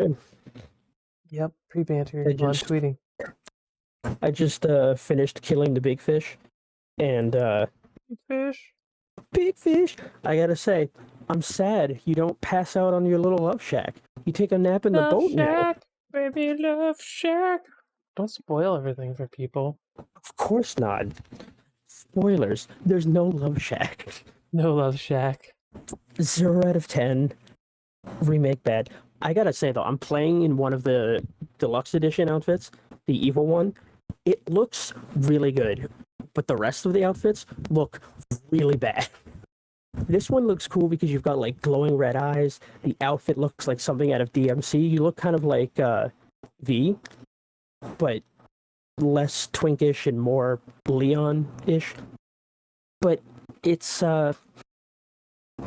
Good. Yep, pre-banter I while I'm just tweeting. I just finished killing the big fish, and Fish. big fish. I gotta say, I'm sad you don't pass out on your little love shack. You take a nap in the Love boat now. Shack, baby, Love Shack. Don't spoil everything for people. Of course not. Spoilers. There's no love shack. No Love Shack. 0 out of 10. Remake bad. I gotta say though, I'm playing in one of the deluxe edition outfits, the evil one. It looks really good, but the rest of the outfits look really bad. This one looks cool because you've got like glowing red eyes. The outfit looks like something out of DMC. You look kind of like V, but less twinkish and more Leon-ish. But it's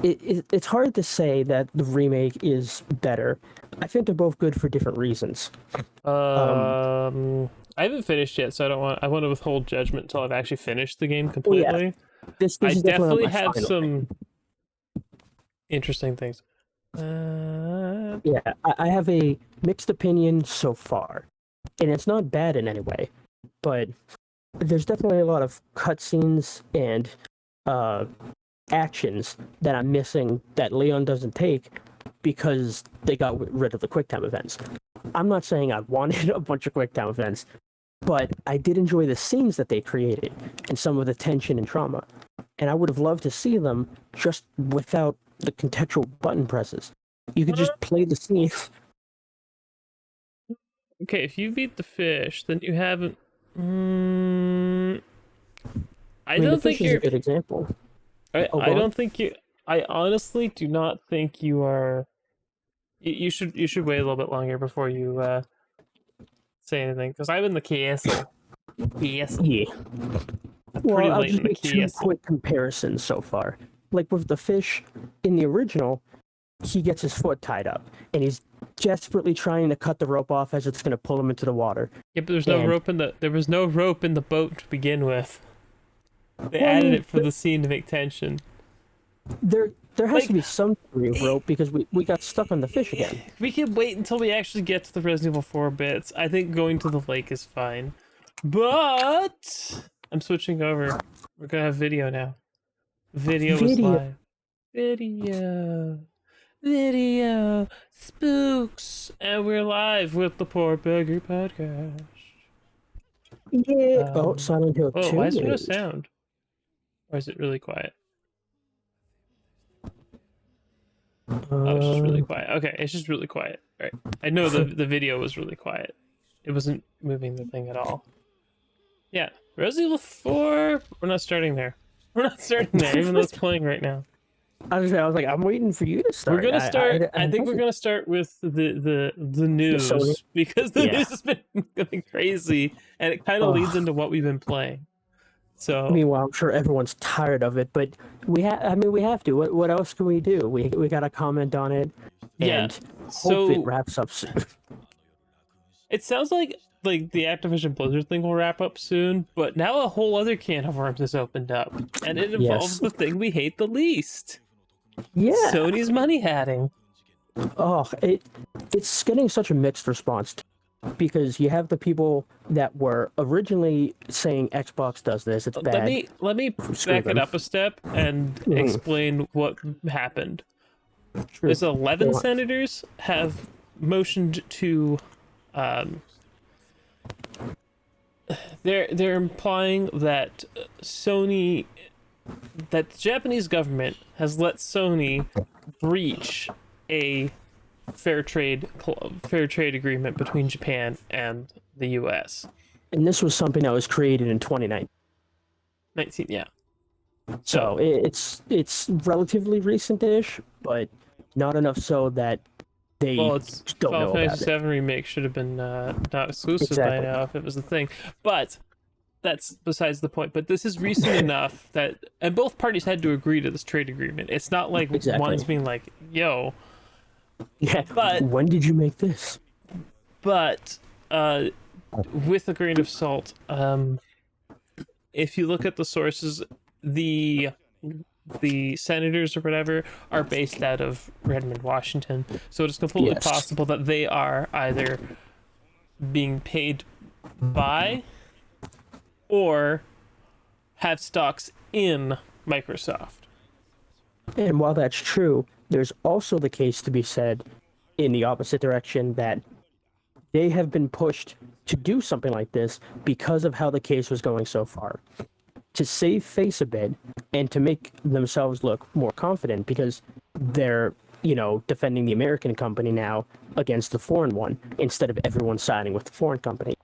it's hard to say that the remake is better. I think they're both good for different reasons. I haven't finished yet, so I want to withhold judgment until I've actually finished the game Oh yeah, completely. this I is definitely definitely not my have final. some interesting things. Yeah, I have a mixed opinion so far, and it's not bad in any way, but there's definitely a lot of cutscenes and uh, actions that I'm missing that Leon doesn't take because they got rid of the QuickTime events. I'm not saying I wanted a bunch of QuickTime events, but I did enjoy the scenes that they created and some of the tension and trauma. And I would have loved to see them just without the contextual button presses. You could just play the scene. Okay, if you beat the fish, then you haven't. I I mean, the don't fish think is a you're. good example. Oh, I go on. don't think you. I honestly do not think you are. You should wait a little bit longer before you say anything, because I'm in the castle. Castle. Yeah. I'm pretty Well, I'll late in just the make two castle. quick comparisons so far. Like with the fish in the original, he gets his foot tied up, and he's desperately trying to cut the rope off as it's going to pull him into the water. Yeah, but there's no And rope in the. There was no rope in the boat to begin with. They well, I added mean, it for the scene to make tension. there has to Like, be some degree of rope because we got stuck on the fish again. we can wait until we actually get to the Resident Evil 4 bits. I think going to the lake is fine. But I'm switching over. We're gonna have video now. Video is Video. live. Video. Video. Spooks. And we're live with the Poor Beggar podcast. Yeah. Oh, Silent Hill Oh, 2 why is there no news. sound? Or is it really quiet? Oh, it's just really quiet. Okay, it's just really quiet. All right. I know the video was really quiet. It wasn't moving the thing at all. Yeah, Resident Evil 4. We're not starting there. We're not starting there, even though it's playing right now. I was like, I'm waiting for you to start. We're gonna start. I think we're wasn't. gonna start with the Sony? news, because the Yeah. news has been going crazy, and it kind of leads into what we've been playing. So Meanwhile, I'm sure everyone's tired of it, but we have to. What else can we do? We got to comment on it, yeah, and hope so it wraps up soon. it sounds like the Activision Blizzard thing will wrap up soon, but now a whole other can of worms has opened up, and it involves Yes. the thing we hate the least: Yeah. Sony's money hatting. Oh, it's getting such a mixed response because you have the people that were originally saying Xbox does this, it's bad. Let me Screw back it them. up a step and explain what happened. True. There's 11 Go on. senators have motioned to they're implying that Sony, that the Japanese government has let Sony breach a fair trade agreement between Japan and the US. And this was something that was created in 2019. 19, yeah. So it's relatively recent-ish, but not enough so that they Well, it's don't Final know about Fantasy it. VII Remake should have been not exclusive Exactly. by now if it was a thing. But that's besides the point. But this is recent enough that, and both parties had to agree to this trade agreement. It's not like Exactly. one's being like, "Yo," Yeah. But- when did you make this? but with a grain of salt. If you look at the sources, the the senators or whatever are based out of Redmond, Washington. So it is completely Yes. possible that they are either being paid by or have stocks in Microsoft. And while that's true, there's also the case to be said in the opposite direction that they have been pushed to do something like this because of how the case was going so far. To save face a bit and to make themselves look more confident because they're, defending the American company now against the foreign one instead of everyone siding with the foreign company.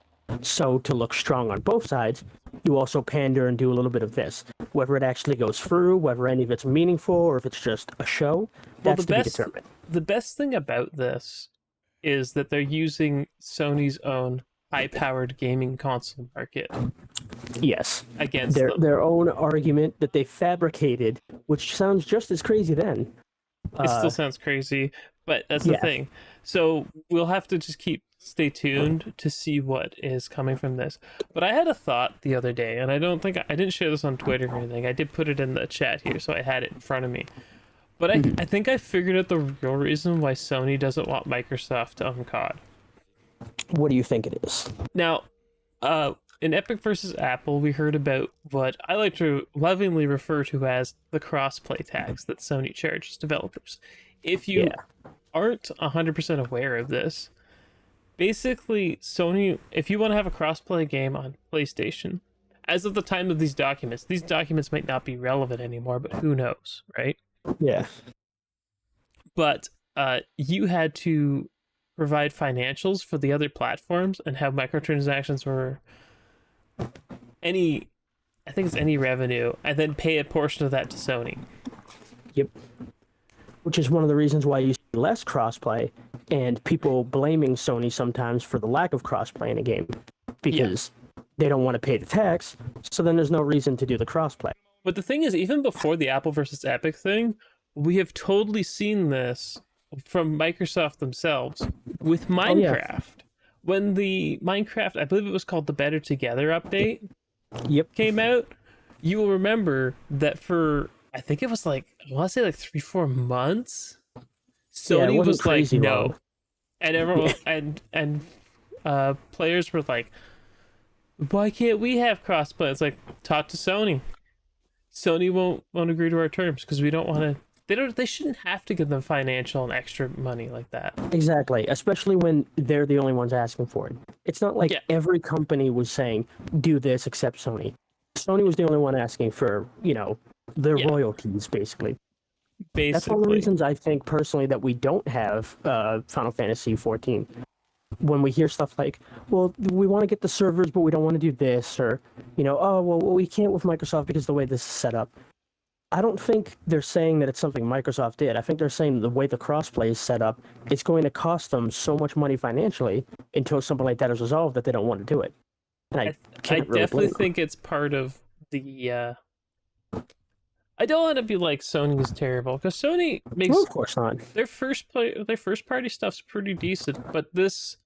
So to look strong on both sides, you also pander and do a little bit of this. Whether it actually goes through, whether any of it's meaningful, or if it's just a show, that's to be determined. The best thing about this is that they're using Sony's own high-powered gaming console market. Yes, against them. Their own argument that they fabricated, which sounds just as crazy then. It still sounds crazy, but that's the thing. So we'll have to just stay tuned to see what is coming from this. But I had a thought the other day, and I didn't share this on Twitter or anything. I did put it in the chat here, so I had it in front of me. But I think I figured out the real reason why Sony doesn't want Microsoft to own COD. What do you think it is? Now, in Epic versus Apple, we heard about what I like to lovingly refer to as the crossplay tax that Sony charges developers. If you aren't 100% aware of this, basically Sony, if you want to have a crossplay game on PlayStation, as of the time of these documents might not be relevant anymore, but who knows, right? Yeah. But you had to provide financials for the other platforms and have microtransactions were any revenue, and then pay a portion of that to Sony. Yep. Which is one of the reasons why you see less crossplay and people blaming Sony sometimes for the lack of crossplay in a game because they don't want to pay the tax, so then there's no reason to do the crossplay. But the thing is, even before the Apple versus Epic thing, we have totally seen this from Microsoft themselves with Minecraft. When the Minecraft, I believe it was called the Better Together update, came out, you will remember that for, I think it was I want to say 3-4 months, Sony was like, no. And everyone, and players were like, why can't we have crossplay? It's like, talk to Sony. Sony won't agree to our terms because we don't want to. They shouldn't have to give them financial and extra money like that. Exactly, especially when they're the only ones asking for it. It's not like every company was saying, do this except Sony. Sony was the only one asking for, their royalties, basically. That's one of the reasons I think, personally, that we don't have Final Fantasy XIV. When we hear stuff like, well, we want to get the servers, but we don't want to do this, or, we can't with Microsoft because the way this is set up. I don't think they're saying that it's something Microsoft did. I think they're saying the way the crossplay is set up, it's going to cost them so much money financially until something like that is resolved that they don't want to do it. And I definitely think it's part of the. I don't want to be like Sony is terrible because Sony makes. Well, of course not. Their first party stuff's pretty decent, but this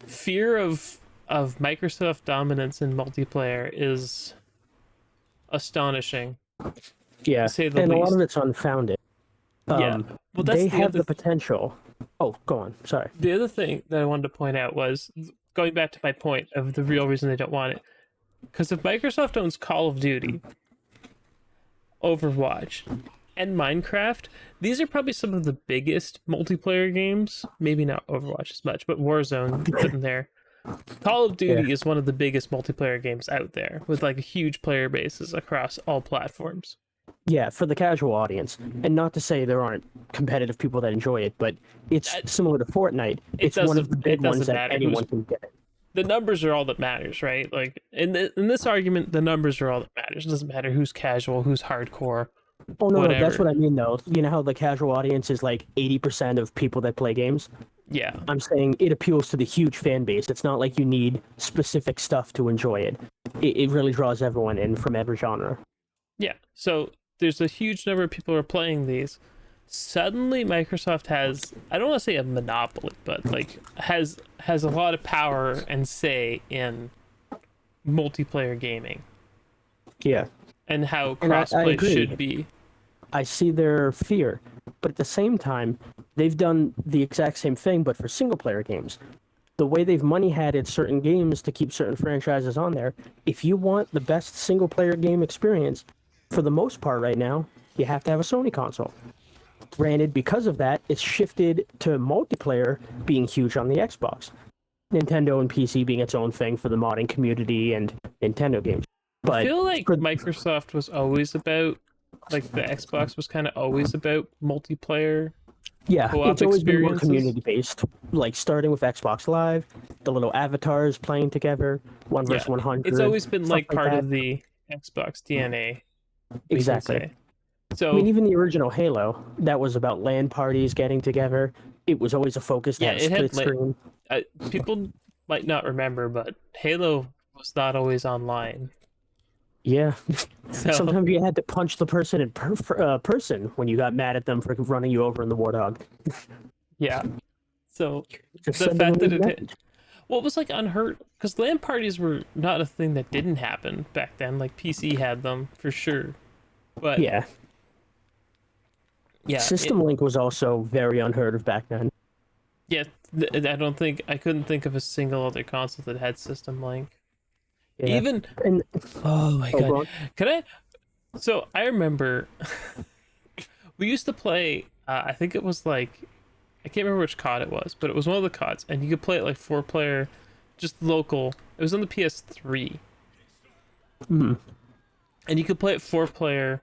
fear of Microsoft dominance in multiplayer is astonishing. Yeah, and a lot of it's unfounded. Well, they have the potential. Oh, go on. Sorry. The other thing that I wanted to point out was, going back to my point of the real reason they don't want it, because if Microsoft owns Call of Duty, Overwatch, and Minecraft, these are probably some of the biggest multiplayer games. Maybe not Overwatch as much, but Warzone put in there. Call of Duty is one of the biggest multiplayer games out there, with a huge player bases across all platforms. Yeah, for the casual audience. And not to say there aren't competitive people that enjoy it, but it's similar to Fortnite. It's one of the big ones that anyone can get. The numbers are all that matters, right? In this argument, the numbers are all that matters. It doesn't matter who's casual, who's hardcore. Oh, no, that's what I mean, though. You know how the casual audience is 80% of people that play games? Yeah. I'm saying it appeals to the huge fan base. It's not like you need specific stuff to enjoy it. It really draws everyone in from every genre. Yeah, so there's a huge number of people who are playing these. Suddenly, Microsoft has, I don't want to say a monopoly, but has a lot of power and say in multiplayer gaming. Yeah. And how crossplay should be. I see their fear, but at the same time, they've done the exact same thing, but for single player games. The way they've money hatted certain games to keep certain franchises on there, if you want the best single player game experience, for the most part right now, you have to have a Sony console. Granted, because of that, it's shifted to multiplayer being huge on the Xbox. Nintendo and PC being its own thing for the modding community and Nintendo games. But I feel like for, Microsoft was always about, like the Xbox was kind of always about multiplayer yeah, co-op it's always been more experiences. community based. Like starting with Xbox Live, the little avatars playing together, one Yeah, versus 100. it's always been stuff like part that. of the Xbox DNA. We Exactly. can say. So I mean, even the original Halo, that was about LAN parties getting together. It was always a focus to yeah, have a it split had screen. people might not remember, but Halo was not always online. Yeah. So Sometimes you had to punch the person in person when you got mad at them for running you over in the Warthog. yeah, so Just the send them fact a that it message. well, it was like unheard because LAN parties were not a thing that didn't happen back then. Like PC had them for sure, but Yeah. yeah, System Link was also very unheard of back then. yeah. I couldn't think of a single other console that had System Link. Yeah. Even And oh my oh, god, go on. can I? So I remember we used to play. I think it was like I can't remember which COD it was, but it was one of the CODs, and you could play it like 4-player, just local. It was on the PS3, Mhm. and you could play it 4-player,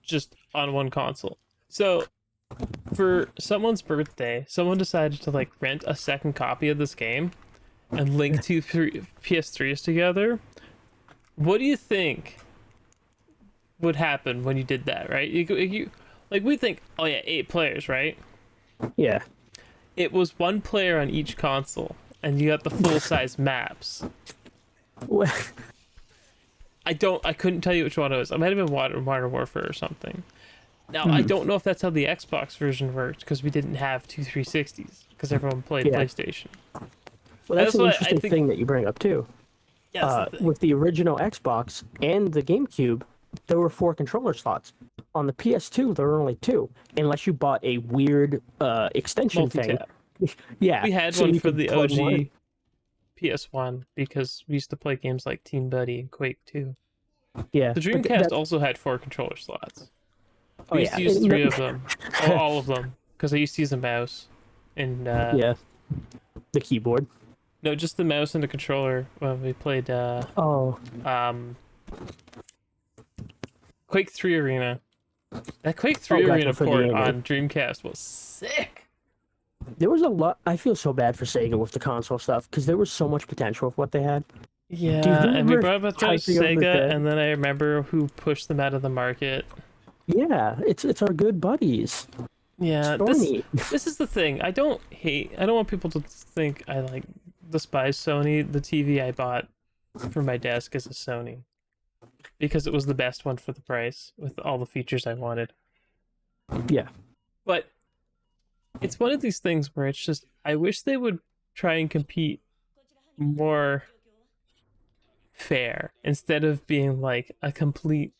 just on one console. So for someone's birthday, someone decided to like rent a second copy of this game and link two PS3s together. What do you think would happen when you did that? Right? You like we think, oh yeah, 8 players, right? Yeah. It was 1 player on each console, and you got the full size maps. Well, I couldn't tell you which one it was. It might have been Modern Warfare or something. Now I don't know if that's how the Xbox version worked because we didn't have two 360s because everyone played Yeah. PlayStation. well, that's That's an what I interesting think- thing that you bring up too. Yeah, that's the thing. With the original Xbox and the GameCube, there were 4 controller slots. On the PS2, there were only 2, unless you bought a weird extension thing. Multi-tap. Yeah, We had so one you for could the plug OG one in. PS1 because we used to play games like Team Buddy and Quake 2. Yeah, The but Dreamcast that's- also had 4 controller slots. oh We used yeah, to use it- 3 of them, all of them, because I used to use a mouse. And yeah, the keyboard. no, just the mouse and the controller when we played Oh, Quake 3 Arena. That Quake 3 gotcha, Arena for the port game, on Dreamcast was sick. there was a lot. I feel so bad for Sega with the console stuff because there was so much potential with what they had. Yeah, and we remember brought up typing of the Sega, dead? and then I remember who pushed them out of the market. Yeah, it's our good buddies. Yeah, Sony. this is the thing. I don't want people to think I like despise Sony. The TV I bought for my desk is a Sony because it was the best one for the price with all the features I wanted. Yeah, But it's one of these things where it's just I wish they would try and compete more fair instead of being like a complete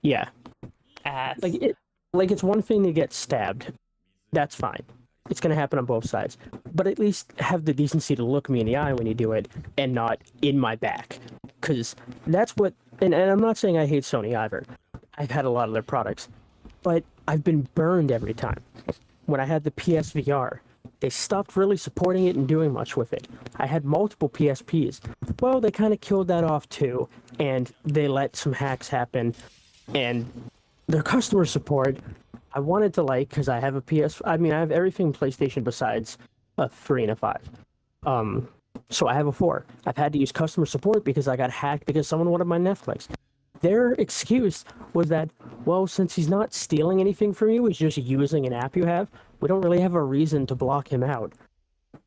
yeah. ass. Like it's one thing to get stabbed. That's fine. It's gonna happen on both sides. But at least have the decency to look me in the eye when you do it and not in my back. Because that's what and I'm not saying I hate Sony either. I've had a lot of their products. But I've been burned every time. When I had the PSVR, they stopped really supporting it and doing much with it. I had multiple PSPs. Well, they kind of killed that off too, and they let some hacks happen. And their customer support, I wanted to like because I have a I have everything PlayStation besides a 3 and a 5. So I have a 4. I've had to use customer support because I got hacked because someone wanted my Netflix. Their excuse was that, well, since he's not stealing anything from you, he's just using an app you have, we don't really have a reason to block him out.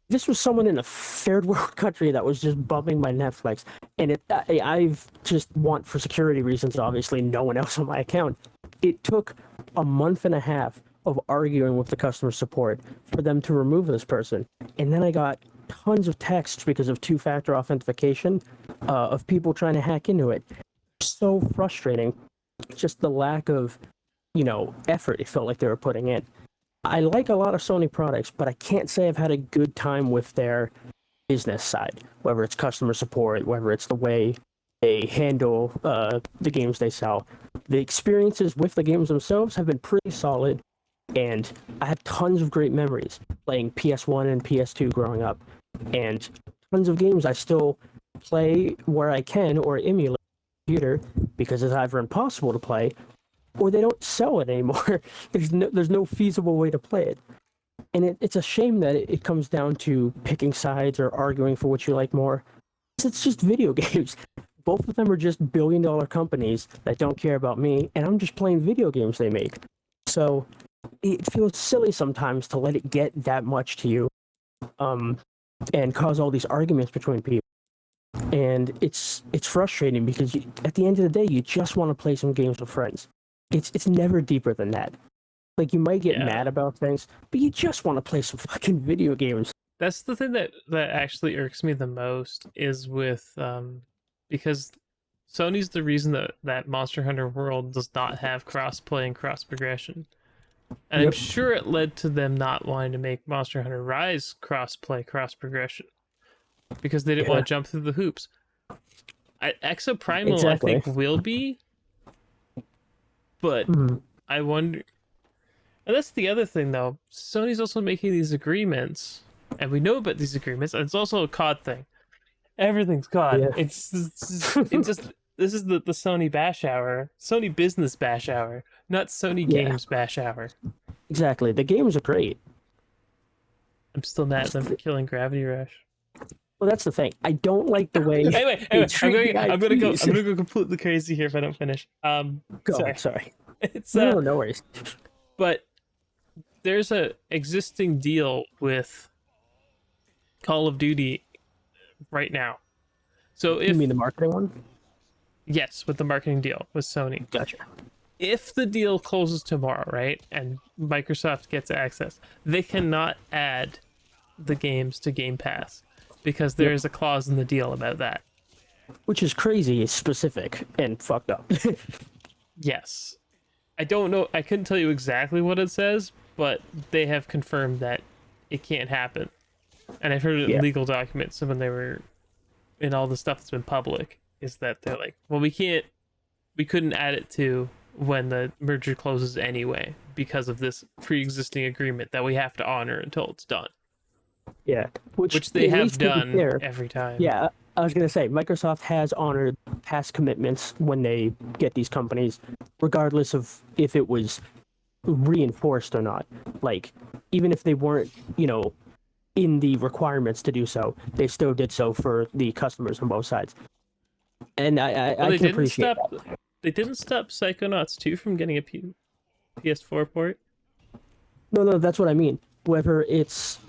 This was someone in a third world country that was just bumping my Netflix. And I've just want, for security reasons, obviously, no one else on my account. It took a month and a half of arguing with the customer support for them to remove this person. And then I got tons of texts because of 2-factor authentication of people trying to hack into it. So frustrating. just the lack of, effort it felt like they were putting in. I like a lot of Sony products, but I can't say I've had a good time with their business side, whether it's customer support, whether it's the way they handle the games they sell. The experiences with the games themselves have been pretty solid, and I have tons of great memories playing PS1 and PS2 growing up, and tons of games I still play where I can or emulate on the computer because it's either impossible to play or they don't sell it anymore. There's no feasible way to play it. And it's a shame that it comes down to picking sides or arguing for what you like more. It's just video games. Both of them are just billion-dollar companies that don't care about me, and I'm just playing video games they make. So it feels silly sometimes to let it get that much to you, and cause all these arguments between people. And it's frustrating because at the end of the day, you just want to play some games with friends. It's never deeper than that. Like, you might get mad about things, but you just want to play some fucking video games. That's the thing that actually irks me the most is with because Sony's the reason that Monster Hunter World does not have cross-play and cross-progression. And I'm sure it led to them not wanting to make Monster Hunter Rise cross-play, cross-progression. Because they didn't want to jump through the hoops. Exoprimal, I think, will be. But I wonder... And that's the other thing, though. Sony's also making these agreements. And we know about these agreements. And it's also a COD thing. Everything's COD. Yeah. It's just... This is the Sony bash hour. Sony business bash hour. Not Sony games bash hour. Exactly. The games are great. I'm still mad at them for killing Gravity Rush. Well, that's the thing. I don't like the way. anyway, I'm gonna go completely crazy here if I don't finish. Sorry. It's no worries. But there's a existing deal with Call of Duty right now. So if you mean the marketing one? Yes, with the marketing deal with Sony. Gotcha. If the deal closes tomorrow, right, and Microsoft gets access, they cannot add the games to Game Pass. Because there is a clause in the deal about that. Which is crazy, specific, and fucked up. Yes. I don't know, I couldn't tell you exactly what it says, but they have confirmed that it can't happen. And I've heard it in legal documents when they were in all the stuff that's been public, is that they're like, well, we couldn't add it to when the merger closes anyway, because of this pre-existing agreement that we have to honor until it's done. Yeah, which they have done every time. Yeah, I was going to say, Microsoft has honored past commitments when they get these companies, regardless of if it was reinforced or not. Like, even if they weren't, in the requirements to do so, they still did so for the customers on both sides. And I can appreciate that. They didn't stop Psychonauts 2 from getting a PS4 port? No, that's what I mean. Whether it's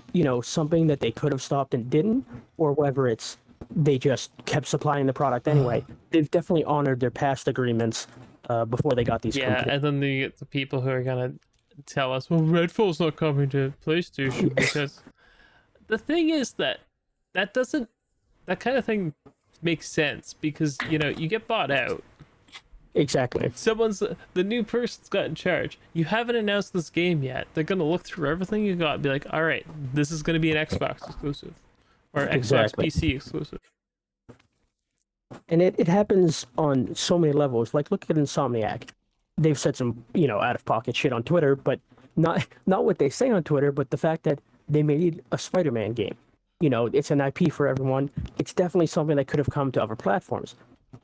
something that they could have stopped and didn't, or whether it's they just kept supplying the product anyway. They've definitely honored their past agreements before they got these companies. And then the people who are gonna tell us, well, Redfall's not coming to PlayStation because the thing is that kind of thing makes sense because you get bought out. Exactly. The new person's got in charge. You haven't announced this game yet. They're gonna look through everything you got and be like, all right, this is gonna be an Xbox exclusive or Xbox PC exclusive. And it happens on so many levels. Like, look at Insomniac. They've said some out of pocket shit on Twitter, but not what they say on Twitter, but the fact that they made a Spider-Man game. It's an IP for everyone. It's definitely something that could have come to other platforms.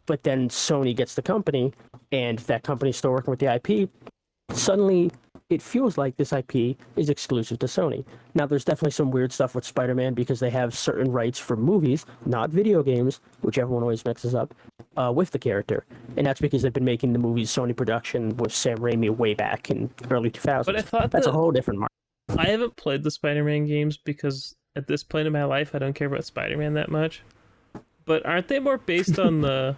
But then Sony gets the company, and that company's still working with the IP. Suddenly, it feels like this IP is exclusive to Sony. Now, there's definitely some weird stuff with Spider-Man because they have certain rights for movies, not video games, which everyone always mixes up, with the character. And that's because they've been making the movies Sony production with Sam Raimi way back in early 2000s. But I thought that's a whole different market. I haven't played the Spider-Man games because at this point in my life, I don't care about Spider-Man that much. But aren't they more based on the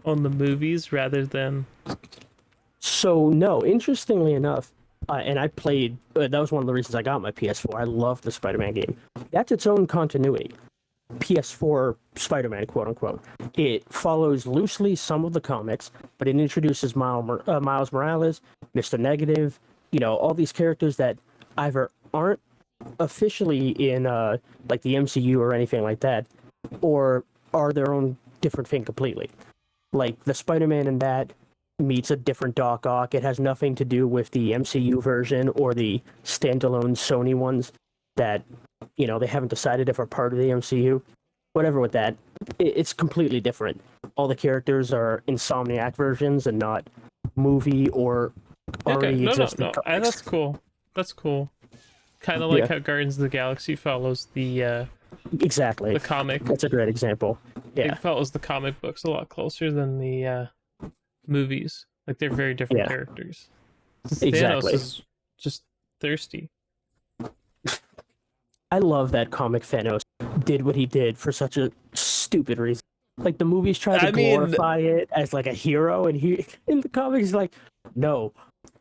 movies rather than? So no, interestingly enough, and I played. That was one of the reasons I got my PS4. I love the Spider-Man game. That's its own continuity. PS4 Spider-Man, quote unquote. It follows loosely some of the comics, but it introduces Miles Morales, Mr. Negative, all these characters that either aren't officially in like the MCU or anything like that, or are their own different thing completely. Like the Spider-Man in that meets a different Doc Ock. It has nothing to do with the MCU version or the standalone Sony ones that they haven't decided if are part of the MCU. Whatever with that, it's completely different. All the characters are Insomniac versions and not movie or already Okay, no, existing comics. that's cool. That's cool. Kind of like how Guardians of the Galaxy follows the exactly the comic. That's a great example. Yeah, It follows the comic books a lot closer than the movies. Like they're very different characters. Exactly. Thanos is just thirsty. I love that comic Thanos did what he did for such a stupid reason. Like the movies try to glorify it as like a hero, and he in the comics he's like, "No,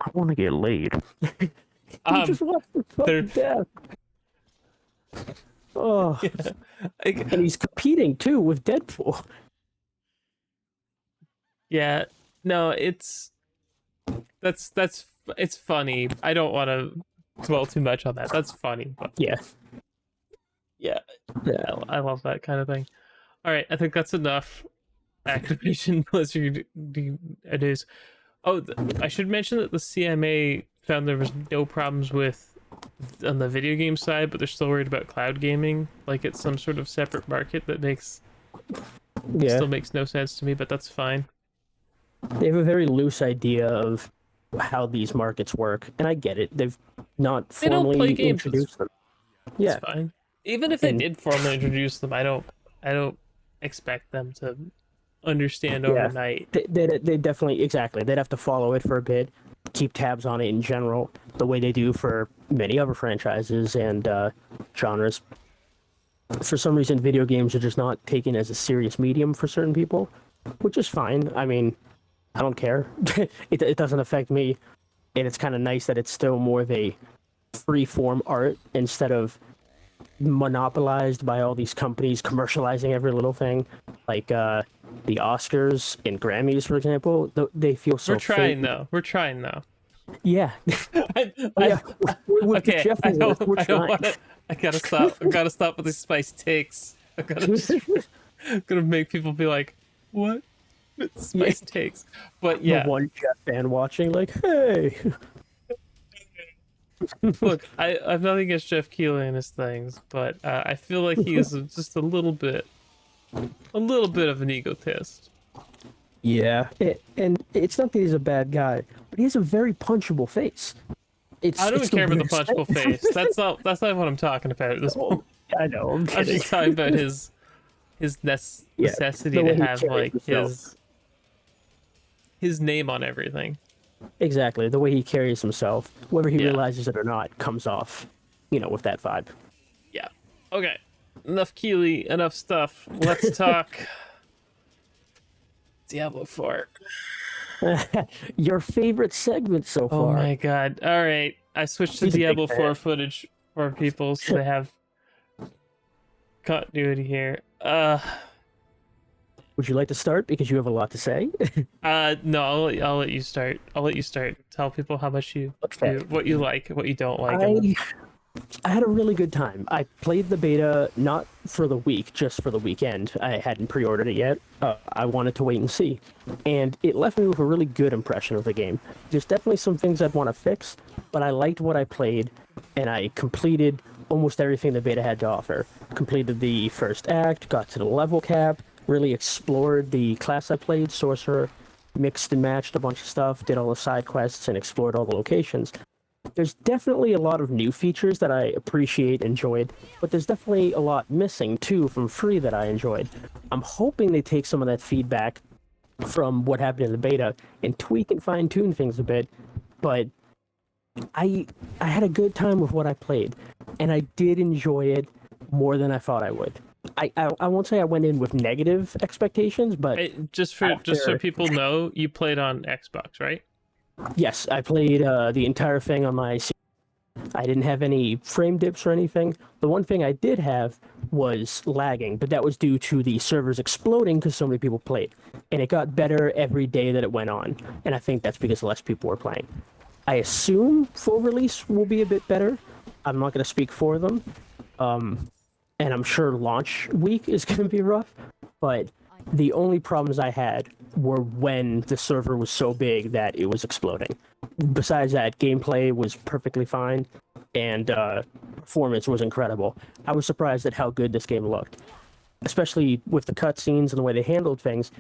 I want to get laid." He just wants to fucking death. Oh, yeah. And he's competing too with Deadpool. Yeah, no, it's funny. I don't want to dwell too much on that. That's funny, but yeah. I love that kind of thing. All right, I think that's enough Activision Blizzard news. Oh, I should mention that the CMA found there was no problems with on the video game side, but they're still worried about cloud gaming. Like it's some sort of separate market that still makes no sense to me, but that's fine. They have a very loose idea of how these markets work, and I get it. They've not formally introduced them. Yeah, it's fine. Even if they did formally introduce them, I don't expect them to understand overnight. They definitely they'd have to follow it for a bit, keep tabs on it in general, the way they do for many other franchises and genres. For some reason, video games are just not taken as a serious medium for certain people, which is fine. I mean, I don't care. It doesn't affect me, and it's kind of nice that it's still more of a free-form art instead of monopolized by all these companies commercializing every little thing, like the Oscars and Grammys, for example. They feel so. We're trying though. Yeah. Okay. I don't want to. I gotta stop with these spice takes. I gotta make people be like, what? Spice takes. But yeah. The one Jeff fan watching, like, hey. Look, I have nothing against Jeff Keighley and his things, but I feel like he is just a little bit of an egotist. Yeah, and it's not that he's a bad guy, but he has a very punchable face. I don't care about the punchable face. That's not what I'm talking about at this point. I know. I'm just talking about his necessity to have like his name on everything. Exactly, the way he carries himself, whether he realizes it or not, comes off, with that vibe. Yeah. Okay. Enough Keighley, enough stuff. Let's talk Diablo 4. Your favorite segment so far. Oh my god. All right. I switched to Diablo 4 footage for people so they have continuity here. Would you like to start because you have a lot to say? No, I'll let you start. Tell people how much what you like, what you don't like. I had a really good time. I played the beta not for the week, just for the weekend. I hadn't pre-ordered it yet. I wanted to wait and see. And it left me with a really good impression of the game. There's definitely some things I'd want to fix, but I liked what I played, and I completed almost everything the beta had to offer. Completed the first act, got to the level cap, really explored the class I played, Sorcerer, mixed and matched a bunch of stuff, did all the side quests, and explored all the locations. There's definitely a lot of new features that I appreciate, enjoyed, but there's definitely a lot missing, too, from free that I enjoyed. I'm hoping they take some of that feedback from what happened in the beta and tweak and fine-tune things a bit, but I had a good time with what I played, and I did enjoy it more than I thought I would. I won't say I went in with negative expectations, but just so people know, you played on Xbox, right? Yes, I played the entire thing on my I didn't have any frame dips or anything. The one thing I did have was lagging, but that was due to the servers exploding because so many people played. And it got better every day that it went on. And I think that's because less people were playing. I assume full release will be a bit better. I'm not going to speak for them. And I'm sure launch week is going to be rough. But the only problems I had were when the server was so big that it was exploding. Besides that, gameplay was perfectly fine, and performance was incredible. I was surprised at how good this game looked, especially with the cutscenes and the way they handled things.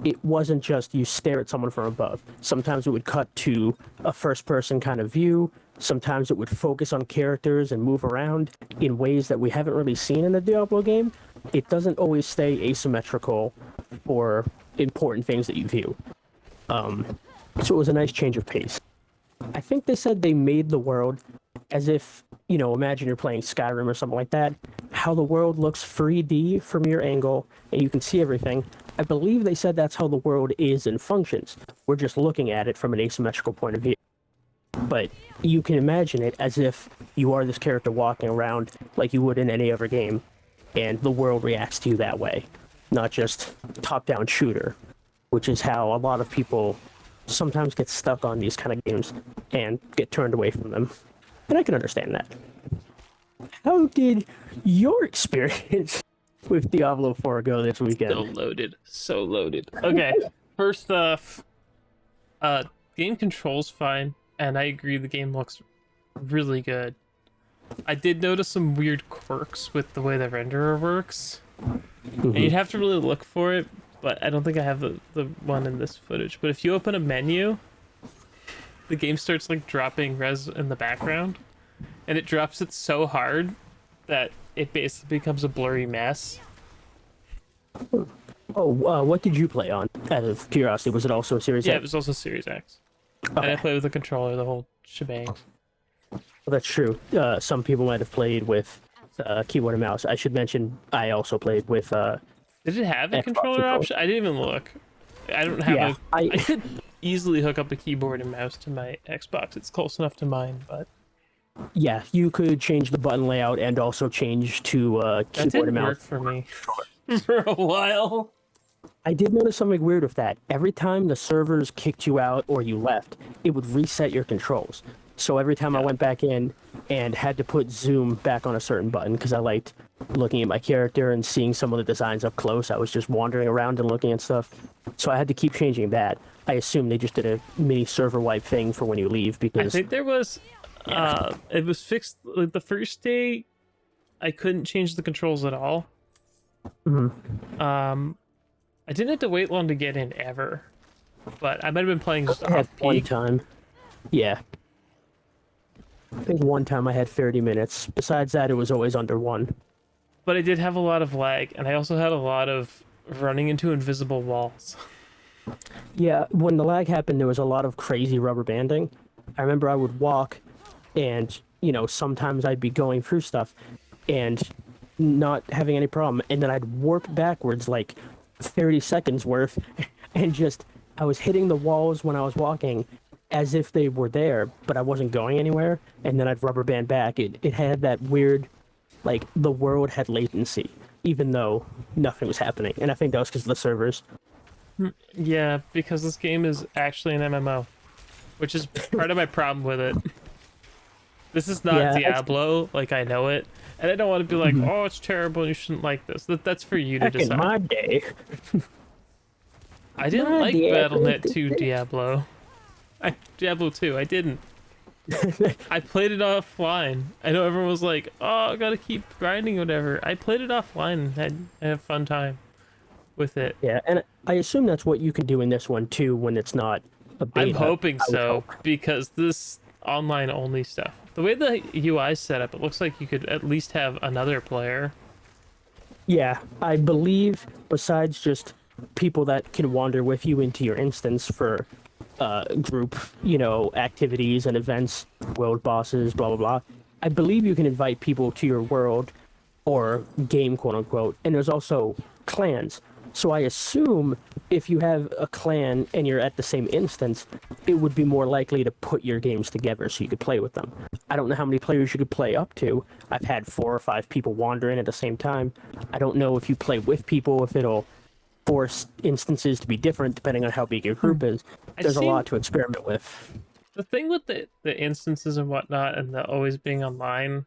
It wasn't just you stare at someone from above. Sometimes it would cut to a first-person kind of view. Sometimes it would focus on characters and move around in ways that we haven't really seen in a Diablo game. It doesn't always stay asymmetrical for important things that you view. So it was a nice change of pace. I think they said they made the world as if, imagine you're playing Skyrim or something like that, how the world looks 3D from your angle and you can see everything. I believe they said that's how the world is and functions. We're just looking at it from an asymmetrical point of view. But you can imagine it as if you are this character walking around like you would in any other game, and the world reacts to you that way, not just top-down shooter, which is how a lot of people sometimes get stuck on these kind of games and get turned away from them. And I can understand that. How did your experience with Diablo 4 go this weekend? So loaded. Okay, first off, game controls fine, and I agree the game looks really good. I did notice some weird quirks with the way the renderer works, and you'd have to really look for it, but I don't think I have the one in this footage. But if you open a menu, the game starts like dropping res in the background, and it drops it so hard that it basically becomes a blurry mess. What did you play on? Out of curiosity, was it also a Series X? Yeah, it was also Series X. Okay. And I played with the controller, the whole shebang. Well, that's true. Some people might have played with keyboard and mouse. I should mention I also played with. Did it have a Xbox controller option? I didn't even look. I don't have I could easily hook up a keyboard and mouse to my Xbox. It's close enough to mine, but yeah, you could change the button layout and also change to keyboard and mouse. That didn't work for me for a while. I did notice something weird with that. Every time the servers kicked you out or you left, it would reset your controls. So every time I went back in and had to put zoom back on a certain button because I liked looking at my character and seeing some of the designs up close, I was just wandering around and looking at stuff. So I had to keep changing that. I assume they just did a mini server wipe thing for when you leave because I think there was it was fixed like the first day. I couldn't change the controls at all. I didn't have to wait long to get in ever, but I might have been playing just off one peak. time. Yeah. I think one time I had 30 minutes. Besides that, it was always under 1. But I did have a lot of lag, and I also had a lot of running into invisible walls. Yeah, when the lag happened, there was a lot of crazy rubber banding. I remember I would walk, and, sometimes I'd be going through stuff and not having any problem, and then I'd warp backwards like 30 seconds worth, and I was hitting the walls when I was walking as if they were there, but I wasn't going anywhere, and then I'd rubber band back. It had that weird, like, the world had latency, even though nothing was happening, and I think that was because of the servers. Yeah, because this game is actually an MMO, which is part of my problem with it. This is not Diablo, like I know it, and I don't want to be like, oh, it's terrible, and you shouldn't like this. That's for you to Back decide. in my day. I didn't like Battle.net 2 Diablo. Diablo 2, I didn't. I played it offline. I know everyone was like, oh, I gotta keep grinding or whatever. I played it offline and had a fun time with it. Yeah, and I assume that's what you can do in this one too when it's not a beta. I'm hoping so, because this online only stuff. The way the UI is set up, it looks like you could at least have another player. Yeah, I believe besides just people that can wander with you into your instance for group, activities and events, world bosses, blah, blah, blah. I believe you can invite people to your world or game, quote unquote. And there's also clans So I assume if you have a clan and you're at the same instance, it would be more likely to put your games together so you could play with them. I don't know how many players you could play up to. I've had 4 or 5 people wander in at the same time. I don't know if you play with people, if it'll force instances to be different depending on how big your group is. There's a lot to experiment with. The thing with the instances and whatnot and the always being online,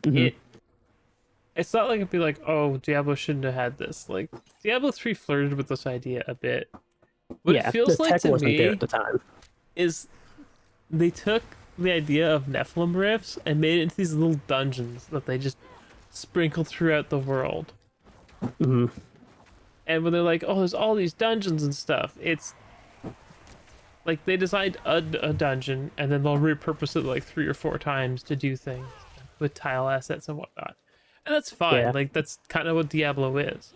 it's not like it'd be like, oh, Diablo shouldn't have had this. Like, Diablo 3 flirted with this idea a bit. What it feels like to me there at the time. Is they took the idea of Nephilim rifts and made it into these little dungeons that they just sprinkled throughout the world. And when they're like, oh, there's all these dungeons and stuff, it's like they designed a dungeon and then they'll repurpose it like 3 or 4 times to do things with tile assets and whatnot. And that's fine. Yeah. Like, that's kind of what Diablo is.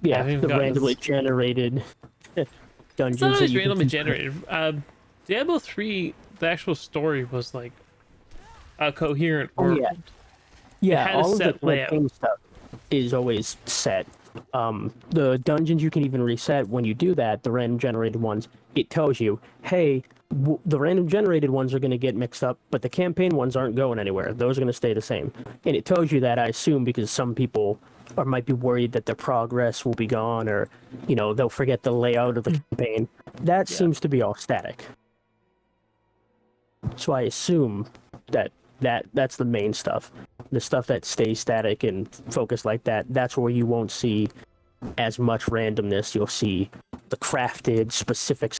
Yeah, the randomly generated dungeons. It's not always randomly generated. Diablo 3, the actual story was like a coherent world. Yeah, all of the campaign stuff is always set. The dungeons you can even reset when you do that, the random generated ones, it tells you, hey, the random generated ones are going to get mixed up, but the campaign ones aren't going anywhere. Those are going to stay the same. And it tells you that, I assume, because some people might be worried that their progress will be gone, or, you know, they'll forget the layout of the campaign. That seems to be all static. So I assume that's the main stuff. The stuff that stays static and focused like that, that's where you won't see as much randomness. You'll see the crafted specifics.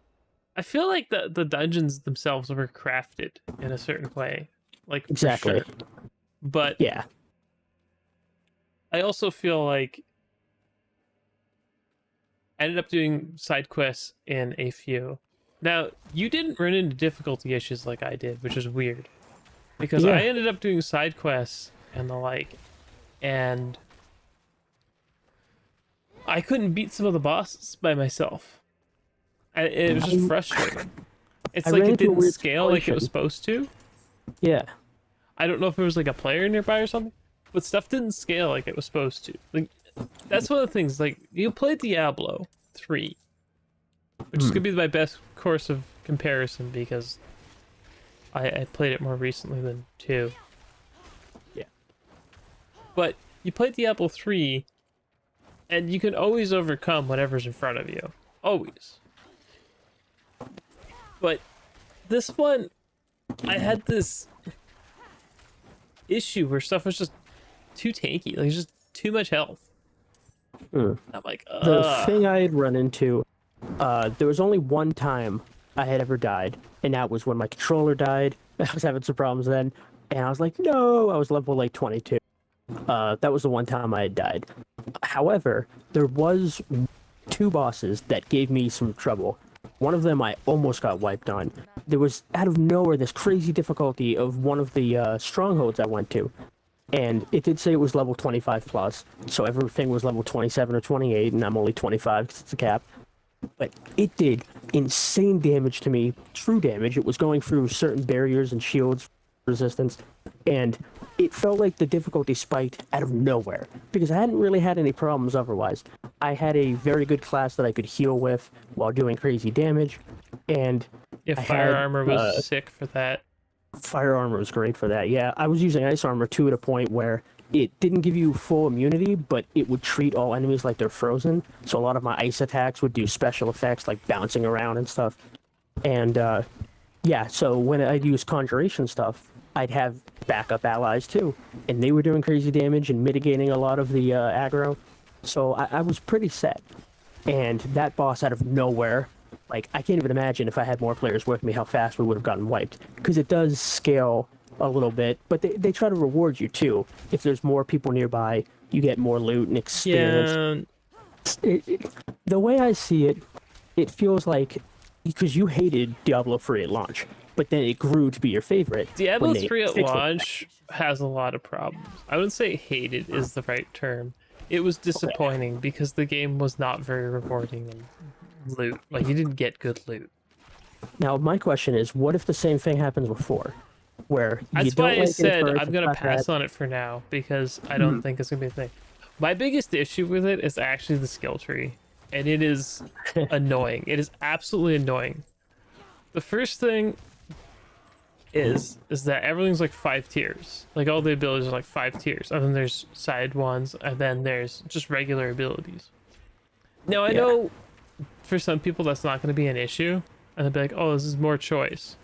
I feel like the dungeons themselves were crafted in a certain way. Like, exactly. For sure. But yeah, I also feel like I ended up doing side quests in a few. Now, you didn't run into difficulty issues like I did, which is weird. Because I ended up doing side quests and the like, and I couldn't beat some of the bosses by myself. It was just frustrating. It's like it didn't scale like it was supposed to. Yeah. I don't know if it was like a player nearby or something, but stuff didn't scale like it was supposed to. Like, that's one of the things. Like, you play Diablo 3, which is gonna be my best course of comparison because I played it more recently than 2. Yeah. But you play Diablo 3, and you can always overcome whatever's in front of you. Always. But this one, I had this issue where stuff was just too tanky. Like, just too much health. I'm like, ugh. The thing I had run into, there was only one time I had ever died, and that was when my controller died. I was having some problems then, and I was like, no, I was level like 22. That was the one time I had died. However, there was 2 bosses that gave me some trouble. One of them I almost got wiped on. There was, out of nowhere, this crazy difficulty of one of the strongholds I went to. And it did say it was level 25 plus, so everything was level 27 or 28, and I'm only 25 because it's a cap. But it did insane damage to me, true damage. It was going through certain barriers and shields resistance, and it felt like the difficulty spiked out of nowhere, because I hadn't really had any problems otherwise. I had a very good class that I could heal with while doing crazy damage, and fire armor was sick for that. Fire armor was great for that, yeah. I was using ice armor too at a point where it didn't give you full immunity, but it would treat all enemies like they're frozen. So a lot of my ice attacks would do special effects like bouncing around and stuff. And yeah, so when I'd use conjuration stuff, I'd have backup allies too. And they were doing crazy damage and mitigating a lot of the aggro. So I was pretty set. And that boss out of nowhere, like, I can't even imagine if I had more players with me how fast we would have gotten wiped. Because it does scale a little bit, but they try to reward you too. If there's more people nearby, you get more loot and experience. Yeah. The way I see it, it feels like, because you hated Diablo 3 at launch, but then it grew to be your favorite. Diablo 3 at launch has a lot of problems. I wouldn't say hated is the right term. It was disappointing because the game was not very rewarding in loot. Like, you didn't get good loot. Now, my question is, what if the same thing happens with 4? Where that's why I said I'm gonna pass on it for now because I don't think it's gonna be a thing. My biggest issue with it is actually the skill tree, and it is annoying. It is absolutely annoying. The first thing is that everything's like 5 tiers. Like all the abilities are like 5 tiers, and then there's side ones, and then there's just regular abilities. Now I know for some people that's not going to be an issue, and they'll be like, "Oh, this is more choice."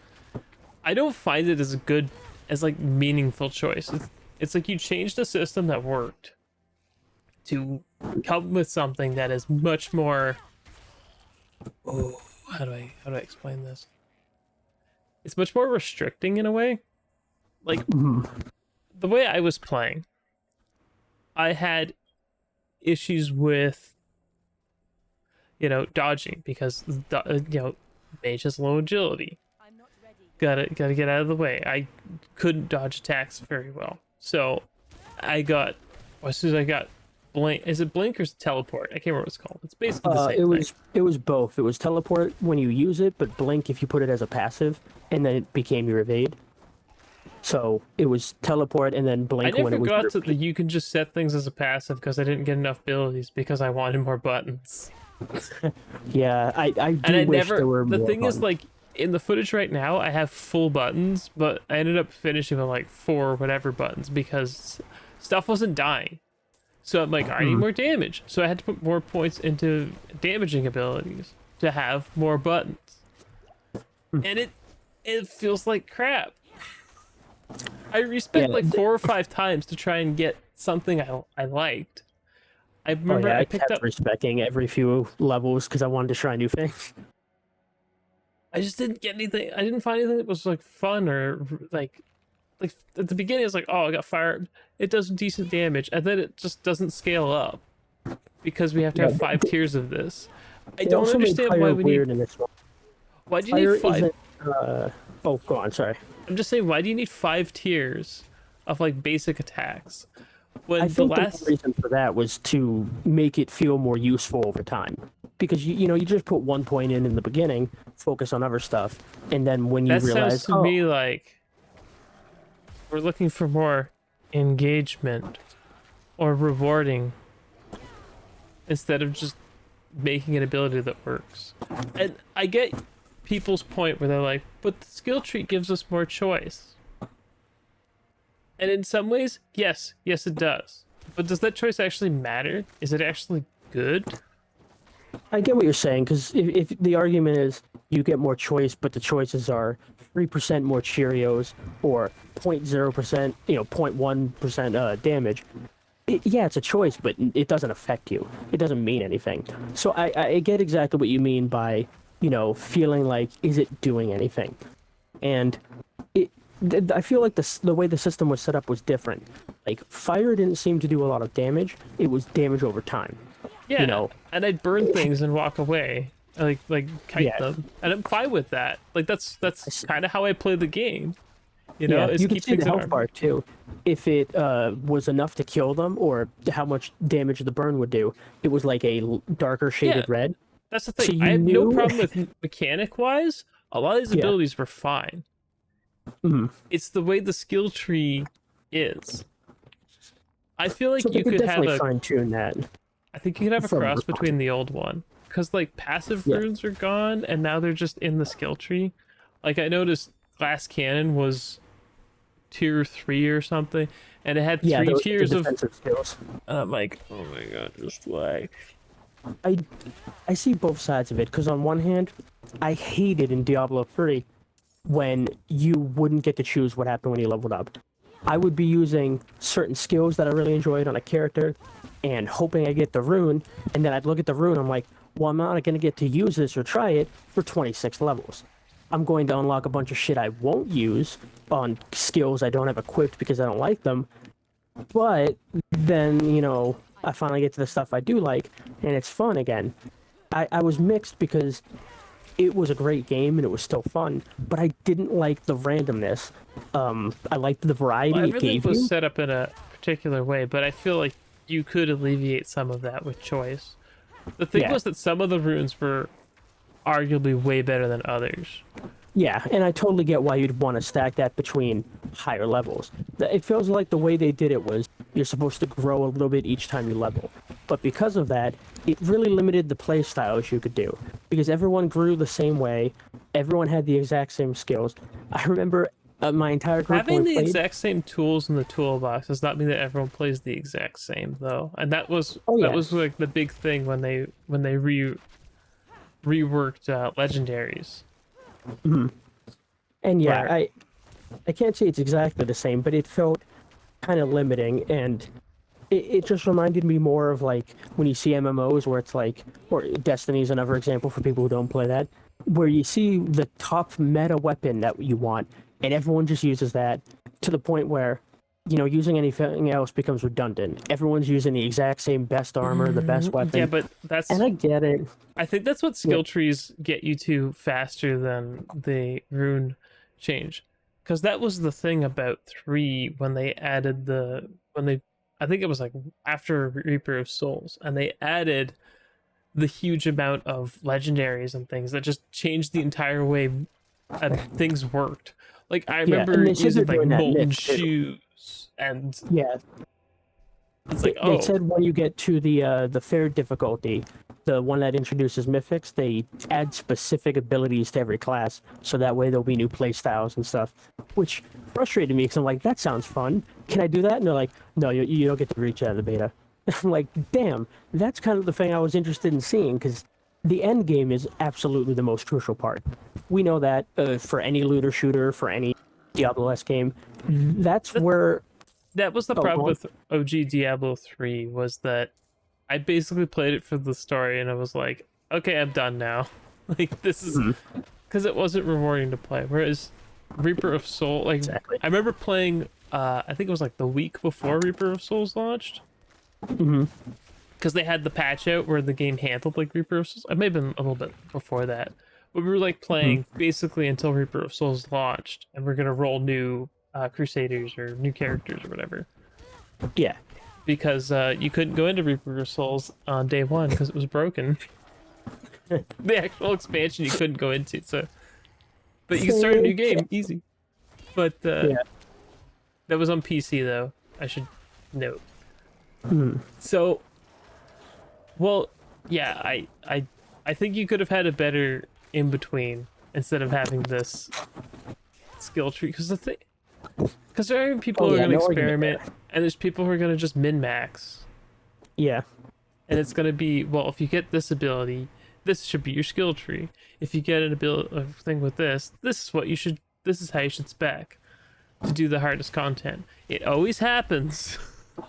I don't find it as good as like meaningful choice. It's like you changed a system that worked to come with something that is much more. Oh, how do I explain this? It's much more restricting in a way. Like the way I was playing, I had issues with dodging because mage has low agility. Gotta get out of the way. I couldn't dodge attacks very well, so as soon as I got blink. Is it blink or is it teleport? I can't remember what it's called. It's basically the same thing. It was both. It was teleport when you use it, but blink if you put it as a passive, and then it became your evade. So it was teleport and then blink when it was. I never got that you can just set things as a passive because I didn't get enough abilities because I wanted more buttons. Yeah, I do wish there were more. The thing buttons. is, like in the footage right now, I have full buttons, but I ended up finishing with like 4 whatever buttons because stuff wasn't dying. So I'm like, I need more damage. So I had to put more points into damaging abilities to have more buttons. And it feels like crap. I respect like 4 or 5 times to try and get something I liked. I remember I picked up respecting every few levels because I wanted to try new things. I just didn't get anything. I didn't find anything that was like fun or like at the beginning it's like, oh, I got fired. It does decent damage, and then it just doesn't scale up because we have to have 5 tiers of this. I don't understand why we need. Why do you need 5? Oh, go on. Sorry. I'm just saying, why do you need 5 tiers of like basic attacks? When I think the reason for that was to make it feel more useful over time. Because you just put 1 point in the beginning, focus on other stuff, and then when you realize, sounds to me like we're looking for more engagement or rewarding instead of just making an ability that works. And I get people's point where they're like, but the skill tree gives us more choice. And in some ways, yes it does. But does that choice actually matter? Is it actually good? I get what you're saying, because if the argument is you get more choice, but the choices are 3% more Cheerios or 0.0%, 0.1% damage, it's a choice, but it doesn't affect you. It doesn't mean anything. So I get exactly what you mean by, feeling like, is it doing anything? And I feel like the way the system was set up was different. Like, fire didn't seem to do a lot of damage. It was damage over time. Yeah, and I'd burn things and walk away, like kite them, and I'm fine with that. Like that's kind of how I play the game. You can see the health bar too. If it was enough to kill them, or how much damage the burn would do, it was like a darker shaded red. That's the thing. So I have no problem with mechanic-wise. A lot of these abilities were fine. Mm-hmm. It's the way the skill tree is. I feel like you could definitely fine-tune that. I think you could have a cross between the old one, because like passive runes are gone and now they're just in the skill tree. Like I noticed glass cannon was tier 3 or something, and it had 3 tiers of skills. And I'm like, oh my god, just why? I see both sides of it, because on one hand, I hated in Diablo 3 when you wouldn't get to choose what happened when you leveled up. I would be using certain skills that I really enjoyed on a character and hoping I get the rune, and then I'd look at the rune, I'm like, well, I'm not going to get to use this or try it for 26 levels. I'm going to unlock a bunch of shit I won't use on skills I don't have equipped because I don't like them, but then, I finally get to the stuff I do like, and it's fun again. I was mixed because it was a great game and it was still fun, but I didn't like the randomness. I liked the variety it gave you. Was set up in a particular way, but I feel like you could alleviate some of that with choice. The thing was that some of the runes were arguably way better than others. Yeah, and I totally get why you'd want to stack that between higher levels. It feels like the way they did it was you're supposed to grow a little bit each time you level. But because of that, it really limited the play styles you could do because everyone grew the same way, everyone had the exact same skills. I remember my entire group Having the played. exact same tools in the toolbox does not mean that everyone plays the exact same though, and that was Oh, that yeah. was like the big thing when they reworked legendaries. And yeah, Where I can't say it's exactly the same, but it felt kind of limiting, and it just reminded me more of like when you see MMOs where it's like, or Destiny is another example for people who don't play that, where you see the top meta weapon that you want, and everyone just uses that to the point where, using anything else becomes redundant. Everyone's using the exact same best armor, the best weapon. yeah, but that's And I get it. I think that's what skill trees get you to faster than the rune change. Because that was the thing about 3 when they added I think it was like after Reaper of Souls, and they added the huge amount of legendaries and things that just changed the entire way things worked. Like I remember and they said using they're like doing that molten mix, too. shoes, and Yeah, it's like, they oh, said when you get to the fair difficulty, the one that introduces mythics, they add specific abilities to every class, so that way there'll be new play styles and stuff. Which frustrated me because I'm like, that sounds fun. Can I do that? And they're like, no, you don't get to reach out of the beta. I'm like, damn, that's kind of the thing I was interested in seeing because the end game is absolutely the most crucial part. We know that for any looter shooter, for any Diablo-esque game, that's where. that was the Oh, problem go on. with OG Diablo 3 was that I basically played it for the story and I was like, okay, I'm done now. Like this is because it wasn't rewarding to play. Whereas Reaper of Soul, like Exactly. I remember playing, I think it was like the week before Reaper of Souls launched, Mm-hmm. because they had the patch out where the game handled like Reaper of Souls. It may have been a little bit before that, but we were like playing basically until Reaper of Souls launched, and we're gonna roll new Crusaders or new characters or whatever. Yeah. Because you couldn't go into Reaper of Souls on day 1 because it was broken. The actual expansion you couldn't go into, so but you can start a new game easy. But Yeah. that was on PC though, I should note. Hmm. So, well, yeah, I think you could have had a better in between instead of having this skill tree. Because there are people Oh, who are yeah, going to no argument experiment, there. and there's people who are going to just min max. Yeah. And it's going to be, well, if you get this ability, this should be your skill tree. If you get a thing with this is what you should. This is how you should spec to do the hardest content. It always happens.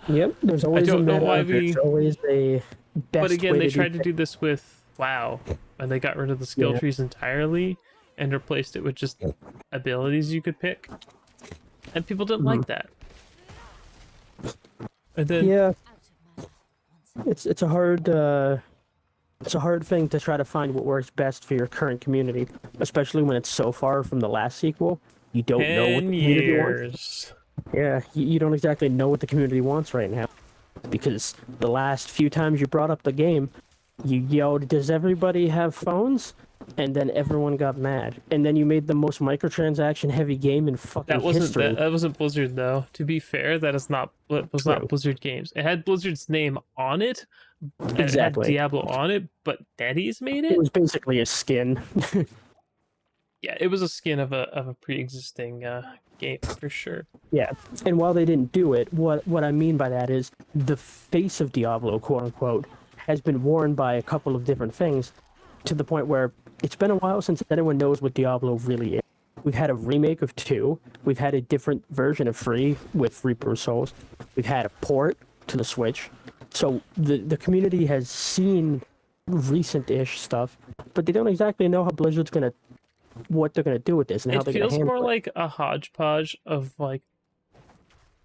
Yep. There's always don't a know meta. why There's always a best But again, way they to do tried to things. do this with WoW, and they got rid of the skill Yeah. trees entirely and replaced it with just abilities you could pick. And people didn't like that. And then Yeah. It's a hard thing to try to find what works best for your current community, especially when it's so far from the last sequel. You don't know what 10 the community wants. years. Yeah, you don't exactly know what the community wants right now, because the last few times you brought up the game, you yelled, "Does everybody have phones?" And then everyone got mad, and then you made the most microtransaction-heavy game in fucking That wasn't history. that wasn't Blizzard though. To be fair, that is not was True. not Blizzard Games. It had Blizzard's name on it. And it had Exactly. Diablo on it, but Daddy's made It it. was basically a skin. Yeah, it was a skin of a pre-existing game for sure. Yeah, and while they didn't do it, what I mean by that is the face of Diablo, quote unquote, has been worn by a couple of different things, to the point where it's been a while since anyone knows what Diablo really is. We've had a remake of 2. We've had a different version of 3 with Reaper of Souls. We've had a port to the Switch. So the community has seen recent-ish stuff, but they don't exactly know what they're gonna do with this and how It they're gonna feels handle more it. like a hodgepodge of like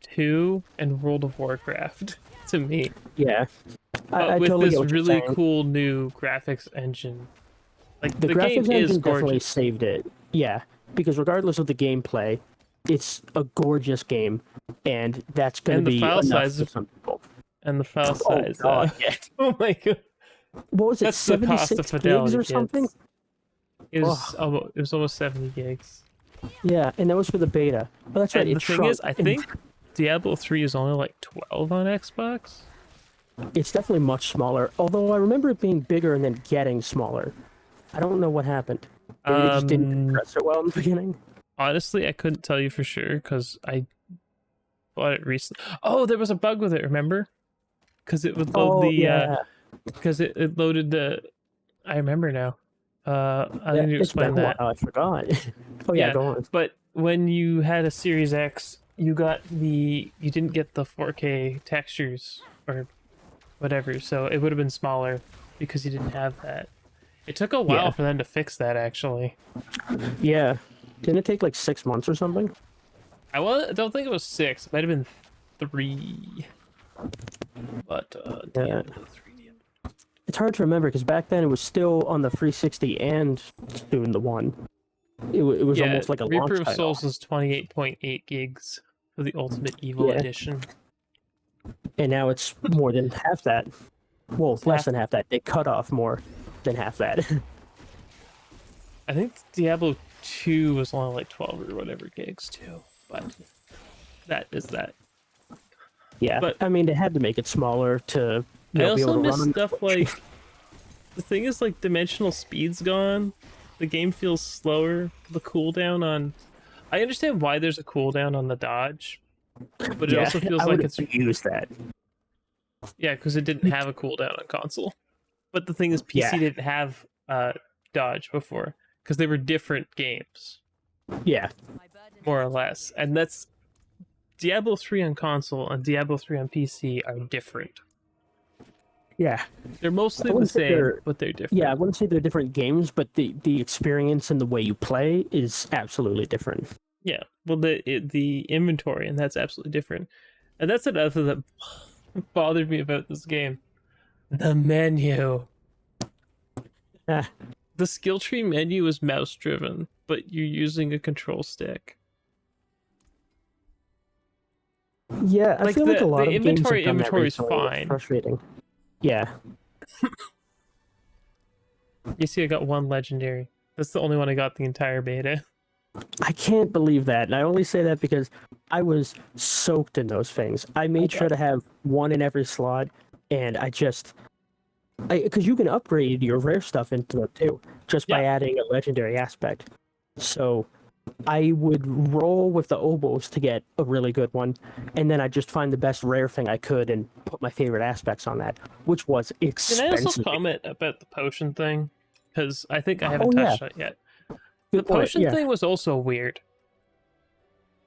2 and World of Warcraft to me. Yeah, But I with totally this get what you're really saying. cool new graphics engine. Like The the game graphics is engine definitely gorgeous. saved it. Yeah, because regardless of the gameplay, it's a gorgeous game, and that's going to And the be file enough size for some people. And the file Oh size. god, yeah. Oh my god. What was it? That's the cost 76 of fidelity, gigs or kids. something? It was almost 70 gigs. Yeah, and that was for the beta. Oh, that's right. And It the thing shrunk. is, I think Diablo 3 is only like 12 on Xbox. It's definitely much smaller. Although I remember it being bigger and then getting smaller. I don't know what happened. Maybe they just didn't compress it well in the beginning. Honestly, I couldn't tell you for sure because I bought it recently. Oh, there was a bug with it. Remember? Because it would load because it loaded the. I remember now. I need to explain that. I forgot. Oh yeah, go on. But when you had a Series X, you didn't get the 4K textures or whatever, so it would have been smaller because you didn't have that. It took a while for them to fix that, actually. Yeah, didn't it take like 6 months or something? I don't think it was 6. It might have been 3. But Yeah. It's hard to remember because back then it was still on the 360 and soon the One. It was almost like a launch Reaper of title. Souls is 28.8 gigs for the Ultimate Evil Edition. And now it's more than half that. Well, it's less than half that. They cut off more than half that. I think Diablo 2 was only like 12 or whatever gigs too. But that is that. Yeah, but I mean, they had to make it smaller to I also be able to miss run stuff like the thing is like dimensional speed's gone. The game feels slower. The cooldown on I understand why there's a cooldown on the dodge, but it also feels like it's used that. Yeah, because it didn't have a cooldown on console. But the thing is, PC didn't have dodge before because they were different games. Yeah, more or less, and that's Diablo 3 on console and Diablo 3 on PC are different. Yeah, they're mostly the same, but they're different. Yeah, I wouldn't say they're different games, but the experience and the way you play is absolutely different. Yeah, well, the inventory, and that's absolutely different. And that's another thing that bothered me about this game. The menu. The skill tree menu is mouse driven, but you're using a control stick. Yeah, I feel like a lot of inventory is fine. Frustrating. Yeah. You see, I got one legendary. That's the only one I got the entire beta. I can't believe that. And I only say that because I was soaked in those things. I made sure to have one in every slot, and because you can upgrade your rare stuff into it too, just by adding a legendary aspect. So I would roll with the oboes to get a really good one, and then I'd just find the best rare thing I could and put my favorite aspects on that, which was expensive. Can I also comment about the potion thing? Because I think I haven't touched it yet. The potion thing was also weird.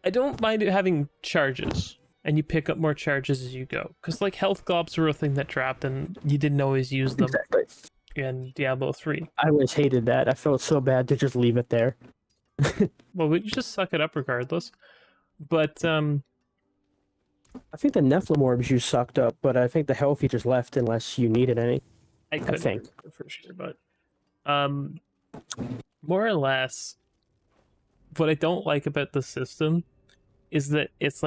I don't mind it having charges, and you pick up more charges as you go. Because like health globs were a thing that dropped, and you didn't always use them. Exactly. In Diablo 3. I always hated that. I felt so bad to just leave it there. Well, we just suck it up regardless. But I think the Nephilim orbs you sucked up, but I think the health you just left unless you needed any. I think for sure, but more or less, what I don't like about the system is that it's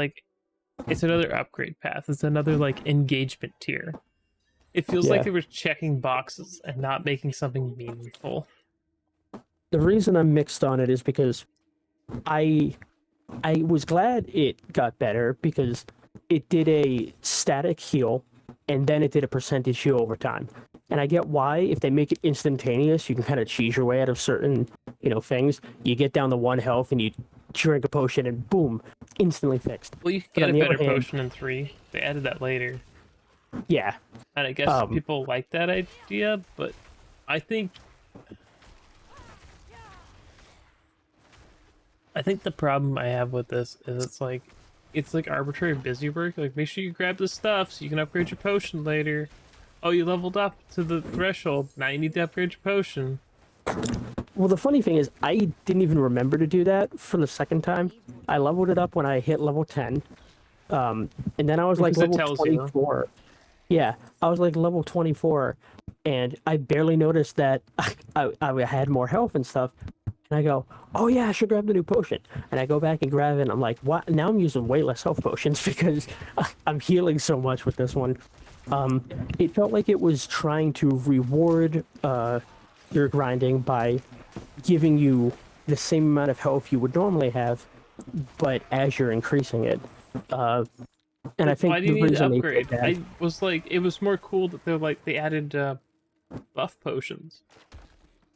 another upgrade path. It's another like engagement tier. It feels like they were checking boxes and not making something meaningful. The reason I'm mixed on it is because I was glad it got better because it did a static heal and then it did a percentage heal over time. And I get why, if they make it instantaneous, you can kind of cheese your way out of certain, things. You get down to 1 health and you drink a potion and boom, instantly fixed. Well, you can get a better potion in 3. They added that later. Yeah. And I guess people like that idea, but I think the problem I have with this is it's like arbitrary busy work. Like, make sure you grab the stuff so you can upgrade your potion later. Oh, you leveled up to the threshold. Now you need to upgrade your potion. Well, the funny thing is, I didn't even remember to do that for the second time. I leveled it up when I hit level 10. And then I was like level 24. Yeah, I was like level 24, and I barely noticed that I had more health and stuff. And I go, oh yeah, I should grab the new potion. And I go back and grab it, and I'm like, what? Now I'm using way less health potions because I'm healing so much with this one. It felt like it was trying to reward your grinding by giving you the same amount of health you would normally have, but as you're increasing it. And I Why think do you the need to reason they upgrade? did that, I was like, it was more cool that they added buff potions.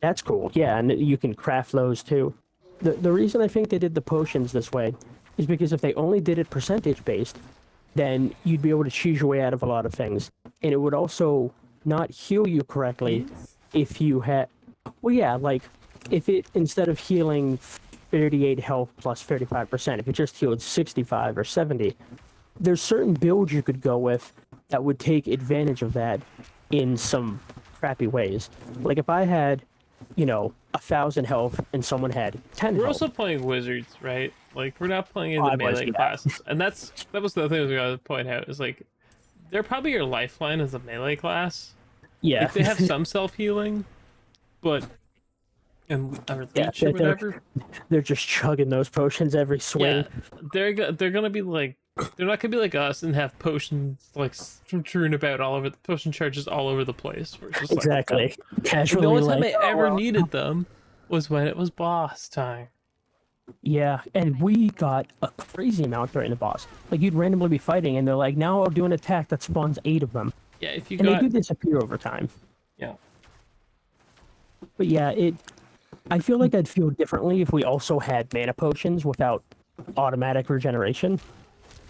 that's cool. Yeah, and you can craft those too. The reason I think they did the potions this way is because if they only did it percentage based, then you'd be able to choose your way out of a lot of things, and it would also not heal you correctly Yes. if you had. Well, yeah, like if it instead of healing 38 health plus 35%, if it just healed 65 or 70, there's certain builds you could go with that would take advantage of that in some crappy ways. Like if I had, 1,000 health and someone had 10 We're health. also playing wizards, right? Like we're not playing in Oh, the I was, melee yeah. classes, and that was the other thing I was gonna point out is like they're probably your lifeline as a melee class. Yeah. Like they have some self healing, but and or Yeah, leech or whatever. they're just chugging those potions every Yeah, swing. they're gonna be like they're not gonna be like us and have potions like strewn about all over the potion charges all over the place. Where it's just like no. Exactly. And the Casually only time like, I oh ever well. needed them was when it was boss time. Yeah, and we got a crazy amount during the boss. Like you'd randomly be fighting and they're like, now I'll do an attack that spawns 8 of them. Yeah, if you And they got do disappear over time. yeah. But yeah, I feel like I'd feel differently if we also had mana potions without automatic regeneration.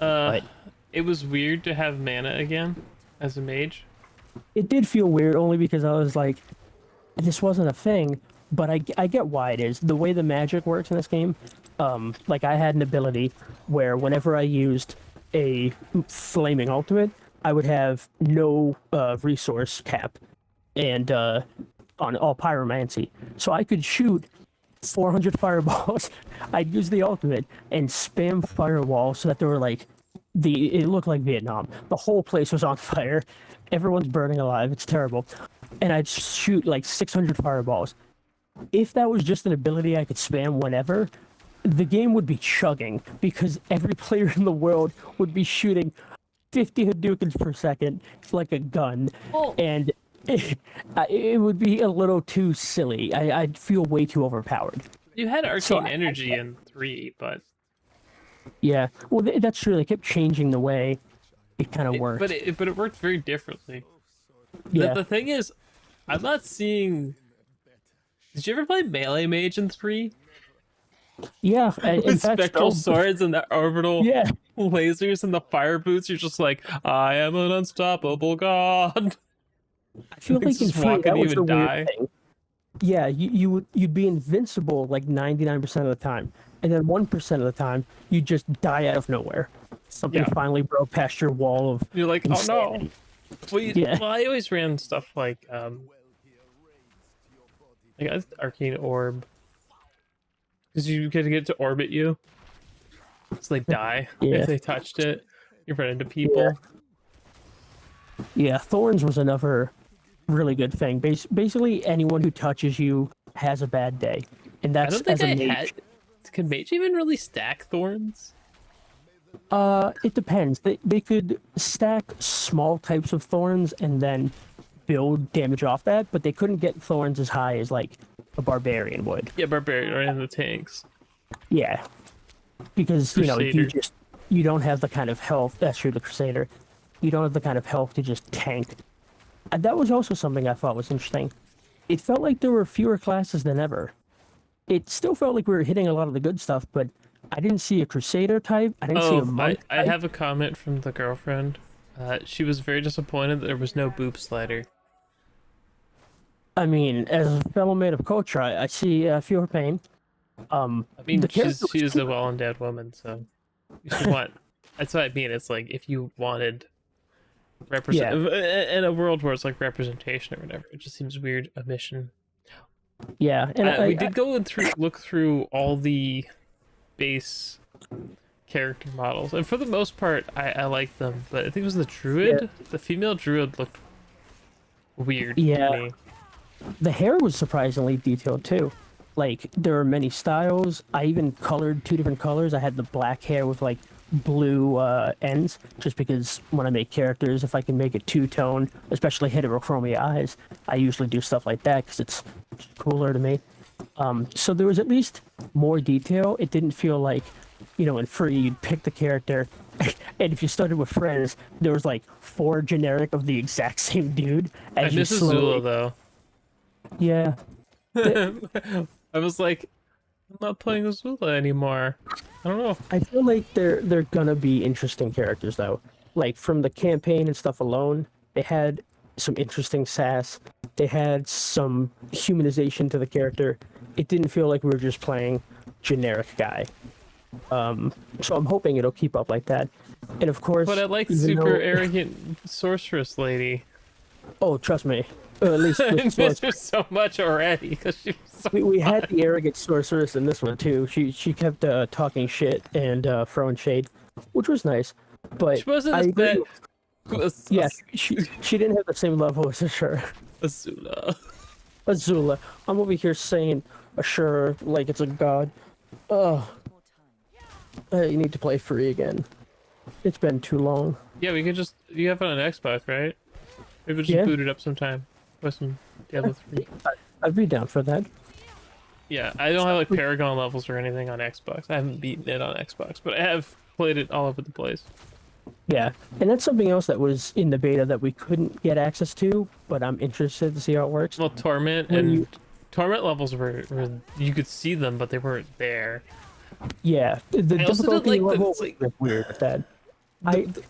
Uh, But it was weird to have mana again as a mage. it did feel weird only because I was like, this wasn't a thing. But I get why it is. The way the magic works in this game, like I had an ability where whenever I used a flaming ultimate, I would have no resource cap and on all pyromancy. So I could shoot 400 fireballs. I'd use the ultimate and spam firewall so that there were like it looked like Vietnam. The whole place was on fire. Everyone's burning alive. It's terrible. And I'd shoot like 600 fireballs. If that was just an ability I could spam whenever, the game would be chugging because every player in the world would be shooting 50 Hadoukens per second like a gun. Oh, And it would be a little too silly. I'd feel way too overpowered. you had So arcane energy in 3, but yeah, well, that's true. They kept changing the way it kind of worked. but it worked very differently. Yeah, The thing is, I'm not seeing. Did you ever play melee mage in 3? yeah. In With fact, spectral so- swords and the orbital Yeah, lasers and the fire boots. You're just like, I am an unstoppable god. I feel Things like in just free walk that and was the even weird die. thing. Yeah, you'd be invincible like 99% of the time, and then 1% of the time you just die out of nowhere. Something Yeah. finally broke past your wall of You're like, oh no. insanity. Well, I always ran stuff like arcane orb, because you could get to orbit you, so they die Yeah. if they touched it. You run into people. Yeah, thorns was another really good thing. Basically, anyone who touches you has a bad day, and I that's don't think as a I mage. had. Can mage even really stack thorns? It depends. They could stack small types of thorns and then build damage off that, but they couldn't get thorns as high as like a barbarian would. Yeah, barbarian right in the tanks. Yeah, because Crusader. you don't have the kind of health. That's true, the Crusader. You don't have the kind of health to just tank. And that was also something I thought was interesting. It felt like there were fewer classes than ever. It still felt like we were hitting a lot of the good stuff, but I didn't see a Crusader type. I didn't see a Oh, monk I type. have a comment from the girlfriend. She was very disappointed that there was no boob slider. I mean, as a fellow made of culture, I see feel her pain. I mean, The character she was is a cute. well-endowed woman, so you should want. That's what I mean. It's like if you wanted represent in a world where it's like representation or whatever, it just seems weird omission. Yeah, and We did go and look through all the base character models, and for the most part, I like them. But I think it was the druid. The female druid looked weird Yeah. to me. the hair was surprisingly detailed too. Like there are many styles. I even colored 2 different colors. I had the black hair with like blue ends, just because when I make characters, if I can make it two-tone, especially heterochromia eyes, I usually do stuff like that because it's cooler to me. So there was at least more detail. It didn't feel like, in free you'd pick the character And if you started with friends, there was like 4 generic of the exact same dude. I As you miss slowly, Azula though. yeah, the, I was like, I'm not playing Azula anymore. I don't know. I feel like they're gonna be interesting characters though. Like from the campaign and stuff alone, they had some interesting sass. They had some humanization to the character. It didn't feel like we were just playing generic guy. So I'm hoping it'll keep up like that. And of But I course, like even super though, arrogant sorceress lady. oh, trust me, at least I this miss was her so much already because she's so we had hot. the arrogant sorceress in this one too. She kept talking shit and throwing shade, which was nice. But She wasn't I as agree. bad. Yeah, she didn't have the same level as Ashura. Azula. Azula. I'm over here saying Ashura like it's a god. Oh, you need to play free again. It's been too long. Yeah, we could just. You have it on Xbox, right? Maybe just Yeah, boot it up sometime. With some Diablo 3. I'd be down for that. Yeah, I don't have like Paragon levels or anything on Xbox. I haven't beaten it on Xbox, but I have played it all over the place. Yeah, and that's something else that was in the beta that we couldn't get access to, but I'm interested to see how it works. Well, Torment When and you, Torment levels were you could see them, but they weren't there. yeah, the I also didn't difficulty like the level it's like was weird with that. the, I the,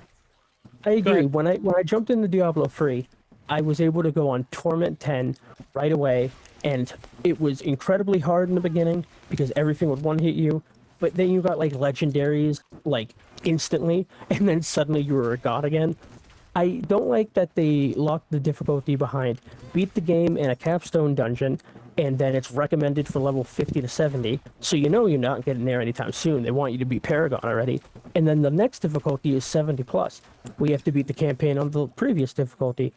I go agree. ahead. When I jumped into Diablo 3, I was able to go on Torment 10 right away, and it was incredibly hard in the beginning because everything would one hit you, but then you got like legendaries like instantly, and then suddenly you were a god again. I don't like that they locked the difficulty behind beat the game in a capstone dungeon, and then it's recommended for level 50 to 70, so you know you're not getting there anytime soon. They want you to be Paragon already. And then the next difficulty is 70 plus. We have to beat the campaign on the previous difficulty.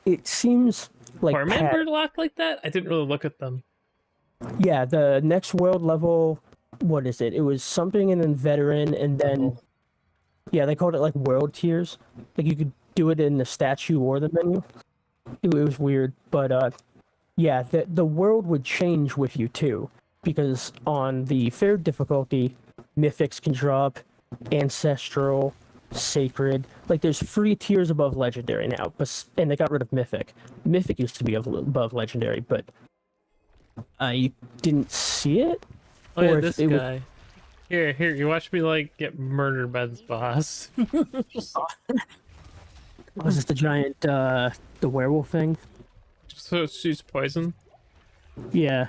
It seems like Torment were locked like that? I didn't really look at them. yeah, the next world level, what is it? It was something and then veteran, and then Level. yeah, they called it like world tiers. Like you could do it in the statue or the menu. It was weird, but yeah, the world would change with you too, because on the third difficulty, mythics can drop, ancestral, sacred. Like there's 3 tiers above legendary now, but and they got rid of mythic. Mythic used to be above legendary, but I didn't see it. Oh yeah, Or if this it was, guy. Here, you watch me like get murdered by this boss. was it the giant the werewolf thing? So it shoots poison. Yeah,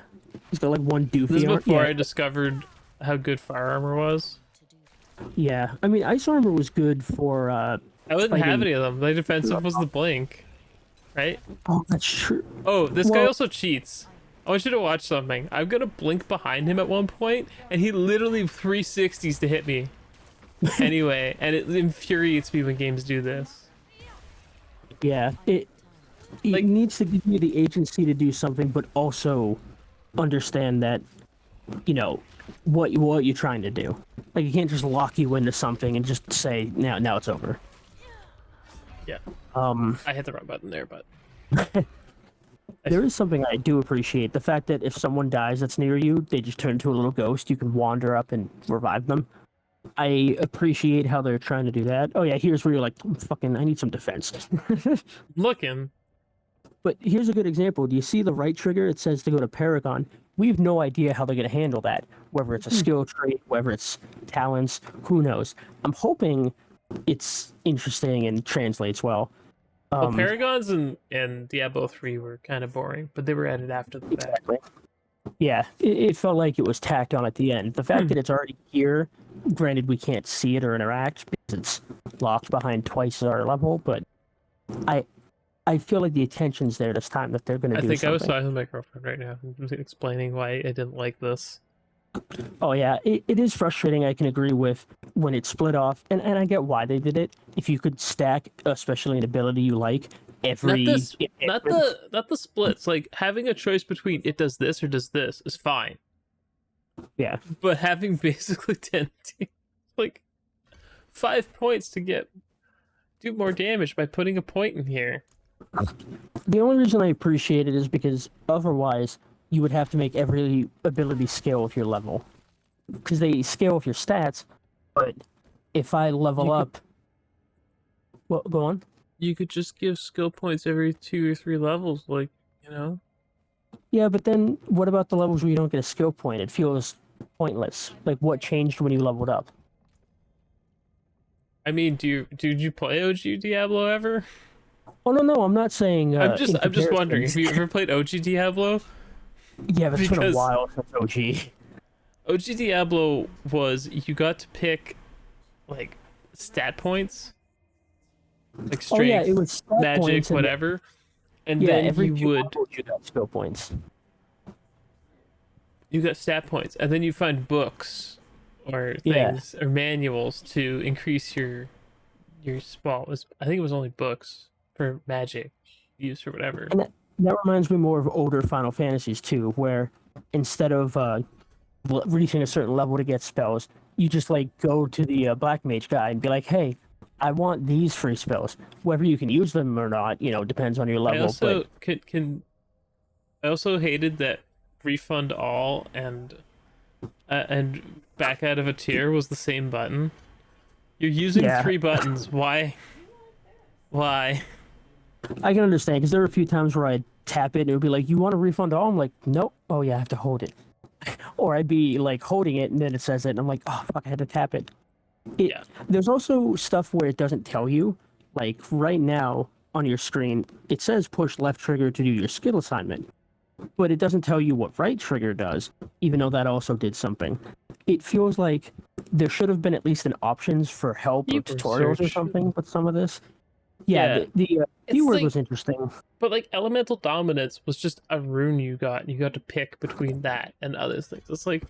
he's got like one This doofy is arm. before Yeah, I discovered how good fire armor was. yeah. I mean, ice armor was good for I didn't have fighting. any of them. My defensive was the blink, right? Oh, that's true. Oh, this guy Well- also cheats. I want you to watch something. I'm gonna blink behind him at one point, and he literally 360s to hit me. Anyway, and it infuriates me when games do this. Yeah, it Like- needs to give you the agency to do something, but also understand that, you know, what you're trying to do. Like you can't just lock you into something and just say now it's over. Yeah, Um, I hit the wrong button there, but there is something I do appreciate: the fact that if someone dies that's near you, they just turn into a little ghost. You can wander up and revive them. I appreciate how they're trying to do that. Oh yeah, here's where you're like, fucking, I need some defense. looking. But here's a good example. Do you see the right trigger? It says to go to Paragon. We have no idea how they're going to handle that. Whether it's a skill tree, whether it's talents, who knows? I'm hoping it's interesting and translates well. Well, Paragons and Diablo 3 were kind of boring, but they were added after the fact. Exactly. Yeah, it felt like it was tacked on at the end. The fact that it's already here, granted we can't see it or interact because it's locked behind twice our level, but I feel like the attention's there this time that they're going to I do think something. I was talking to my girlfriend right now, explaining why I didn't like this. Oh yeah, it is frustrating. I can agree with when it's split off, and I get why they did it. If you could stack, especially an ability you like, every Not the splits. Like having a choice between it does this or does this is fine, yeah. but having basically 10 like 5 points to do more damage by putting a point in here. The only reason I appreciate it is because otherwise you would have to make every ability scale with your level, because they scale with your stats, but if I level up, well, go on. You could just give skill points every 2 or 3 levels, like, you know. Yeah, but then what about the levels where you don't get a skill point? It feels pointless. Like, what changed when you leveled up? I mean, did you play OG Diablo ever? Oh no, I'm not saying. I'm just wondering, have you ever played OG Diablo? Yeah, but it's been a Because while since OG. OG Diablo was, you got to pick like stat points, like Oh yeah, strength, it was stat magic, points, and whatever, and yeah, then every you few would levels you got skill points. you got stat points, and then you find books or Yeah, things or manuals to increase your spell. I think it was only books for magic use or whatever. and that reminds me more of older Final Fantasies too, where instead of reaching a certain level to get spells, you just like go to the black mage guy and be like, "Hey, I want these free spells. Whether you can use them or not, depends on your I level." But also can I also hated that refund all and back out of a tier was the same button. You're using yeah, 3 buttons. Why? Why? I can understand because there are a few times where I'd tap it and it would be like, "You want a refund all?" I'm like, "Nope." Oh yeah, I have to hold it. Or I'd be like holding it and then it says it and I'm like, "Oh fuck, I had to tap it." It Yeah. There's also stuff where it doesn't tell you. Like right now on your screen, it says push left trigger to do your skill assignment, but it doesn't tell you what right trigger does, even though that also did something. It feels like there should have been at least an options for help or Keyword tutorials or search. something with some of this. Yeah, Yeah. the It's keyword like, was interesting. but like elemental dominance was just a rune you got, and you got to pick between that and other things. It's like,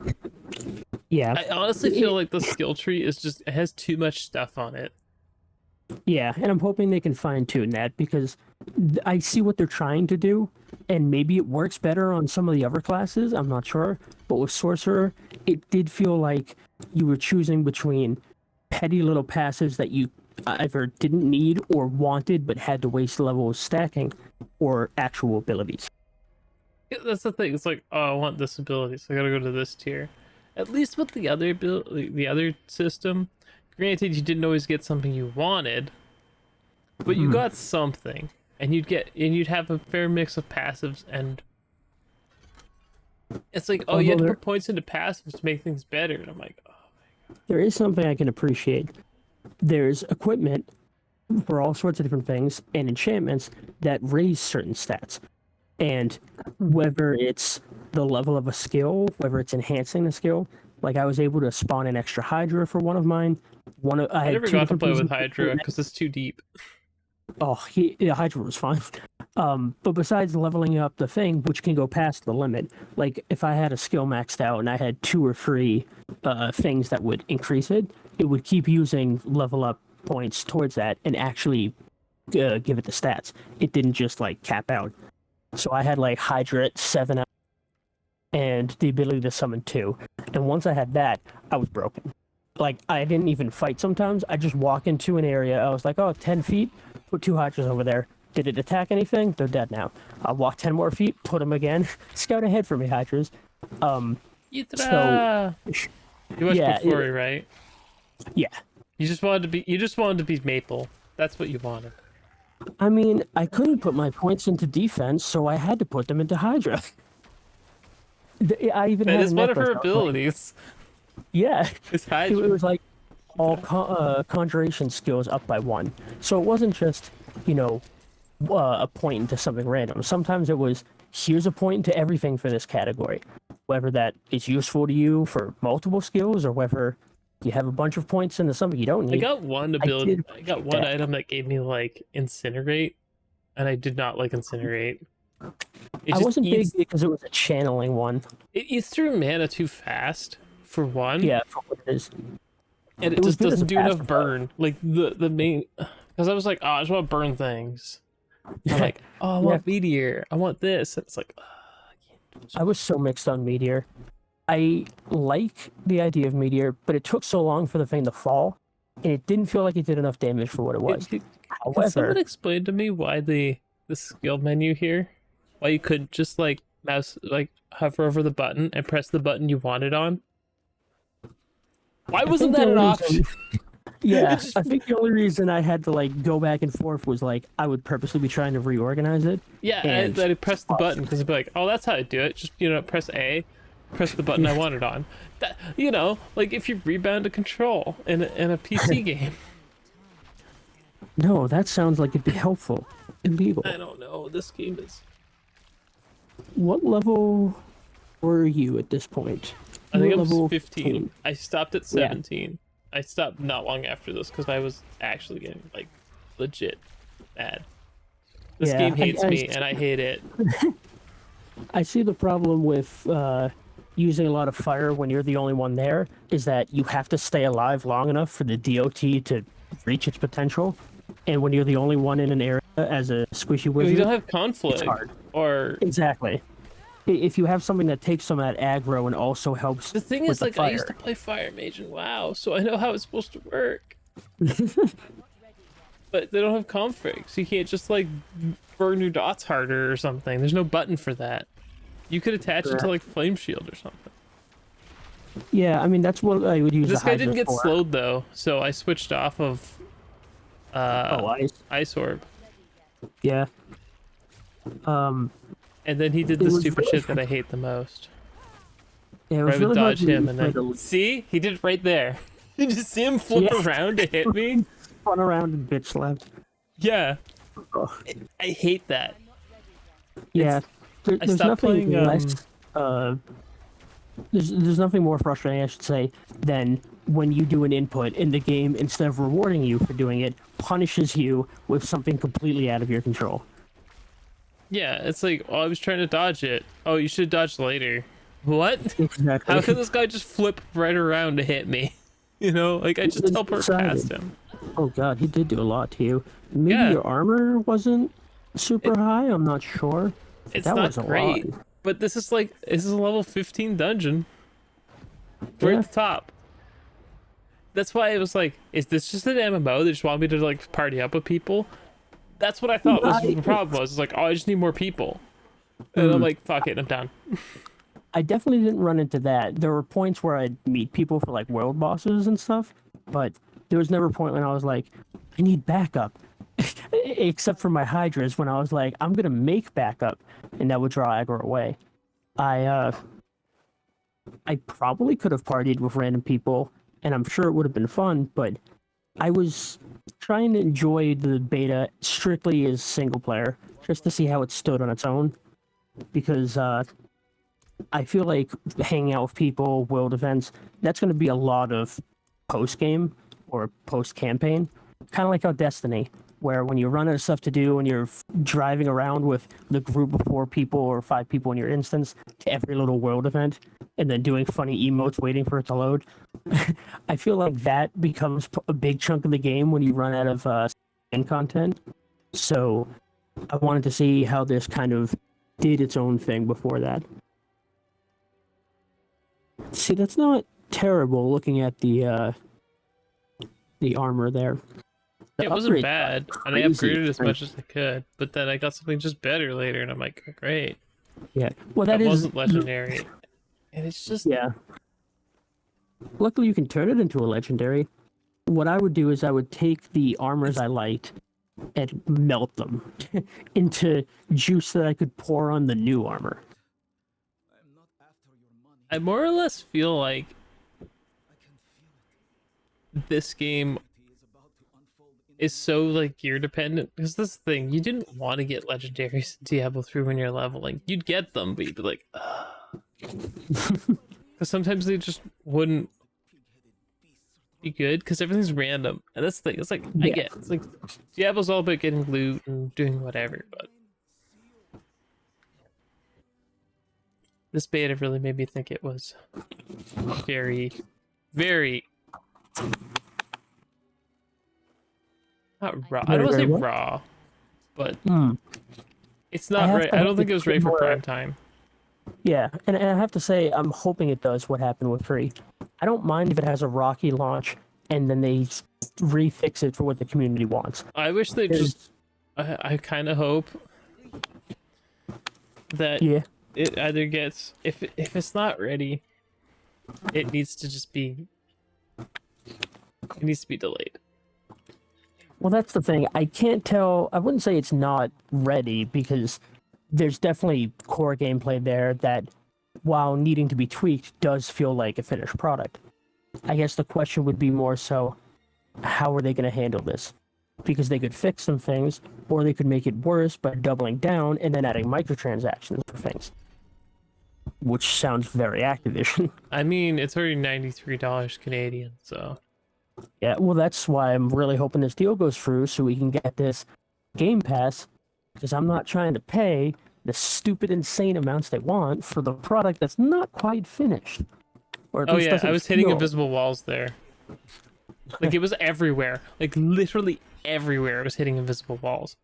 Yeah, I honestly feel it, like the skill tree is just, it has too much stuff on it. yeah, and I'm hoping they can fine tune that because I see what they're trying to do, and maybe it works better on some of the other classes. I'm not sure, but with sorcerer, it did feel like you were choosing between petty little passives that you either didn't need or wanted but had to waste levels stacking, or actual abilities. Yeah, that's the thing. It's like, oh, I want this ability, so I gotta go to this tier. At least with the other the other system, granted, you didn't always get something you wanted, but you Hmm. got something, and you'd have a fair mix of passives, and it's like, oh, you Although had to put points into passives to make things better, and I'm like, oh. there is something I can appreciate. There's equipment for all sorts of different things and enchantments that raise certain stats. And whether it's the level of a skill, whether it's enhancing the skill, like I was able to spawn an extra Hydra for one of mine. I I had never two got to different play pieces with of Hydra equipment. because it's too deep. Oh, yeah, Hydra was fine. But besides leveling up the thing, which can go past the limit, like if I had a skill maxed out and I had 2 or 3 things that would increase it, it would keep using level up points towards that and actually give it the stats. It didn't just like cap out. So I had like Hydra at 7 and the ability to summon 2. And once I had that, I was broken. Like I didn't even fight sometimes. I just walk into an area. I was like, oh, 10 feet, put 2 Hydras over there. Did it attack anything? They're dead now. I'll walk 10 more feet, put them again. Scout ahead for me, Hydras. So Yitra! You watched yeah, Before, right? yeah. You just wanted to be Maple. That's what you wanted. I mean, I couldn't put my points into defense, so I had to put them into Hydra. I even That had a is one of necklace. her I was like, abilities. yeah, It's it Hydra. was like all conjuration skills up by 1. So it wasn't just, you know, a point into something random. Sometimes it was, here's a point into everything for this category. Whether that is useful to you for multiple skills or whether you have a bunch of points into something you don't I need. got one I ability. did I got appreciate one that. item that gave me like Incinerate, and I did not like Incinerate. It I just wasn't big eats. because it was a channeling one. It eats through mana too fast, for one, Yeah, for what it is. and it It was just good as a doesn't do enough passive, though. burn. Like the main, because I was like, oh, I just want to burn things. I'm like, oh, I Yeah, want Meteor. I want this. And it's like, I was so mixed on Meteor. I like the idea of Meteor, but it took so long for the thing to fall, and it didn't feel like it did enough damage for what it was. can someone However, explain to me why the skill menu here, why you couldn't just like mouse like hover over the button and press the button you wanted on? Why I wasn't think the that an only option? reason Yeah, It's just, I think the only reason I had to like go back and forth was like I would purposely be trying to reorganize it. yeah, And I pressed the button because it'd be like, oh, that's how I do it. Just press A, press the button I yeah, want it on. That like if you rebound a control in a PC game. no, that sounds like it'd be helpful. I Illegal. don't know. This game is. What level were you at this point? I You think were I was level 15. 15. I stopped at Yeah, 17. I stopped not long after this because I was actually getting like legit mad. This yeah. game hates me and I hate it. I see the problem with using a lot of fire when you're the only one there is that you have to stay alive long enough for the DOT to reach its potential. And when you're the only one in an area as a squishy You wizard, don't have it's conflict hard. or Exactly. If you have something that takes some of that aggro and also helps the thing with is the like I used to fire. play Fire Mage and WoW, so I know how it's supposed to work. But they don't have config, so you can't just like burn your dots harder or something. There's no button for that. You could attach it to like Flame Shield or something. Yeah, I mean that's what I would use This the guy Hydra didn't get for. slowed though, so I switched off of Oh, ice. Ice Orb. Yeah. And then he did It the was stupid really, shit that I hate the most. yeah, it Where I was would really hard dodge him to and play then the see? He did it right there. You just see him flip Yeah. around to hit me? run around and bitch slapped. Yeah. Oh. I hate that. Yeah, I there's stopped nothing playing less. There's nothing more frustrating, I should say, than when you do an input and the game, instead of rewarding you for doing it, punishes you with something completely out of your control. yeah, it's like, oh, I was trying to dodge it. Oh, you should dodge later. What? Exactly. How can this guy just flip right around to hit me? Like I just It's teleport past him. Oh god, he did do a lot to you. Maybe Yeah, your armor wasn't super high. I'm not sure. it's That not was a lot. great. But this is a level 15 dungeon. We're Yeah. at the top. That's why it was like, is this just an MMO? They just want me to like party up with people? That's what I thought was the problem was. It's like, oh, I just need more people. And I'm like, fuck it, I'm done. I definitely didn't run into that. There were points where I'd meet people for like world bosses and stuff, but there was never a point when I was like, I need backup. Except for my Hydras when I was like, I'm gonna make backup, and that would draw aggro away. I I probably could have partied with random people, and I'm sure it would have been fun, but I was trying to enjoy the beta strictly as single player, just to see how it stood on its own, because I feel like hanging out with people, world events, that's going to be a lot of post game or post campaign. Kind of like how Destiny, where when you run out of stuff to do and you're driving around with the group of 4 people or 5 people in your instance to every little world event and then doing funny emotes waiting for it to load. I feel like that becomes a big chunk of the game when you run out of content. So I wanted to see how this kind of did its own thing before that. See, that's not terrible looking at the armor there. The It wasn't upgrade bad, and I crazy. upgraded as much as I could, but then I got something just better later, and I'm like, great. Yeah. Well, That that is wasn't legendary. And it's just, yeah. Luckily, you can turn it into a legendary. What I would do is I would take the armors I liked and melt them into juice that I could pour on the new armor. I more or less feel like this game is so like gear dependent because this thing you didn't want to get legendaries in Diablo 3 when you're leveling. You'd get them, but you'd be like, because sometimes they just wouldn't be good because everything's random, and that's the thing. It's like I Yeah. get it's like Diablo's all about getting loot and doing whatever, but this beta really made me think it was very, very not raw. I don't want to say Very what? raw, but Hmm. it's I not have right. to I have don't the think it was ready for more- prime time. Yeah, and I have to say, I'm hoping it does what happened with 3. I don't mind if it has a rocky launch and then they refix it for what the community wants. I wish they just. I kind of hope that Yeah. it either gets if it's not ready, it needs to just be It needs to be delayed. Well, that's the thing. I can't tell. I wouldn't say it's not ready because there's definitely core gameplay there that, while needing to be tweaked, does feel like a finished product. I guess the question would be more so, how are they going to handle this? Because they could fix some things, or they could make it worse by doubling down and then adding microtransactions for things. Which sounds very Activision. I mean, it's already $93 Canadian, so. Yeah, well, that's why I'm really hoping this deal goes through so we can get this Game Pass, because I'm not trying to pay the stupid, insane amounts they want for the product that's not quite finished. Or at Oh least yeah, doesn't I was hitting feel- invisible walls there. Like, it was everywhere. Like, literally everywhere it was hitting invisible walls.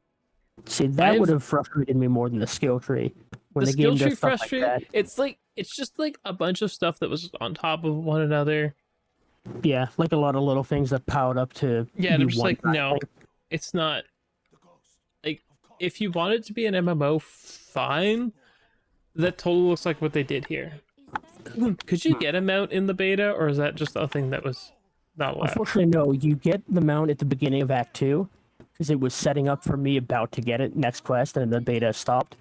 See, that would have frustrated me more than the skill tree. When The the game skill tree does stuff like frustrated. that. It's just like a bunch of stuff that was on top of one another. Yeah, like a lot of little things that piled up to Yeah, be they're just one like, giant no, thing. it's not. Like, if you want it to be an MMO, fine. That totally looks like what they did here. Could you get a mount in the beta, or is that just a thing that was not allowed? Unfortunately, no. You get the mount at the beginning of Act 2, because it was setting up for me about to get it next quest, and the beta stopped.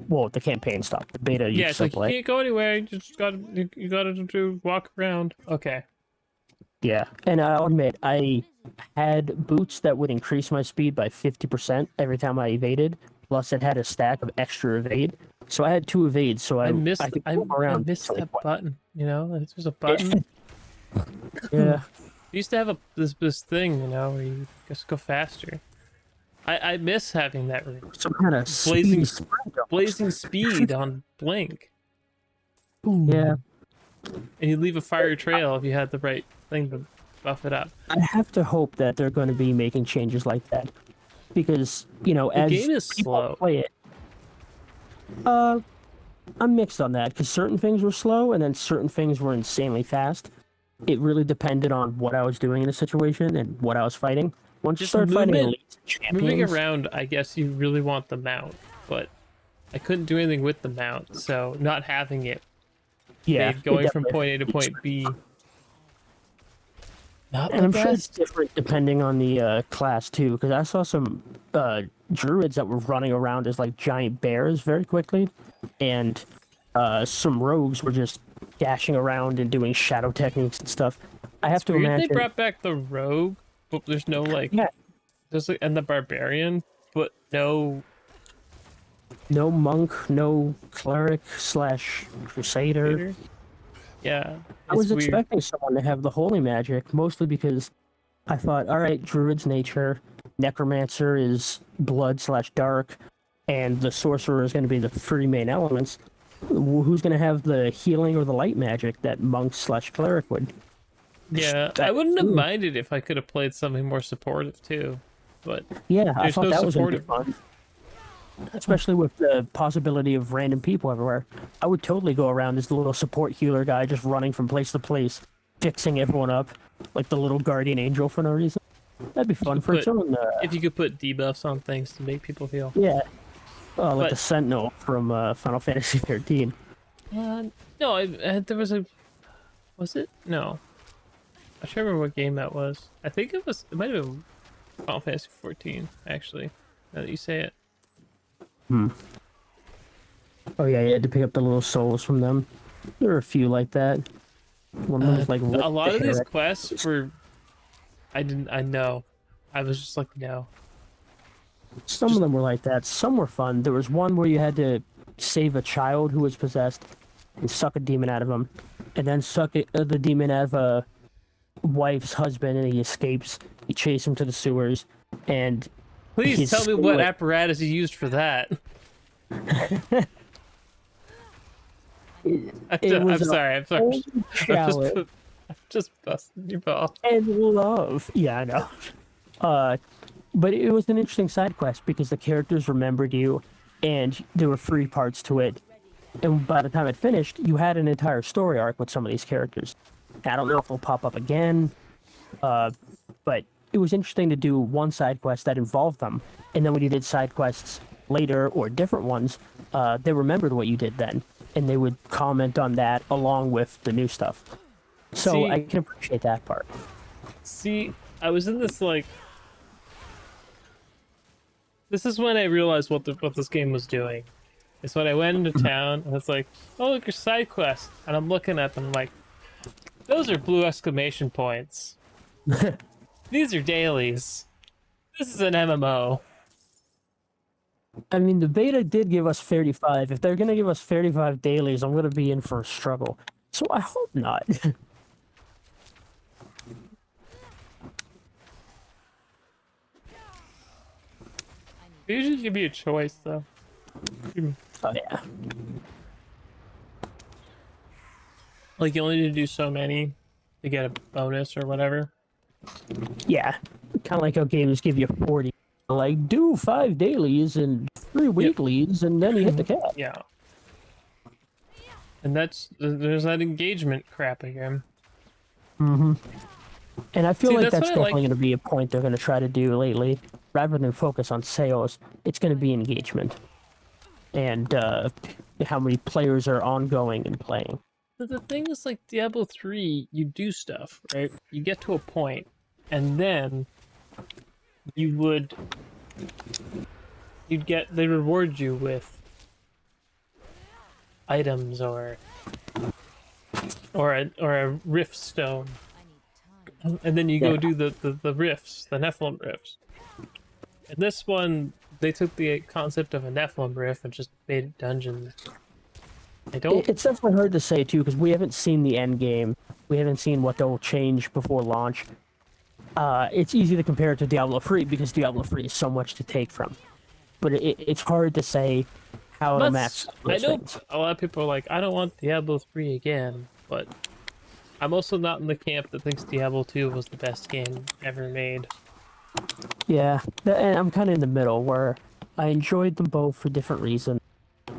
Well, the campaign stopped. The beta, you Yeah, it's still like play. you can't go anywhere. You just gotta do walk around. Okay. Yeah, and I'll admit, I had boots that would increase my speed by 50% every time I evaded. Plus, it had a stack of extra evade. So I had 2 evades, so I could move I around. missed easily. that button. You know, like, there's a button. Yeah. You used to have this thing, you know, where you just go faster. I miss having that Some kind of Blazing- speed sprint almost. blazing speed on Blink, Yeah. and you leave a fire trail if you had the right thing to buff it up. I have to hope that they're going to be making changes like that. Because, you know, The as game is people slow. play it, I'm mixed on that, because certain things were slow, and then certain things were insanely fast. It really depended on what I was doing in a situation and what I was fighting. Once you Just start fighting movement- elites and Moving champions, around, I guess you really want the mount, but I couldn't do anything with the mount, so not having it yeah, made going it from definitely- point A to point B not And the I'm sure it's best. different depending on the class too, because I saw some druids that were running around as like giant bears very quickly, and some rogues were just dashing around and doing shadow techniques and stuff. I have It's to weird imagine. they brought back the rogue, but there's no like, Yeah, there's like, and the barbarian, but no. no monk, no cleric slash crusader. Leader. Yeah, I was it's weird. expecting someone to have the holy magic, mostly because I thought, all right, druid's nature, necromancer is blood slash dark, and the sorcerer is going to be the 3 main elements. Who's going to have the healing or the light magic that monk slash cleric would? Yeah, I wouldn't have minded if I could have played something more supportive too, but Yeah, I There's thought no that was going to be supportive. fun. Especially with the possibility of random people everywhere. I would totally go around as the little support healer guy just running from place to place, fixing everyone up, like the little guardian angel for no reason. That'd be fun could for its put- own. if you could put debuffs on things to make people heal. Yeah. Like But- the Sentinel from Final Fantasy 13. No, there was a. Was it? No. I can't remember what game that was. I think it was. It might have been Final Fantasy 14, actually. Now that you say it. Oh yeah, you had to pick up the little souls from them. There were a few like that. One was like A lot of these Heretics. quests were. I know. I was just like, no. Some of them were like that. Some were fun. There was one where you had to save a child who was possessed and suck a demon out of him, and then suck the demon out of a wife's husband, and he escapes. You chase him to the sewers, and Please He's tell me what like- apparatus you used for that. I'm was a sorry. I'm sorry. holy I'm challenge I'm just busting your ball. and love. Yeah, I know. But it was an interesting side quest because the characters remembered you, and there were 3 parts to it. And by the time it finished, you had an entire story arc with some of these characters. I don't know if they'll pop up again, but it was interesting to do one side quest that involved them, and then when you did side quests later or different ones, they remembered what you did then, and they would comment on that along with the new stuff. So See- I can appreciate that part. See, I was in this like. This is when I realized what this game was doing. It's when I went into town and it's like, oh look, your side quest, and I'm looking at them like, those are blue exclamation points. These are dailies. This is an MMO. I mean, the beta did give us 35. If they're gonna give us 35 dailies, I'm gonna be in for a struggle. So I hope not. They usually give you a choice though. Oh yeah. Like you only need to do so many to get a bonus or whatever. Yeah. Kind of like how games give you 40. Like, do 5 dailies and 3 weeklies, and then you hit the cap. Yeah. And there's that engagement crap again. Mm-hmm. And I feel like that's definitely like... going to be a point they're going to try to do lately. Rather than focus on sales, it's going to be engagement. And how many players are ongoing and playing. But the thing is, like, Diablo 3, you do stuff, right? You get to a point, and then you'd get, they reward you with items or a rift stone. And then you go do the rifts, the Nephilim rifts. And this one, they took the concept of a Nephilim rift and just made it dungeons. It's definitely hard to say too, because we haven't seen the end game. We haven't seen what they'll change before launch. It's easy to compare it to Diablo 3 because Diablo 3 is so much to take from. But it's hard to say how it'll match those things. A lot of people are like, I don't want Diablo 3 again, but I'm also not in the camp that thinks Diablo 2 was the best game ever made. Yeah, and I'm kind of in the middle where I enjoyed them both for different reasons,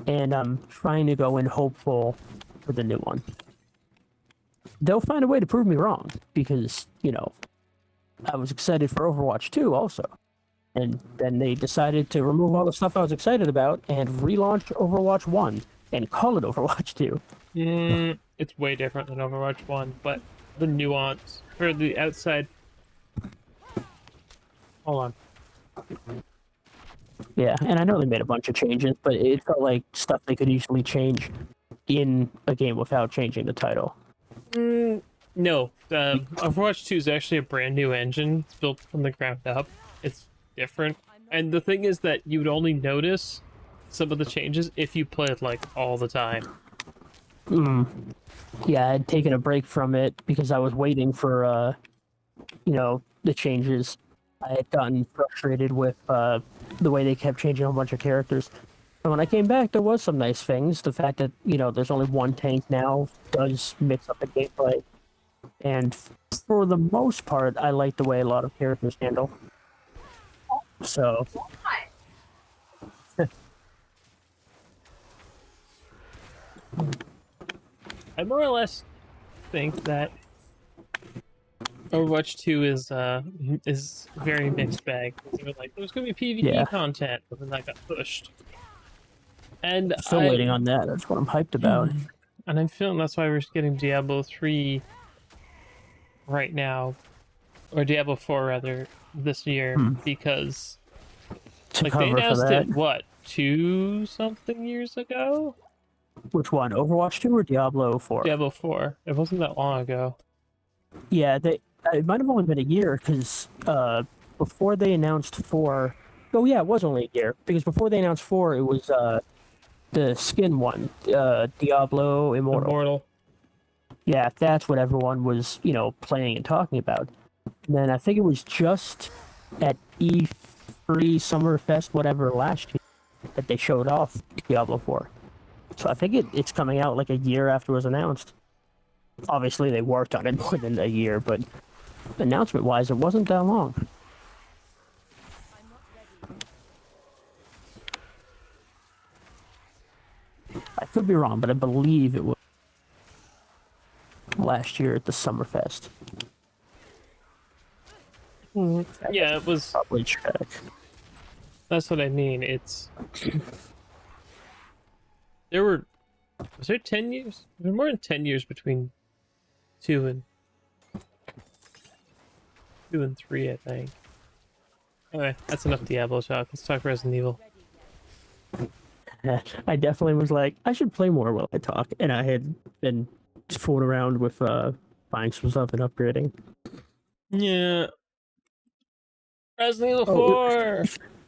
and I'm trying to go in hopeful for the new one. They'll find a way to prove me wrong because, you know, I was excited for Overwatch 2 also. And then they decided to remove all the stuff I was excited about and relaunch Overwatch 1 and call it Overwatch 2. It's way different than Overwatch 1, but the nuance for the outside. Hold on. Yeah, and I know they made a bunch of changes, but it felt like stuff they could easily change in a game without changing the title. No, Overwatch 2 is actually a brand new engine. It's built from the ground up. It's different. And the thing is that you'd only notice some of the changes if you play it like all the time. Yeah, I'd taken a break from it because I was waiting for, you know, the changes. I had gotten frustrated with the way they kept changing a whole bunch of characters. And when I came back, there was some nice things. The fact that, you know, there's only one tank now does mix up the gameplay. And for the most part, I like the way a lot of characters handle. So... I more or less think that Overwatch 2 is very mixed bag. They were like, there's gonna be PvE content, but then that got pushed. And still waiting on that. That's what I'm hyped about. And I'm feeling that's why we're getting Diablo 3 right now, or Diablo 4 rather, this year, because like they announced it what 2-something years ago. Which one, Overwatch 2 or Diablo 4? Diablo 4. It wasn't that long ago. Yeah, it might have only been a year because before they announced 4. Oh yeah, it was only a year because before they announced 4, it was the skin one, Diablo Immortal. Yeah, that's what everyone was, you know, playing and talking about. And then I think it was just at E3 Summerfest, whatever, last year that they showed off Diablo 4. So I think it's coming out like a year after it was announced. Obviously, they worked on it more than a year, but announcement-wise, it wasn't that long. I could be wrong, but I believe it was last year at the Summerfest. Yeah, it was. Probably check. That's what I mean. It's. Was there 10 years? There were more than 10 years between 2 and 2 and 3, I think. Anyway, that's enough Diablo talk. Let's talk Resident Evil. I definitely was like, I should play more while I talk, and I had been fooling around with buying some stuff and upgrading. Yeah. Resident Evil Oh, 4!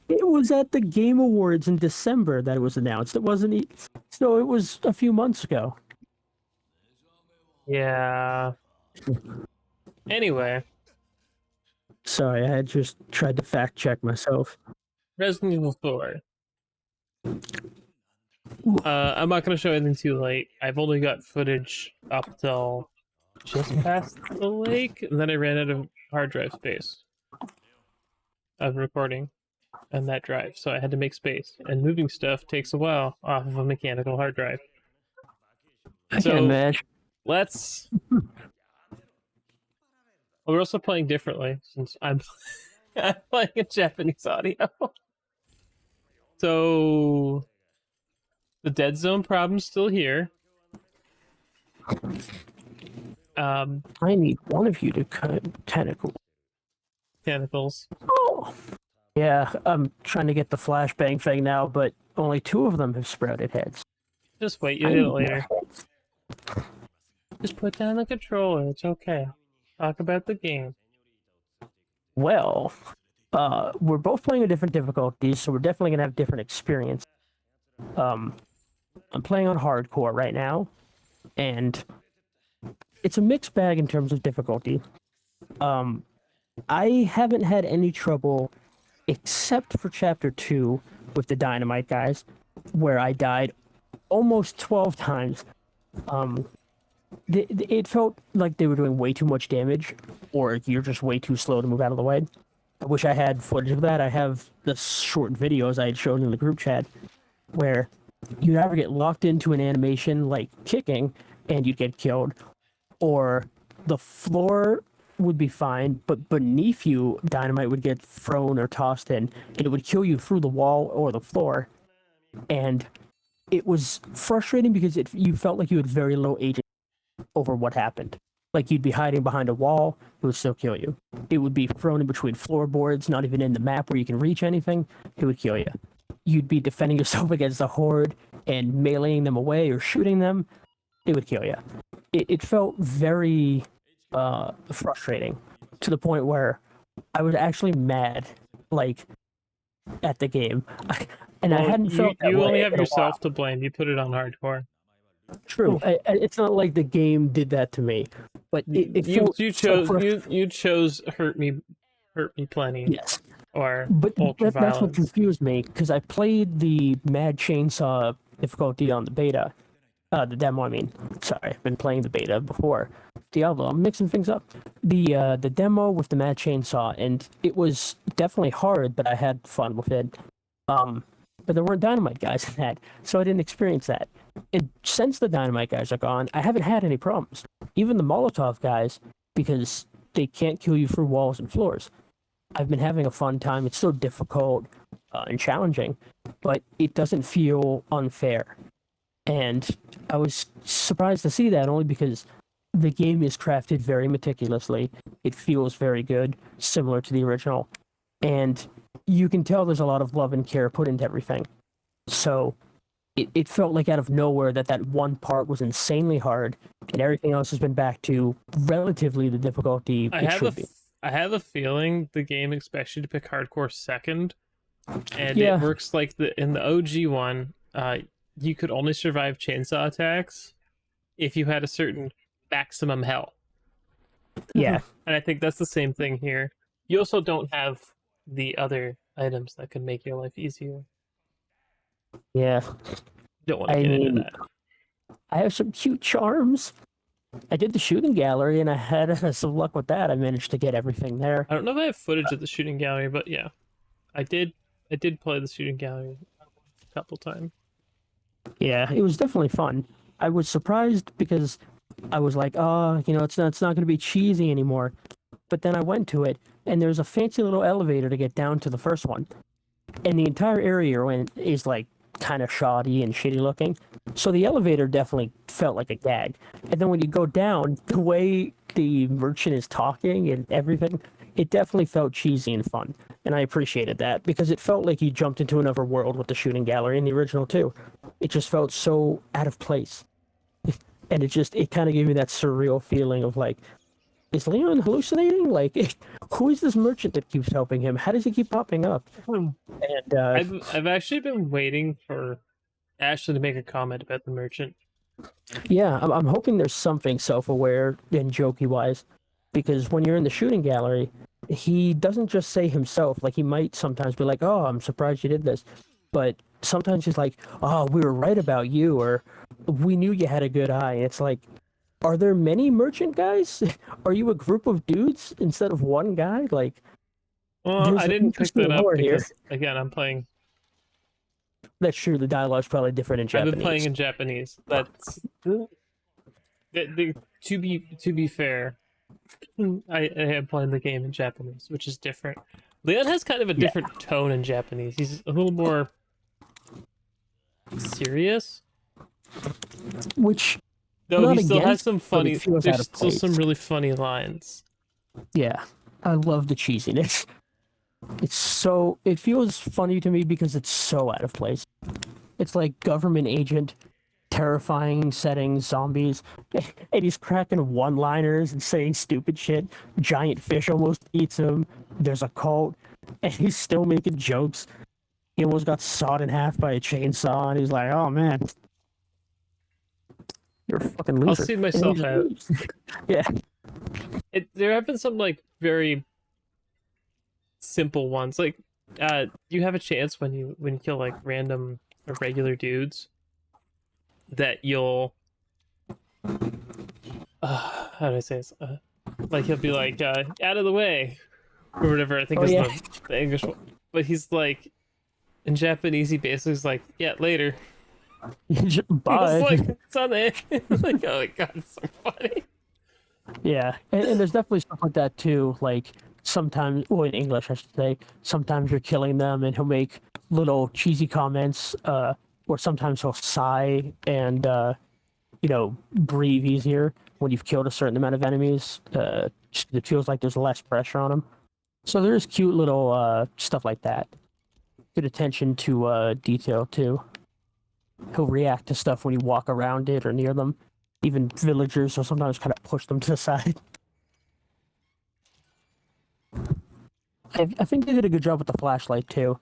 it was at the Game Awards in December that it was announced. It wasn't. So it was a few months ago. Yeah. Anyway, Sorry, I had just tried to fact check myself. Resident Evil 4. I'm not going to show anything too late. I've only got footage up till just past the lake, and then I ran out of hard drive space of recording on that drive, so I had to make space. And moving stuff takes a while off of a mechanical hard drive. I So, can't imagine. let's. We're also playing differently since I'm playing a Japanese audio. So the dead zone problem's still here. I need one of you to cut tentacles. Tentacles. Oh, yeah. I'm trying to get the flashbang thing now, but only 2 of them have sprouted heads. Just wait, you'll I get it need later. more heads. Just put down the controller. It's okay. Talk about the game. Well, we're both playing with different difficulties, so we're definitely gonna have different experience. I'm playing on hardcore right now, and it's a mixed bag in terms of difficulty. I haven't had any trouble except for chapter 2 with the dynamite guys, where I died almost 12 times. It felt like they were doing way too much damage, or you're just way too slow to move out of the way. I wish I had footage of that. I have the short videos I had shown in the group chat where you'd either get locked into an animation like kicking and you'd get killed, or the floor would be fine, but beneath you, dynamite would get thrown or tossed in, and it would kill you through the wall or the floor. And it was frustrating because you felt like you had very low agency over what happened. Like you'd be hiding behind a wall, it would still kill you. It would be thrown in between floorboards, not even in the map where you can reach anything, it would kill you. You'd be defending yourself against a horde and meleeing them away or shooting them, it would kill you. It felt very frustrating to the point where I was actually mad, like, at the game. And I hadn't felt that You way only have in a yourself while. to blame. You put it on hardcore. True. It's not like the game did that to me, but it felt you chose hurt me plenty. Yes. Or But ultra that's what violence. confused me, because I played the Mad Chainsaw difficulty on the beta. The demo, I mean. Sorry, I've been playing the beta before Diablo. I'm mixing things up. The demo with the Mad Chainsaw, and it was definitely hard, but I had fun with it. But there weren't dynamite guys in that, so I didn't experience that. And since the dynamite guys are gone, I haven't had any problems. Even the Molotov guys, because they can't kill you through walls and floors. I've been having a fun time. It's so difficult and challenging, but it doesn't feel unfair. And I was surprised to see that only because the game is crafted very meticulously. It feels very good, similar to the original. And you can tell there's a lot of love and care put into everything. So it felt like out of nowhere that one part was insanely hard, and everything else has been back to relatively the difficulty it should be. I have a feeling the game expects you to pick hardcore second, and Yeah. it works like in the OG one. You could only survive chainsaw attacks if you had a certain maximum health. Yeah. And I think that's the same thing here. You also don't have the other items that can make your life easier. Yeah. Don't want to get into that. I have some cute charms. I did the shooting gallery and I had some luck with that. I managed to get everything there. I don't know if I have footage of the shooting gallery, but yeah, I did play the shooting gallery a couple times. Yeah, it was definitely fun. I was surprised because I was like, oh, it's not going to be cheesy anymore. But then I went to it and there's a fancy little elevator to get down to the first one. And the entire area is like kind of shoddy and shitty looking. So the elevator definitely felt like a gag. And then when you go down, the way the merchant is talking and everything, it definitely felt cheesy and fun, and I appreciated that because it felt like you jumped into another world with the shooting gallery in the original too. It just felt so out of place, and it kind of gave me that surreal feeling of like, is Leon hallucinating? Like, who is this merchant that keeps helping him? How does he keep popping up? And I've actually been waiting for Ashley to make a comment about the merchant. yeah, I'm hoping there's something self-aware and jokey wise, because when you're in the shooting gallery, he doesn't just say himself. Like he might sometimes be like, "Oh, I'm surprised you did this," but sometimes he's like, "Oh, we were right about you," or "We knew you had a good eye." It's like, are there many merchant guys? Are you a group of dudes instead of one guy? Like, Well, there's I an didn't pick interesting that up lore here. because again, That's true. The dialogue's probably different in I've Japanese. been playing in Japanese. That's to be fair, I am playing the game in Japanese, which is different. Leon has kind of a different tone in Japanese. He's a little more serious. Which, Though not he still has against, some but funny. it feels out There's of still place. some really funny lines. Yeah, I love the cheesiness. It feels funny to me because it's so out of place. It's like government agent, terrifying settings, zombies, and he's cracking one-liners and saying stupid shit. Giant fish almost eats him. There's a cult, and he's still making jokes. He almost got sawed in half by a chainsaw, and he's like, "Oh man, you're a fucking loser." I'll see And he myself just out. leaves. Yeah, There have been some like very simple ones. Like, you have a chance when you kill like random or regular dudes that you'll how do I say this? Like he'll be like out of the way or whatever. I think Oh, is yeah. the English one. But he's like in Japanese. He basically is like, yeah, later. Bye. It's like it's on the like, oh my god, it's so funny. Yeah, and there's definitely stuff like that too. Like sometimes, well, in English, I should say, sometimes you're killing them, and he'll make little cheesy comments, or sometimes he'll sigh and breathe easier when you've killed a certain amount of enemies. Just 'cause it feels like there's less pressure on him. So there's cute little stuff like that. Good attention to detail too. He'll react to stuff when you walk around it or near them. Even villagers will sometimes kind of push them to the side. I think they did a good job with the flashlight too.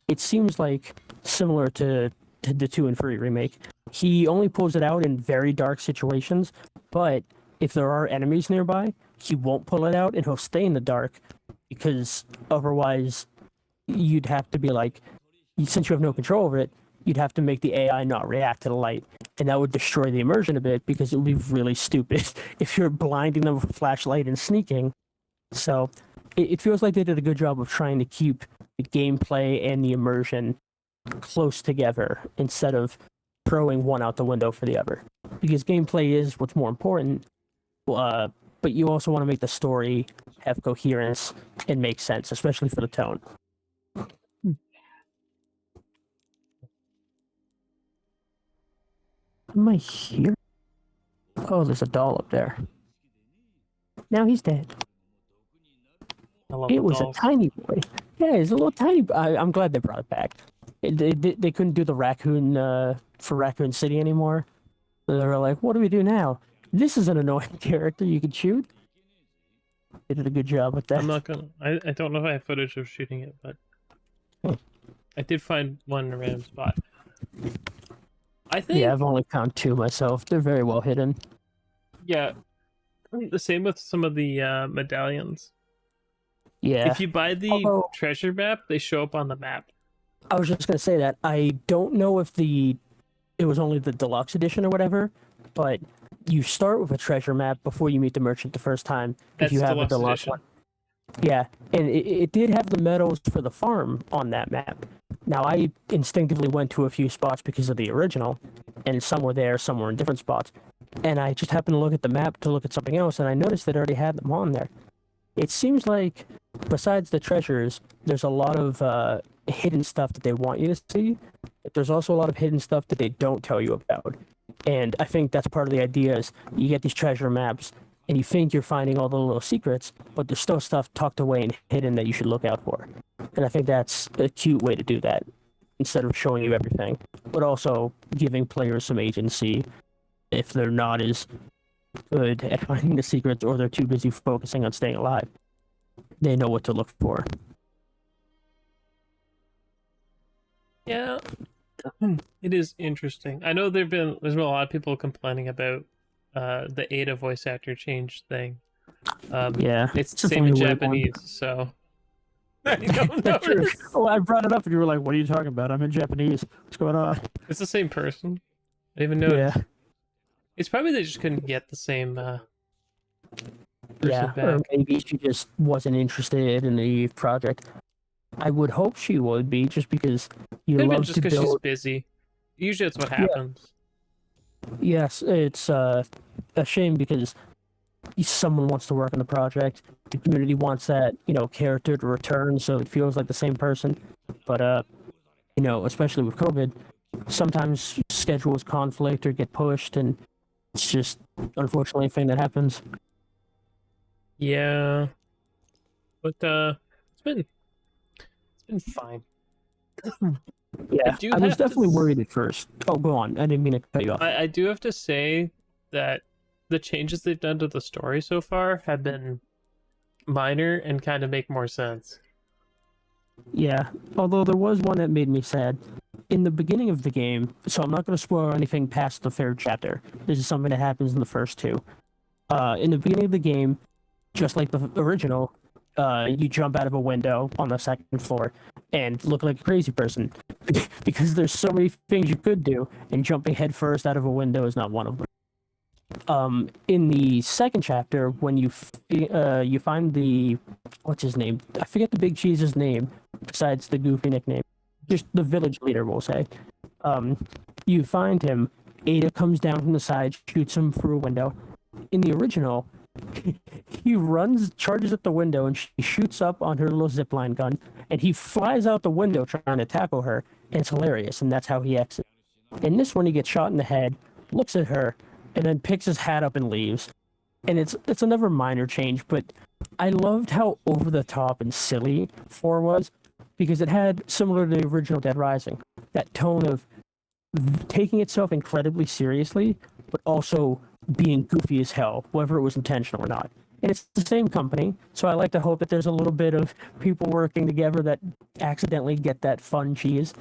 It seems like similar to the 2 and 3 remake. He only pulls it out in very dark situations, but if there are enemies nearby, he won't pull it out and he'll stay in the dark because otherwise you'd have to be like, since you have no control over it, you'd have to make the AI not react to the light. And that would destroy the immersion a bit because it would be really stupid if you're blinding them with a flashlight and sneaking. So it feels like they did a good job of trying to keep the gameplay and the immersion close together instead of throwing one out the window for the other. Because gameplay is what's more important, but you also want to make the story have coherence and make sense, especially for the tone. Am I here? Oh, there's a doll up there. Now he's dead. I love It was dolls. a tiny boy. Yeah, he's a little tiny. I'm glad they brought it back. They couldn't do the raccoon for Raccoon City anymore. So they were like, "What do we do now? This is an annoying character you can shoot." They did a good job with that. I'm not gonna. I don't know if I have footage of shooting it, but I did find one in a random spot. I think. Yeah, I've only found 2 myself. They're very well hidden. Yeah, the same with some of the medallions. Yeah. If you buy the Although- treasure map, they show up on the map. I was just gonna say that I don't know if it was only the deluxe edition or whatever, but you start with a treasure map before you meet the merchant the first time That's if you have a deluxe deluxe edition. one. Yeah, and it did have the medals for the farm on that map. Now I instinctively went to a few spots because of the original, and some were there, some were in different spots. And I just happened to look at the map to look at something else, and I noticed that it already had them on there. It seems like, besides the treasures, there's a lot of hidden stuff that they want you to see. But there's also a lot of hidden stuff that they don't tell you about. And I think that's part of the idea is you get these treasure maps, and you think you're finding all the little secrets, but there's still stuff tucked away and hidden that you should look out for. And I think that's a cute way to do that, instead of showing you everything, but also giving players some agency if they're not as good at finding the secrets or they're too busy focusing on staying alive. They know what to look for. Yeah, it is interesting. I know there's been a lot of people complaining about the Ada voice actor change thing. Yeah, it's the same in Japanese, so I don't notice. Oh, I brought it up and you were like, "What are you talking about? I'm in Japanese. What's going on?" It's the same person. I didn't even notice. Yeah. It's probably they just couldn't get the same person back. Or maybe she just wasn't interested in the project. I would hope she would be, just because you Could have been love just to because she's build. busy. Usually, that's what happens. Yes, it's a shame because someone wants to work on the project. The community wants that, character to return, so it feels like the same person. But especially with COVID, sometimes schedules conflict or get pushed, and it's just unfortunately a thing that happens. Yeah, but it's been fine. Yeah, I was definitely worried at first. Oh, go on. I didn't mean to cut you off. I do have to say that the changes they've done to the story so far have been minor and kind of make more sense. Yeah, although there was one that made me sad. In the beginning of the game, so I'm not going to spoil anything past the third chapter. This is something that happens in the first two. In the beginning of the game, just like the original, you jump out of a window on the second floor and look like a crazy person because there's so many things you could do, and jumping headfirst out of a window is not one of them. In the second chapter, when you find the, what's his name? I forget the Big Cheese's name besides the goofy nickname. Just the village leader, we'll say. You find him. Ada comes down from the side, shoots him through a window. In the original, he charges at the window, and she shoots up on her little zipline gun, and he flies out the window trying to tackle her, and it's hilarious, and that's how he exits. In this one, he gets shot in the head, looks at her, and then picks his hat up and leaves. And it's another minor change, but I loved how over the top and silly 4 was, because it had, similar to the original Dead Rising, that tone of taking itself incredibly seriously, but also being goofy as hell, whether it was intentional or not. And it's the same company, so I like to hope that there's a little bit of people working together that accidentally get that fun cheese.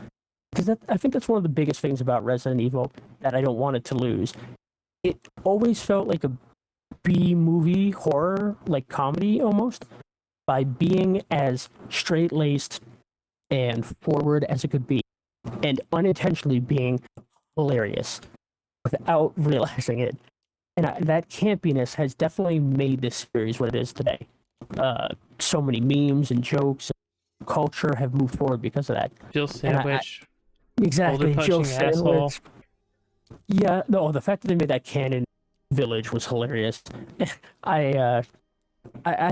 Because I think that's one of the biggest things about Resident Evil that I don't want it to lose. It always felt like a B-movie horror, like comedy almost, by being as straight-laced and forward as it could be, and unintentionally being hilarious without realizing it. And that campiness has definitely made this series what it is today. So many memes and jokes and culture have moved forward because of that. Jill Sandwich. Exactly, Jill asshole. Sandwich. Yeah, no, the fact that they made that canon village was hilarious. I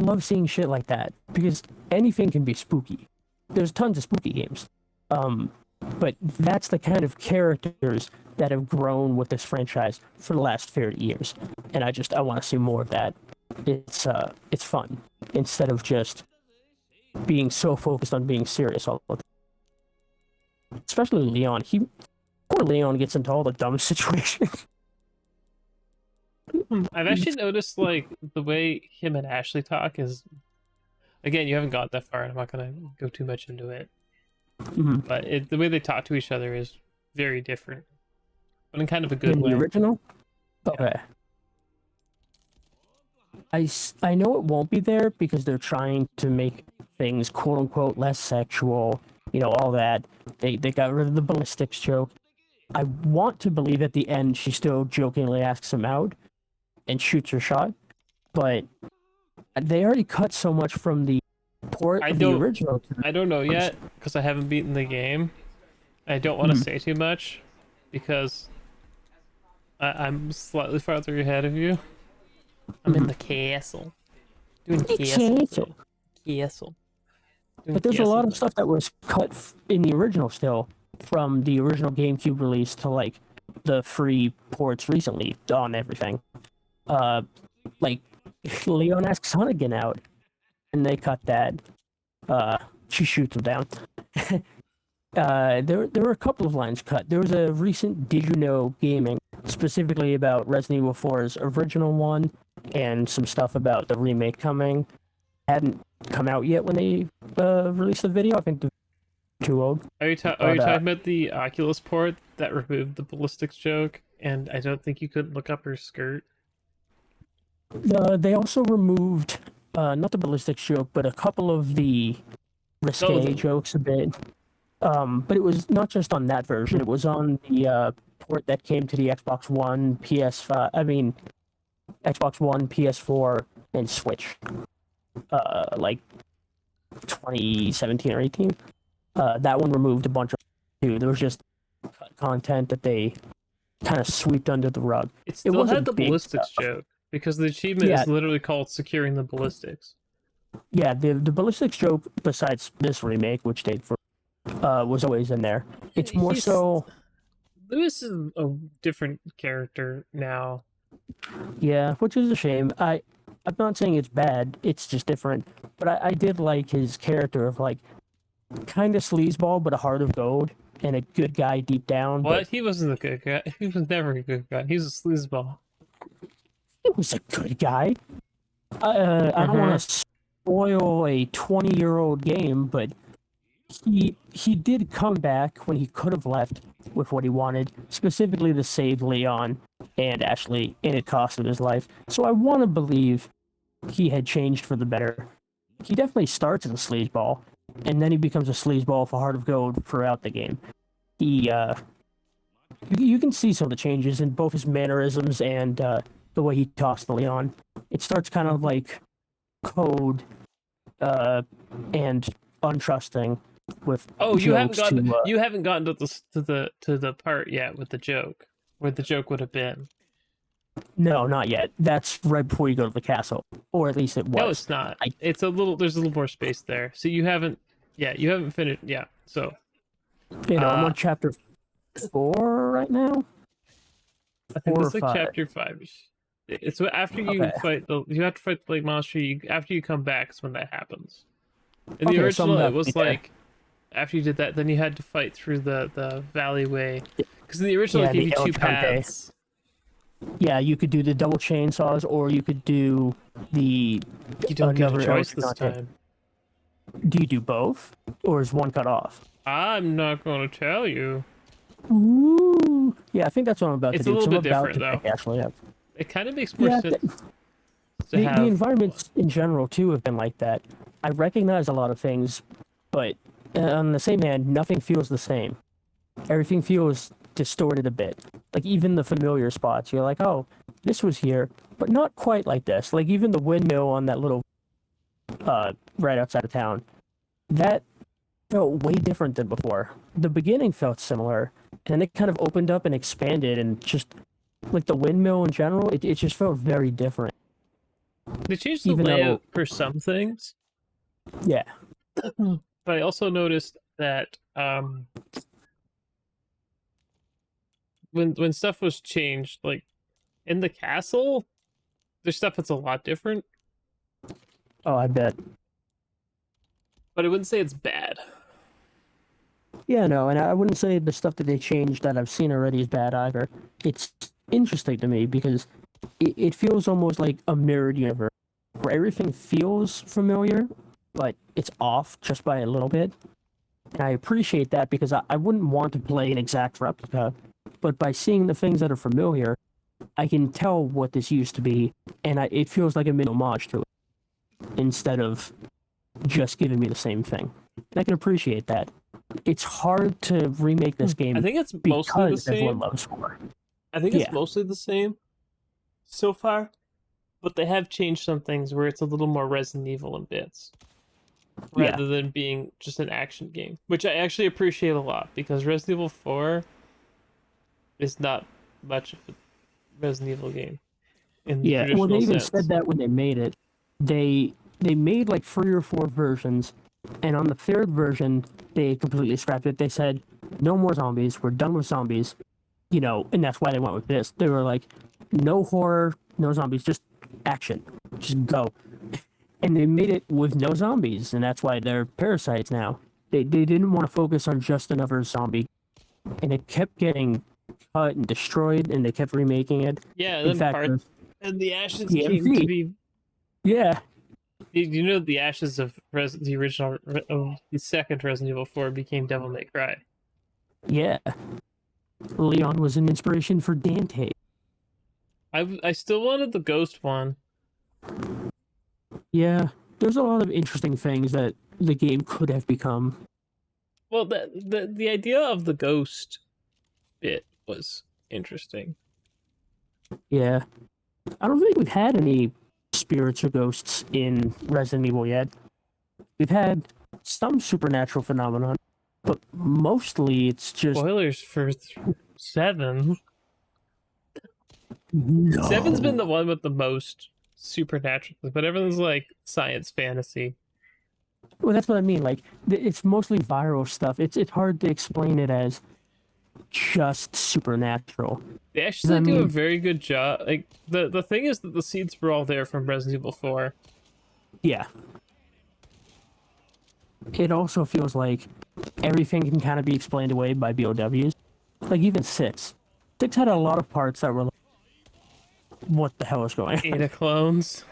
love seeing shit like that because anything can be spooky. There's tons of spooky games, but that's the kind of characters that have grown with this franchise for the last 30 years, and I want to see more of that. It's fun instead of just being so focused on being serious all the time. Especially Leon. Poor Leon gets into all the dumb situations. I've actually noticed, like, the way him and Ashley talk is, again, you haven't got that far, and I'm not gonna go too much into it. Mm-hmm. But the way they talk to each other is very different, but in kind of a good way. The original? Okay. I know it won't be there because they're trying to make things quote unquote less sexual, all that. They got rid of the ballistics joke. I want to believe at the end she still jokingly asks him out and shoots her shot, but they already cut so much from the port of the original. I don't know yet because I haven't beaten the game. I don't want to say too much because I'm slightly farther ahead of you. I'm in the castle. Doing castle. Castle. But there's a lot of stuff that was cut in the original still, from the original GameCube release to like the free ports recently on everything. Like Leon asks Hunnigan out, and they cut that. She shoots him down. There were a couple of lines cut. There was a recent Did You Know Gaming, specifically about Resident Evil 4's original one, and some stuff about the remake coming. Hadn't come out yet when they released the video. I think the too old. Are you talking about the Oculus port that removed the ballistics joke? And I don't think you could look up her skirt. They also removed not the ballistics joke, but a couple of the risque jokes a bit. But it was not just on that version. It was on the port that came to the Xbox One, PS5. I mean, Xbox One, PS4, and Switch. Like 2017 or 18. That one removed a bunch of too. There was just content that they kind of swept under the rug. It still had the ballistics joke because the achievement is literally called securing the ballistics. Yeah, the ballistics joke, besides this remake, which stayed for, was always in there. It's more so. Lewis is a different character now. Yeah, which is a shame. I'm not saying it's bad. It's just different. But I did like his character of like kind of sleazeball, but a heart of gold and a good guy deep down. What? But he wasn't a good guy. He was never a good guy. He was a sleazeball. he was a good guy. I don't want to spoil a 20-year-old game, but he did come back when he could have left with what he wanted, specifically to save Leon and Ashley, and it cost him his life. So I want to believe he had changed for the better. He definitely starts as a sleazeball, and then he becomes a sleazeball for Heart of Gold throughout the game. He, you can see some of the changes in both his mannerisms and the way he talks to Leon. It starts kind of like cold and untrusting with you haven't gotten to the part yet with the joke where the joke would have been. No, not yet. That's right before you go to the castle, or at least it was. No, it's not. It's a little. There's a little more space there. So you haven't finished. Yeah. So. I'm on chapter 4 right now. I think it's like chapter 5. It's after you fight you have to fight the lake monster. After you come back is when that happens. In the original, it was like after you did that, then you had to fight through the valleyway. Because in the original, it gave you 2 paths. Yeah, you could do the double chainsaws, or you could do the. You don't get a choice this time. Do you do both, or is one cut off? I'm not going to tell you. Ooh, yeah, I think that's what I'm about to do. It's a little bit different, though. Actually, yeah. It kind of makes more sense. The environments in general too have been like that. I recognize a lot of things, but on the same hand, nothing feels the same. Everything feels distorted a bit. Like even the familiar spots, you're like, oh, this was here, but not quite like this. Like even the windmill on that little right outside of town, that felt way different than before. The beginning felt similar, and it kind of opened up and expanded, and just like the windmill in general, it just felt very different. They changed the layout for some things. Yeah. But I also noticed that when stuff was changed, like in the castle, there's stuff that's a lot different. Oh, I bet. But I wouldn't say it's bad. Yeah, no, and I wouldn't say the stuff that they changed that I've seen already is bad either. It's interesting to me because it feels almost like a mirrored universe where everything feels familiar, but it's off just by a little bit. And I appreciate that because I wouldn't want to play an exact replica, but by seeing the things that are familiar, I can tell what this used to be, and it feels like a mid homage to it instead of just giving me the same thing. And I can appreciate that. It's hard to remake this game. I think it's mostly the same. Everyone loves 4. I think it's mostly the same so far, but they have changed some things where it's a little more Resident Evil in bits rather than being just an action game, which I actually appreciate a lot because Resident Evil 4 is not much of a Resident Evil game. In the traditional well, they even sense. said that when they made it. They made like 3 or 4 versions, and on the 3rd version, they completely scrapped it. They said, no more zombies. We're done with zombies. And that's why they went with this. They were like, no horror, no zombies, just action. just go. And they made it with no zombies, and that's why they're parasites now. They didn't want to focus on just another zombie, and it kept getting cut and destroyed, and they kept remaking it. Yeah, In fact, and the ashes the came to be. yeah, You know, the ashes of the original, of the second Resident Evil 4 became Devil May Cry. yeah. Leon was an inspiration for Dante. I still wanted the ghost one. Yeah, there's a lot of interesting things that the game could have become. Well, the idea of the ghost bit was interesting. Yeah, I don't think we've had any spirits or ghosts in Resident Evil yet. We've had some supernatural phenomenon, but mostly it's just Spoilers for 7. no. 7's been the one with the most supernatural, but everything's like science fantasy. Well, that's what I mean. Like, it's mostly viral stuff. It's hard to explain it as just supernatural. They actually I do a mean- very good job. Like the thing is that the seeds were all there from Resident Evil 4. Yeah. It also feels like everything can kind of be explained away by BOWs. Like, even 6. 6 had a lot of parts that were like, what the hell is going on? Ada clones.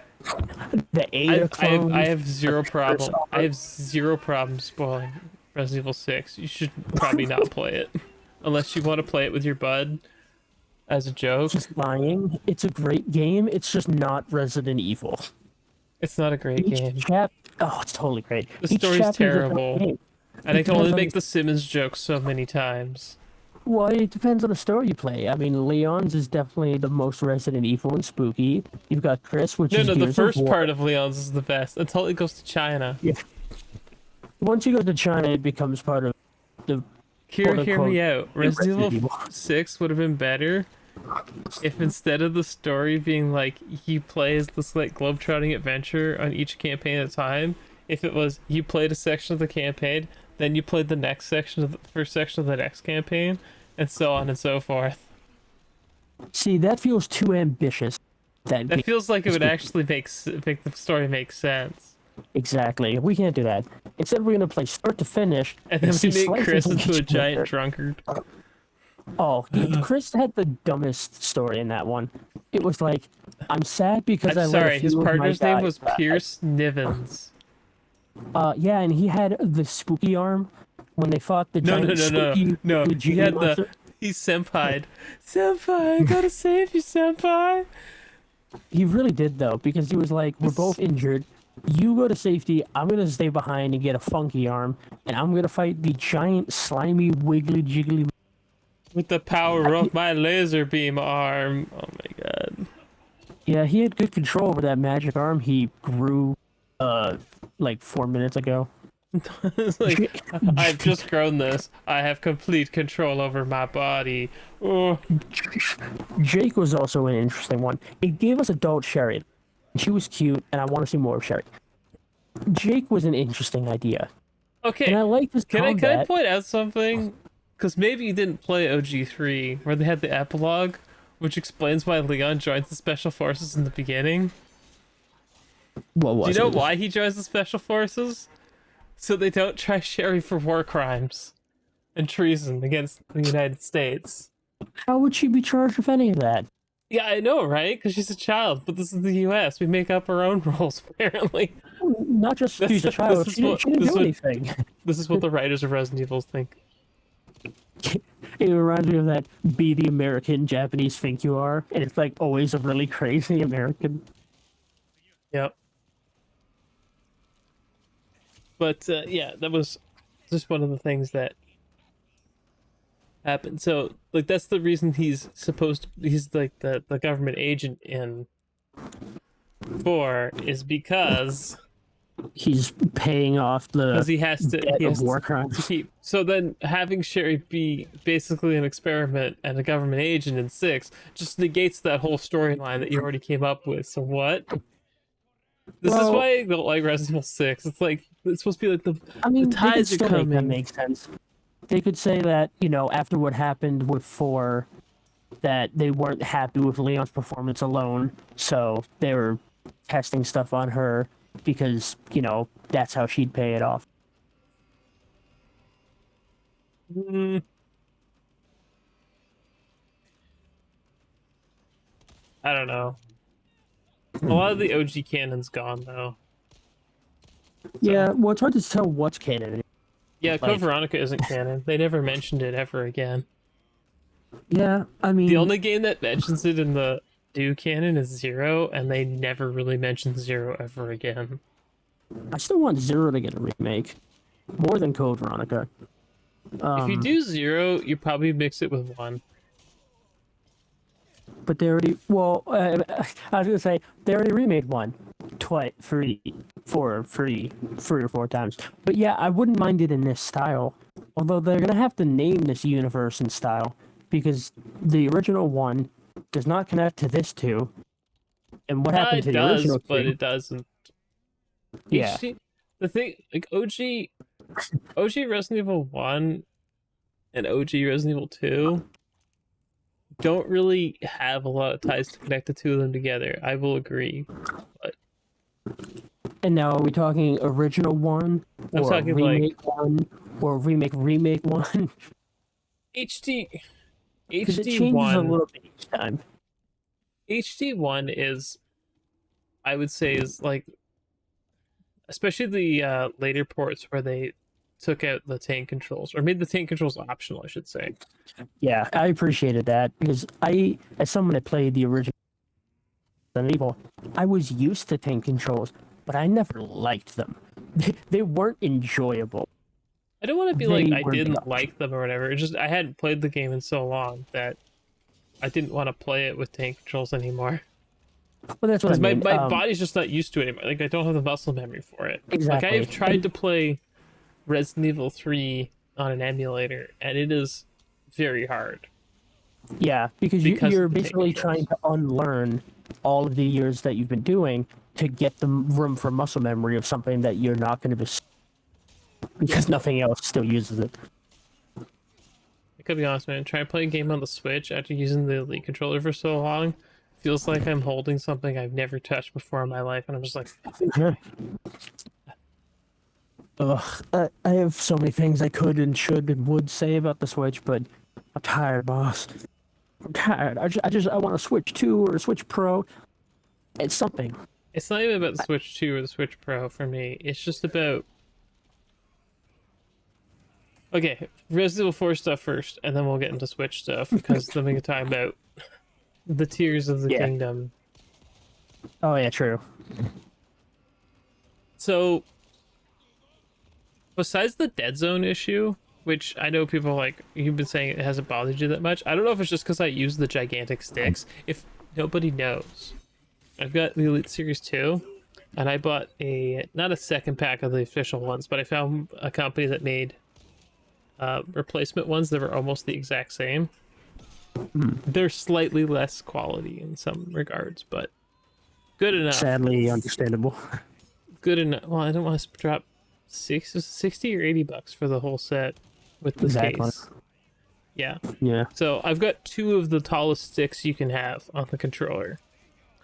The Ada clones. I have zero the problem. Chris I have zero problem spoiling Resident Evil 6. You should probably not play it unless you want to play it with your bud as a joke. Just lying. It's a great game. It's just not Resident Evil. It's not a great game. Oh, it's totally great. The Each story's chapter is a different terrible. game. And I It can only depends on make the Simmons joke so many times. Well, it depends on the story you play. I mean, Leon's is definitely the most Resident Evil and spooky. You've got Chris, which is No, the Gears of first War. part of Leon's is the best until it goes to China. Yeah. Once you go to China, it becomes part of the. Hear quote-unquote me out. Resident Resident Evil 6 would have been better if instead of the story being like he plays this like globetrotting adventure on each campaign at a time, if it was you played a section of the campaign, then you played the next section of the first section of the next campaign, and so on and so forth. See, that feels too ambitious. That feels like it would actually make the story make sense. Exactly. We can't do that. Instead, we're gonna play start to finish. And then see we make slices Chris of into a each giant character. drunkard. Oh, Chris had the dumbest story in that one. It was like, I'm sad because I'm sorry, his partner's name was die. Pierce Nivens. Yeah, and he had the spooky arm when they fought the giant spooky No. He Genie had monster. He's senpai'd. Senpai, I gotta save you, senpai. He really did though, because he was like, "We're both injured. You go to safety. I'm gonna stay behind and get a funky arm, and I'm gonna fight the giant, slimy, wiggly, jiggly." With the power of my laser beam arm. Oh my god. Yeah, he had good control over that magic arm. He grew, like 4 minutes ago. It's like, I've just grown this. I have complete control over my body. Oh. Jake was also an interesting one. It gave us adult Sherry. She was cute, and I want to see more of Sherry. Jake was an interesting idea. Okay. And I like his Can combat. I point out something? Because maybe you didn't play OG3, where they had the epilogue, which explains why Leon joins the Special Forces in the beginning. What was Do you know it? why he joins the Special Forces? So they don't try Sherry for war crimes and treason against the United States. How would she be charged with any of that? Yeah, I know, right? Because she's a child, but this is the U.S. We make up our own rules, apparently. Not just That's- she's a child. this is She what- didn't this do is what- anything. This is what the writers of Resident Evil think. It reminds me of that "Be the American Japanese think you are," and it's like always a really crazy American. Yep. But yeah, that was just one of the things that happened. So like that's the reason he's like the government agent in 4 is because He's paying off the he has to debt of war to crimes. keep. So then having Sherry be basically an experiment and a government agent in 6 just negates that whole storyline that you already came up with. So what? This is Well- why I don't like Resident Evil 6. It's like it's supposed to be like the I mean, the they could tides are still make that coming. make sense. They could say that, after what happened with 4, that they weren't happy with Leon's performance alone, so they were testing stuff on her because, that's how she'd pay it off. Mm, I don't know. A lot of the OG canon's gone though. Yeah, well, it's hard to tell what's canon. Yeah, Code Like, Veronica isn't canon. They never mentioned it ever again. yeah, I The mean, only game that mentions it in the new canon is Zero, and they never really mentioned Zero ever again. I still want Zero to get a remake, more than Code Veronica. If you do Zero, you probably mix it with 1. But they already, well, I was gonna say they already remade one, twice, three or four times. But yeah, I wouldn't mind it in this style. Although they're gonna have to name this universe in style because the original one does not connect to this two. And what happened to It the does, original but two? it doesn't. Yeah, The thing, like OG Resident Evil 1 and OG Resident Evil 2 don't really have a lot of ties to connect the two of them together. I will agree. But and now are we talking original one I'm or talking remake one or remake one? HD Because it changes a HD1 little bit each time. HD1 is, I would say, is like, especially the later ports where they took out the tank controls or made the tank controls optional, I should say. Yeah, I appreciated that because as someone that played the original Resident Evil, I was used to tank controls, but I never liked them. They weren't enjoyable. I don't want to be They like I were didn't dumb. like them or whatever. It's just I hadn't played the game in so long that I didn't want to play it with tank controls anymore. Well, that's what I Because mean. my body's just not used to it anymore. Like, I don't have the muscle memory for it. Like, I have Exactly. tried to play Resident Evil 3 on an emulator, and it is very hard. Yeah, because Because you're of the tank basically controls. trying to unlearn all of the years that you've been doing to get the room for muscle memory of something that you're not going to be because nothing else still uses it. I could be honest, man. Trying to play a game on the Switch after using the Elite controller for so long feels like I'm holding something I've never touched before in my life, and I'm just like, Ugh, I have so many things I could and should and would say about the Switch, but I'm tired, boss. I'm tired. I want a Switch 2 or a Switch Pro. It's something. it's not even about the Switch 2 or the Switch Pro for me. It's just about, okay, Resident Evil 4 stuff first, and then we'll get into Switch stuff, because then we can talk about the Tears of the Yeah. Kingdom. Oh yeah, true. So, besides the Dead Zone issue, which I know people like, you've been saying it hasn't bothered you that much. I don't know if it's just because I use the gigantic sticks. If nobody knows, I've got the Elite Series 2, and I bought not a second pack of the official ones, but I found a company that made replacement ones that were almost the exact same. They're slightly less quality in some regards, but good enough. Sadly understandable. Good enough. Well, I don't want to drop 60 or $80 for the whole set with the Exactly. case. Yeah. Yeah. So I've got 2 of the tallest sticks you can have on the controller,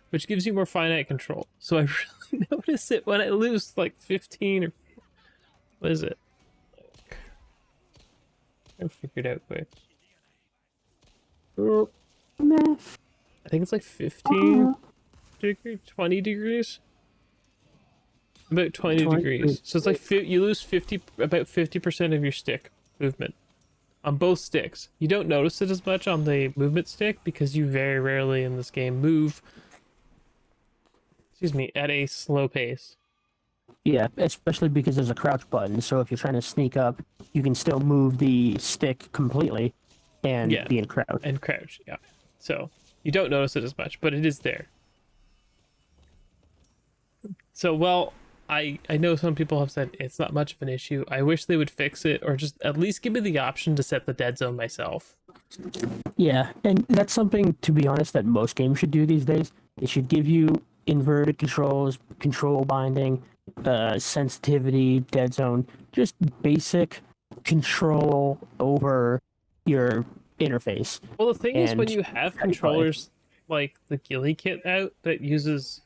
which gives you more finite control. So I really notice it when I lose like 15 or what is it? I figured out quick. I think it's like 15 degrees, 20 degrees. About 20 degrees. So it's like you lose about 50% of your stick movement on both sticks. You don't notice it as much on the movement stick because you very rarely in this game move, at a slow pace. Yeah, especially because there's a crouch button, so if you're trying to sneak up, you can still move the stick completely and be in crouch. And crouch, yeah. So you don't notice it as much, but it is there. So, well, I know some people have said it's not much of an issue. I wish they would fix it, or just at least give me the option to set the dead zone myself. Yeah, and that's something, to be honest, that most games should do these days. It should give you inverted controls, control binding, sensitivity, dead zone, just basic control over your interface. Well, the thing is, when And you have how you play. controllers like the Ghillie kit out that uses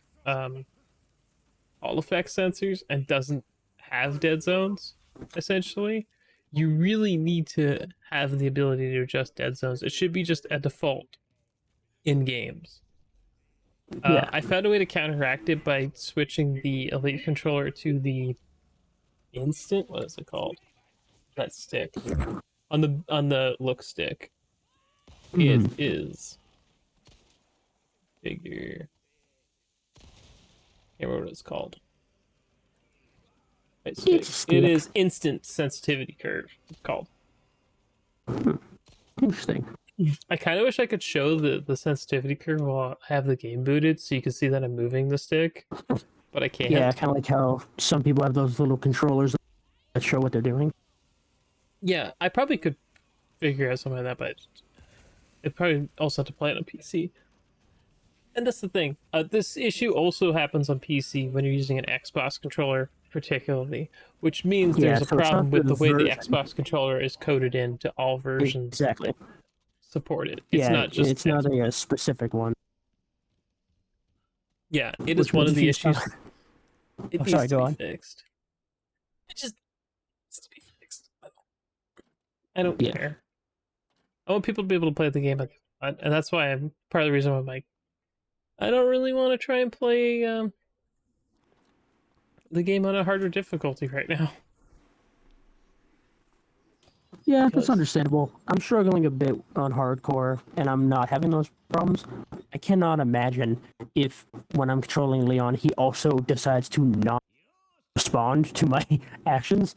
Hall effect sensors and doesn't have dead zones, essentially, you really need to have the ability to adjust dead zones. It should be just a default in games. Yeah. I found a way to counteract it by switching the Elite controller to the Instant. What is it called? That stick on the look stick. It is Beggar. Can't remember what it's called. It is Instant Sensitivity Curve. It's called. Interesting. I kind of wish I could show the sensitivity curve while I have the game booted, so you can see that I'm moving the stick, but I can't. Yeah, kind of like how some people have those little controllers that show what they're doing. Yeah, I probably could figure out something like that, but it probably also have to play it on PC. And that's the thing. This issue also happens on PC when you're using an Xbox controller, particularly, which means there's a problem with the way the Xbox controller is coded into all versions. Exactly. Supported. It's not just. It's not a specific one. Yeah, it is one of the issues. It needs to be fixed. It just needs to be fixed. I don't care. I want people to be able to play the game, and that's why I'm part of the reason why I'm like, I don't really want to try and play the game on a harder difficulty right now. Yeah, that's understandable. I'm struggling a bit on hardcore, and I'm not having those problems. I cannot imagine if, when I'm controlling Leon, he also decides to not respond to my actions.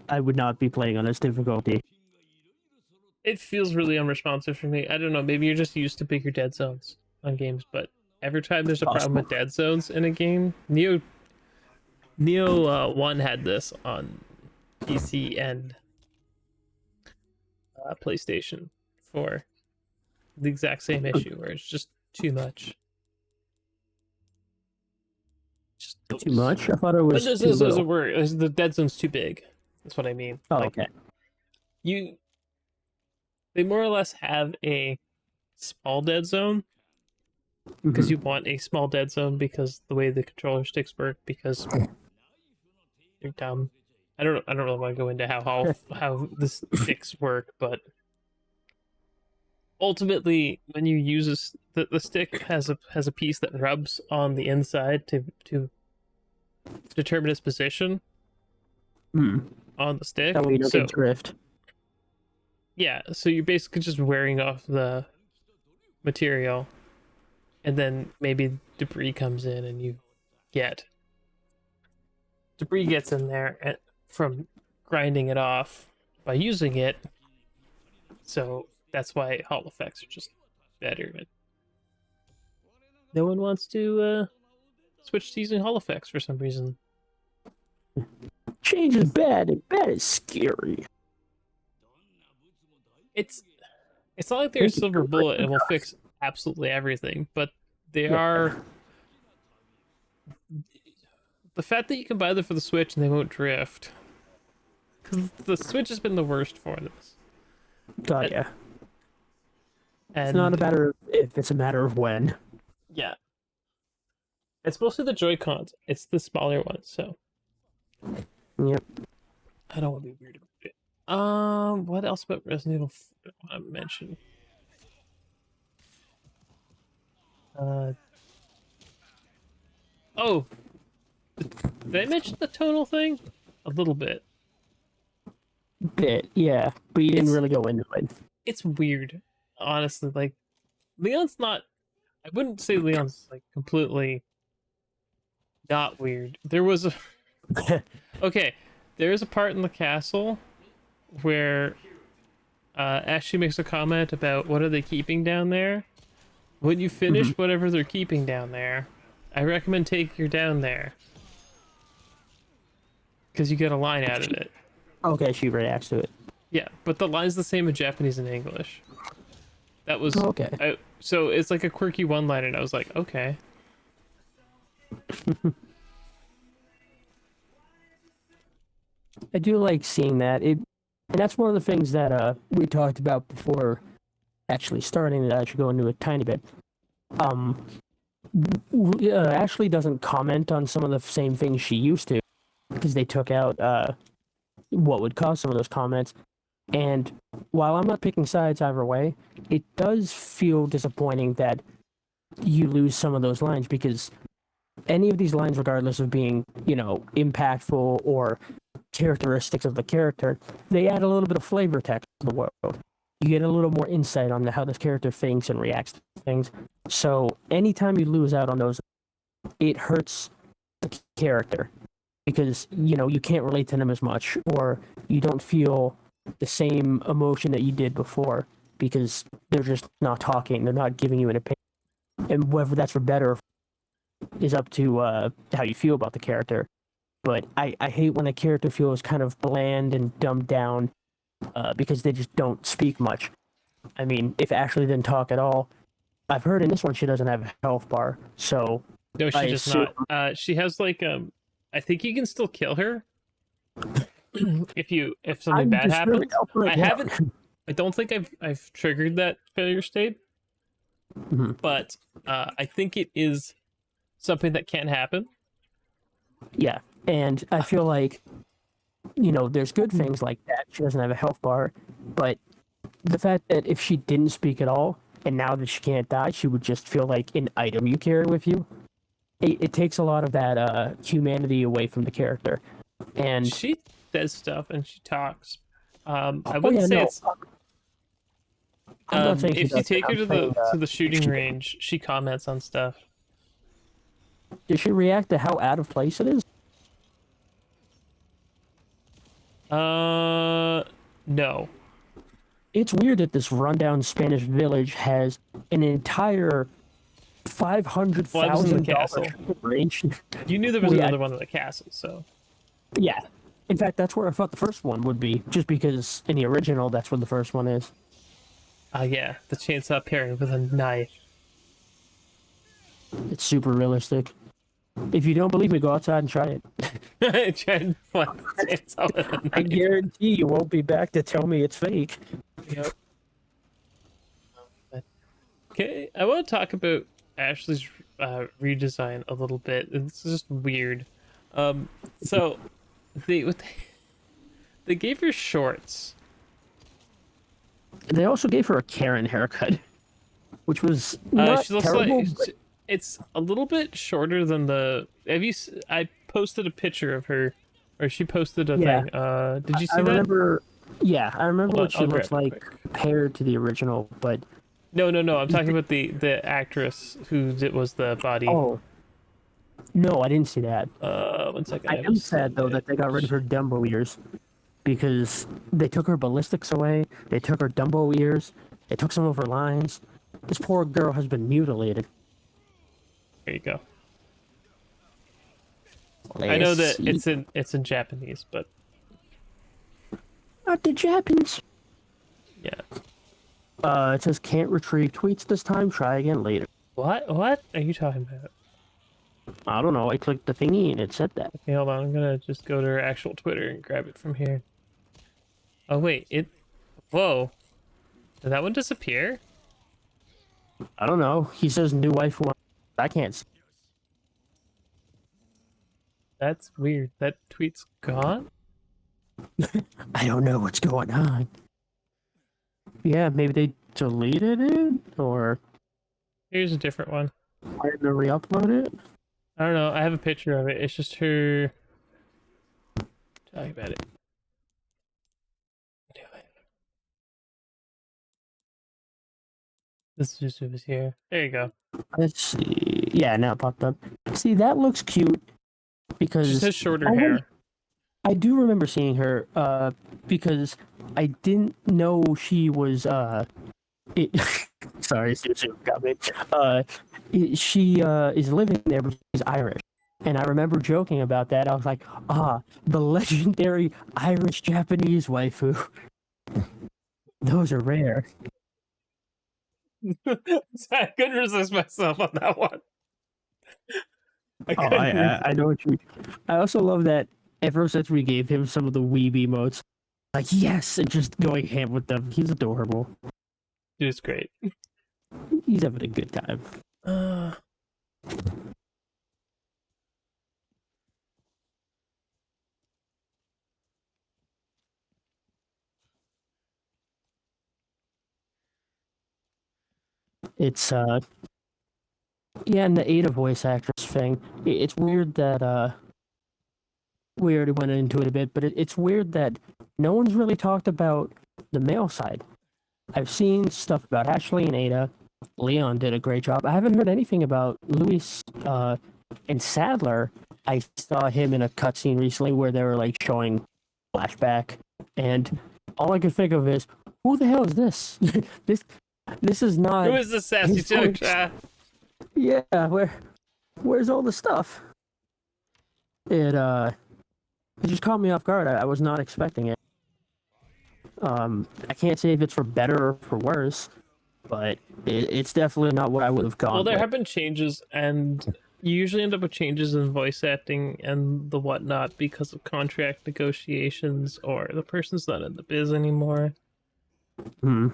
I would not be playing on this difficulty. It feels really unresponsive for me. I don't know, maybe you're just used to bigger dead zones on games, but every time there's a problem with dead zones in a game, Neo 1 had this on PC and PlayStation for the exact same issue where it's just too much. Just too much? I thought it was. But there's a word. The dead zone's too big. That's what I mean. Oh, like, okay. They more or less have a small dead zone because you want a small dead zone because the way the controller sticks work, because you're dumb. I don't really want to go into how the sticks work, but ultimately, when you use the stick has a piece that rubs on the inside to determine its position on the stick. That way you don't get drift. Yeah, so you're basically just wearing off the material, and then maybe debris comes in, and debris gets in there from grinding it off by using it. So that's why Hall effects are just better. No one wants to switch to using Hall effects for some reason. Change is bad, and bad is scary. It's not like they're a silver bullet and will fix absolutely everything, but they are. The fact that you can buy them for the Switch and they won't drift, because the Switch has been the worst for this. God, yeah. And it's not a matter of if, it's a matter of when. Yeah. It's mostly the Joy-Cons. It's the smaller ones, so. Yep. I don't want to be weird about it. What else about Resident Evil 4 I want to mention? Oh, did I mention the tonal thing? A little bit. Yeah, but you didn't really go into it. It's weird, honestly. Like, Leon's not. I wouldn't say Leon's like completely not weird. There was a. Okay, there is a part in the castle where Ashley makes a comment about what are they keeping down there. When you finish whatever they're keeping down there, I recommend take your down there. Because you get a line out of it. Okay, she reacts to it. Yeah, but the line's the same in Japanese and English. That was... Okay. So it's like a quirky one-liner, and I was like, okay. I do like seeing that. And that's one of the things that we talked about before actually starting, that I should go into a tiny bit. Ashley doesn't comment on some of the same things she used to because they took out what would cause some of those comments. And while I'm not picking sides either way, it does feel disappointing that you lose some of those lines because any of these lines, regardless of being, impactful or characteristics of the character, they add a little bit of flavor text to the world. You get a little more insight on how this character thinks and reacts to things. So anytime you lose out on those, it hurts the character because, you can't relate to them as much or you don't feel the same emotion that you did before because they're just not talking. They're not giving you an opinion. And whether that's for better is up to how you feel about the character. But I hate when a character feels kind of bland and dumbed down because they just don't speak much. I mean, if Ashley didn't talk at all, I've heard in this one she doesn't have a health bar, so No, she I does assume... not. She has like I think you can still kill her if something bad happens. I don't think I've triggered that failure state, but I think it is something that can happen. Yeah, and I feel like there's good things like that. She doesn't have a health bar, but the fact that if she didn't speak at all, and now that she can't die, she would just feel like an item you carry with you. It takes a lot of that humanity away from the character. And she says stuff and she talks. I wouldn't say it's. If you take her to the shooting range, she comments on stuff. Does she react to how out of place it is? No. It's weird that this rundown Spanish village has an entire $500,000 range. You knew there was another one in the castle, so. Yeah. In fact, that's where I thought the first one would be, just because in the original, that's where the first one is. Yeah, the chainsaw parry with a knife. It's super realistic. If you don't believe me, go outside and try it. Try and find the chainsaw with a knife. I guarantee you won't be back to tell me it's fake. Yep. Okay, I want to talk about Ashley's redesign a little bit. It's just weird. So they gave her shorts. They also gave her a Karen haircut, which was not she looks terrible. Like it's a little bit shorter than the. I posted a picture of her, or she posted a thing. Did you see that? Remember. Yeah, I remember what she looks like compared to the original, but. No. I'm talking about the actress who was the body. Oh. No, I didn't see that. 1 second. I am sad though that they got rid of her Dumbo ears, because they took her ballistics away. They took her Dumbo ears. They took some of her lines. This poor girl has been mutilated. There you go. I know that it's in Japanese, but not the Japanese. Yeah. It says can't retrieve tweets this time. Try again later. What? What are you talking about? I don't know. I clicked the thingy and it said that. Okay, hold on. I'm gonna just go to her actual Twitter and grab it from here. Oh wait, it. Whoa. Did that one disappear? I don't know. He says new wife. I can't see. That's weird. That tweet's gone? I don't know what's going on. Yeah, maybe they deleted it, or... Here's a different one. I had to re-upload it? I don't know. I have a picture of it. It's just her... talking about it. This just was here. There you go. Let's see. Yeah, now it popped up. See, that looks cute because she has shorter hair. I do remember seeing her because I didn't know she was sorry, Susu got me. She is living there, but she's Irish. And I remember joking about that. I was like, the legendary Irish Japanese waifu. Those are rare. I couldn't resist myself on that one. I know what you mean. I also love that ever since we gave him some of the weeb emotes, like yes, and just going ham with them. He's adorable. Dude's great. He's having a good time. It's yeah, and the Ada voice actress thing. It's weird that we already went into it a bit, but it's weird that no one's really talked about the male side. I've seen stuff about Ashley and Ada. Leon did a great job. I haven't heard anything about Luis and Sadler. I saw him in a cutscene recently where they were like showing flashback, and all I could think of is, who the hell is this? this is not. Who is this sassy his voice. chick? Yeah, where's all the stuff? It just caught me off guard. I was not expecting it. I can't say if it's for better or for worse, but it's definitely not what I would have gone. Well, there with. have been changes, and you usually end up with changes in voice acting and the whatnot because of contract negotiations or the person's not in the biz anymore. Hmm.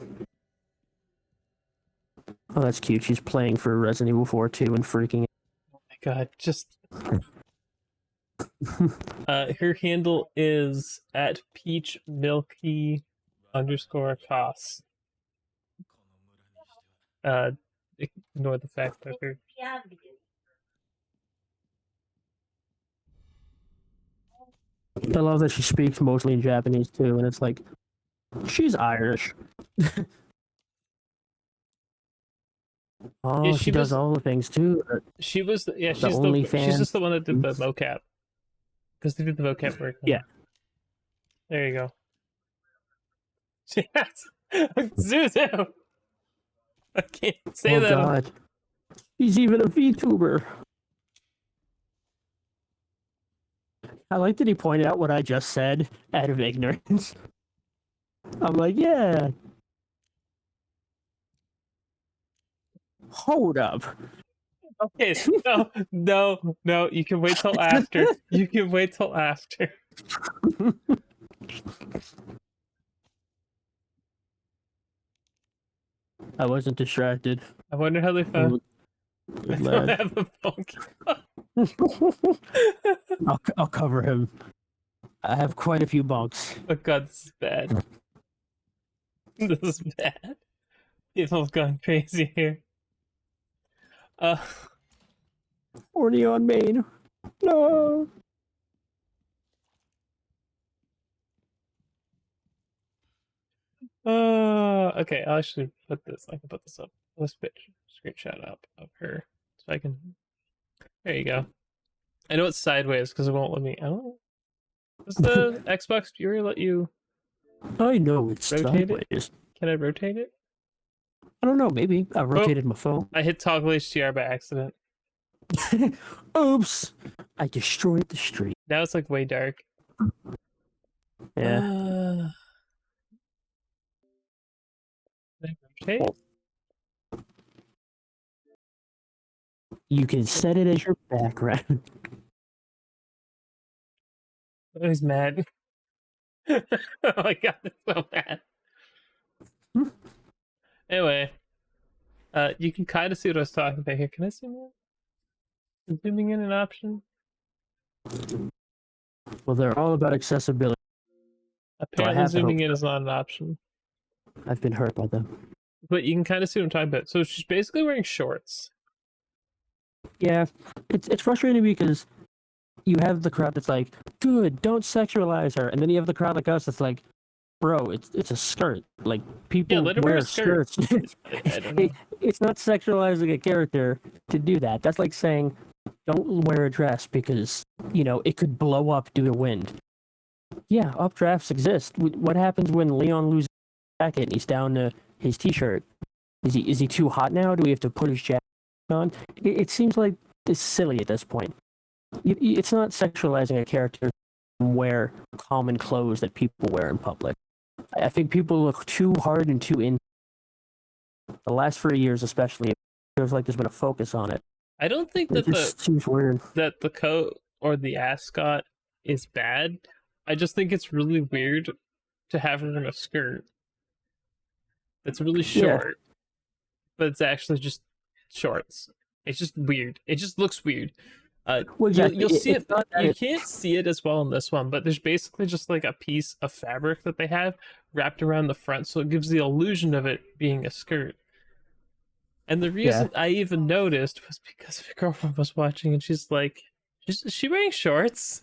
Oh, that's cute. She's playing for Resident Evil 4 2 and freaking. Oh my god, just her handle is at peachmilky_costs. Ignore the fact that her I love that she speaks mostly in Japanese too, and it's like she's Irish. Oh, Yeah, she does all the things too. She was she's OnlyFans. just the one that did the mocap because they did the mocap work. Yeah. There you go. Yes, Zuzu. I can't say Oh that. God, he's even a VTuber. I like that he pointed out what I just said out of ignorance. I'm like, yeah. Hold up. Okay, no. You can wait till after. You can wait till after. I wasn't distracted. I wonder how they found. I don't Lad. have a phone. I'll cover him. I have quite a few bunks. Oh god, this is bad. This is bad. People have gone crazy here. Horny on Maine. No. Okay, I'll actually put this. I can put this up. Let's screenshot up of her so I can. There you go. I know it's sideways because it won't let me. I don't. Does the Xbox viewer let you I know it's rotate sideways. it? Can I rotate it? I don't know. Maybe I rotated my phone. I hit toggle HDR by accident. Oops! I destroyed the street. Now it's like way dark. Yeah. Can I rotate? You can set it as your background. Oh, he's mad. Oh my god, it's so bad. Anyway, you can kind of see what I was talking about here. Can I zoom in? Is zooming in an option? Well, they're all about accessibility. Apparently, zooming in is not an option. I've been hurt by them. But you can kind of see what I'm talking about. So she's basically wearing shorts. Yeah, it's frustrating because you have the crowd that's like, "Good, don't sexualize her," and then you have the crowd like us that's like, "Bro, it's a skirt. Like people let her wear wear a skirt." skirts. I don't know. It's not sexualizing a character to do that. That's like saying, "Don't wear a dress because it could blow up due to wind." Yeah, updrafts exist. What happens when Leon loses his jacket and he's down to his t-shirt? Is he too hot now? Do we have to put his jacket on? It seems like it's silly at this point. It's not sexualizing a character to wear common clothes that people wear in public. I think people look too hard and too in. The last 3 years, especially, it feels like there's been a focus on it. I don't think It that just seems weird. that the coat or the ascot is bad. I just think it's really weird to have her in a skirt that's really short, but it's actually just shorts. It's just weird. It just looks weird. Well, exactly. You'll see it. You it- can't see it as well in this one, but there's basically just like a piece of fabric that they have wrapped around the front, so it gives the illusion of it being a skirt. And the reason I even noticed was because my girlfriend was watching, and she's like, "Is she wearing shorts?"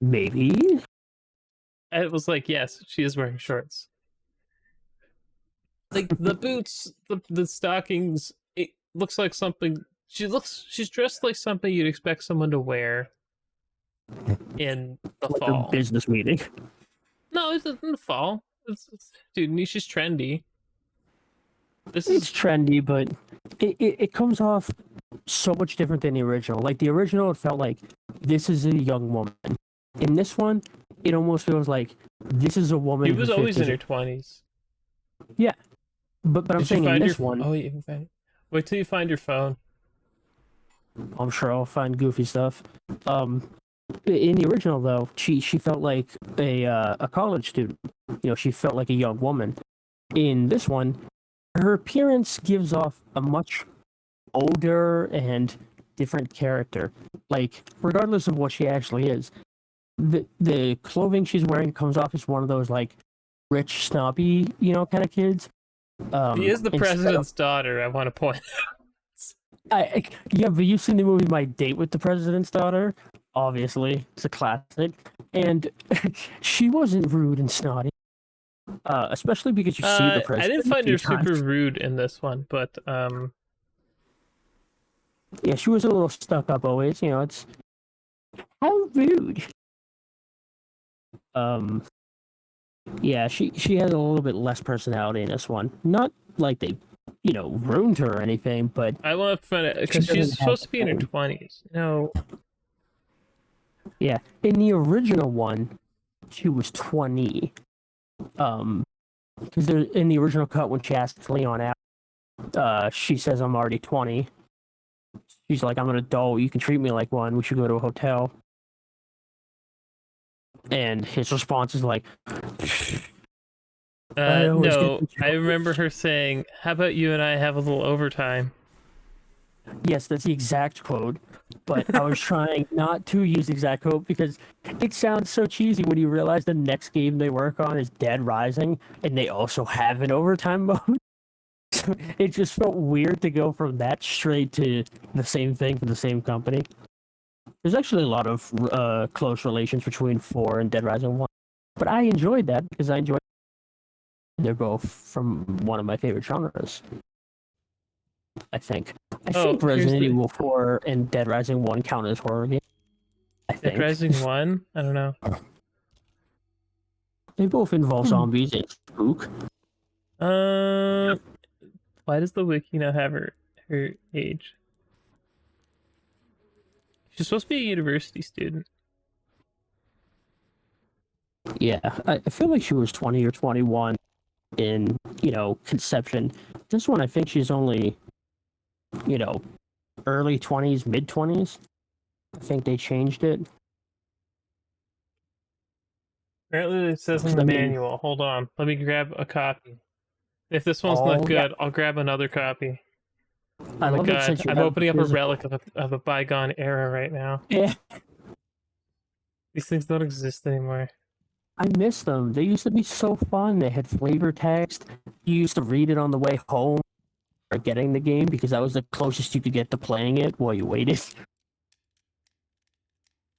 Maybe. And it was like, yes, she is wearing shorts. Like the boots, the stockings. It looks like something. She's dressed like something you'd expect someone to wear in the Like a fall. business meeting. No, it's in the fall. Dude, she's trendy. It's trendy, but it comes off so much different than the original. Like the original, it felt like this is a young woman. In this one, it almost feels like this is a woman. She was who always in 50s. her 20s. Yeah, but I'm Did you saying in find this one, Oh, you can find it. Wait till you find your phone. I'm sure I'll find goofy stuff. In the original though, she felt like a college student. You know, she felt like a young woman. In this one, her appearance gives off a much older and different character. Like, regardless of what she actually is, the clothing she's wearing comes off as one of those like rich, snobby, kind of kids. She is the Instead of, president's daughter, I want to point yeah, but you've seen the movie My Date with the President's Daughter. Obviously, it's a classic, and she wasn't rude and snotty. Especially because you see the I didn't president a find few her super times. rude in this one, but Yeah, she was a little stuck up always. It's how rude. Um, yeah, she has a little bit less personality in this one. Not like they, ruined her or anything, but I want to find it she because she's doesn't have. supposed to be in her 20s. No, Yeah, in the original one, she was 20. Because in the original cut when she asks Leon out, she says, "I'm already 20." She's like, "I'm an adult. You can treat me like one. We should go to a hotel." And his response is like, "I always get no. the I remember choice." her saying, "How about you and I have a little overtime?" Yes, that's the exact quote. But I was trying not to use the exact quote because it sounds so cheesy when you realize the next game they work on is Dead Rising, and they also have an overtime mode. So it just felt weird to go from that straight to the same thing for the same company. There's actually a lot of close relations between 4 and Dead Rising 1. But I enjoyed that because I enjoyed. They're both from one of my favorite genres. I think. I Oh, think here's Resident the Evil 4 and Dead Rising 1 count as horror games. I Dead think. Rising 1. I don't know. They both involve zombies and spook. Uh, why does the wiki not have her age? She's supposed to be a university student. Yeah, I feel like she was 20 or 21 in, conception. This one, I think she's only, you know, early 20s, mid 20s. I think they changed it. Apparently, it says in 'Cause, the I mean, manual. Hold on, let me grab a copy. If this one's not oh, yeah. good, I'll grab another copy. Oh I my love it god, since you I'm have the opening up a physical. relic of a bygone era right now. Yeah, These things don't exist anymore. I miss them. They used to be so fun. They had flavor text. You used to read it on the way home or getting the game because that was the closest you could get to playing it while you waited.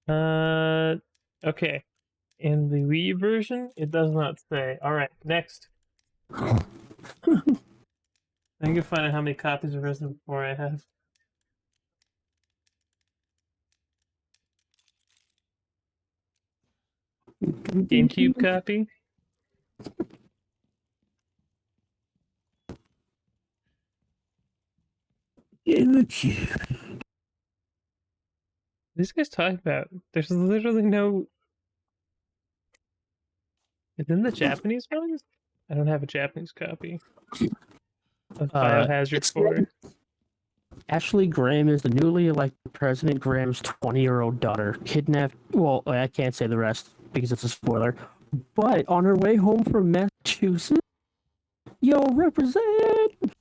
Okay. In the Wii version, it does not say. All right, next. I can find out how many copies of Resident Evil 4 I have. GameCube copy. These guys talk about. There's literally no. Is in the Japanese ones? I don't have a Japanese copy of Biohazard It's 4. Ashley Graham is the newly elected president. Graham's 20-year-old daughter kidnapped. Well, I can't say the rest because it's a spoiler. But on her way home from Massachusetts, yo, represent. Did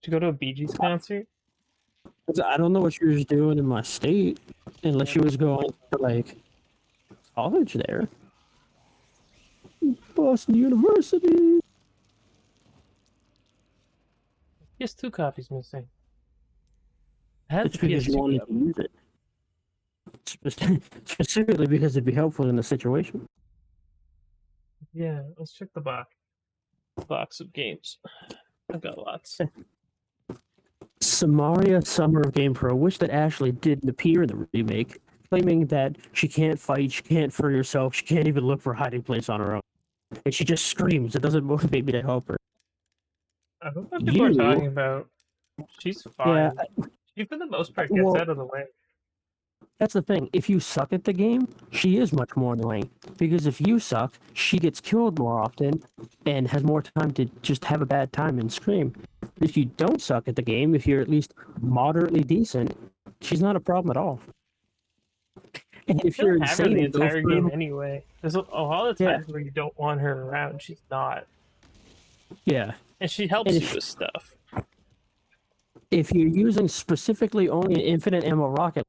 you go to a Bee Gees concert? I don't know what she was doing in my state, unless she was going to like college there. Boston University. PS2 copies missing. I had It's the because you PS2 wanted to copy. use it. Specifically because it'd be helpful in the situation. Yeah, let's check the box. Box of games. I've got lots. Samaria Summer of Game Pro wish that Ashley didn't appear in the remake, claiming that she can't fight, she can't free herself, she can't even look for a hiding place on her own. And she just screams. It doesn't motivate me to help her. I don't know what people are You, talking about. She's yeah, fine. She, for the most part, gets well, out of the way. that's the thing. If you suck at the game, she is much more annoying. Because if you suck, she gets killed more often and has more time to just have a bad time and scream. If you don't suck at the game, if you're at least moderately decent, she's not a problem at all. And if She'll you're have her insane the and go entire for game him, anyway. There's a lot of yeah, times where you don't want her around. She's not. yeah. And she And helps you with stuff. if you're using specifically only an infinite ammo rocket,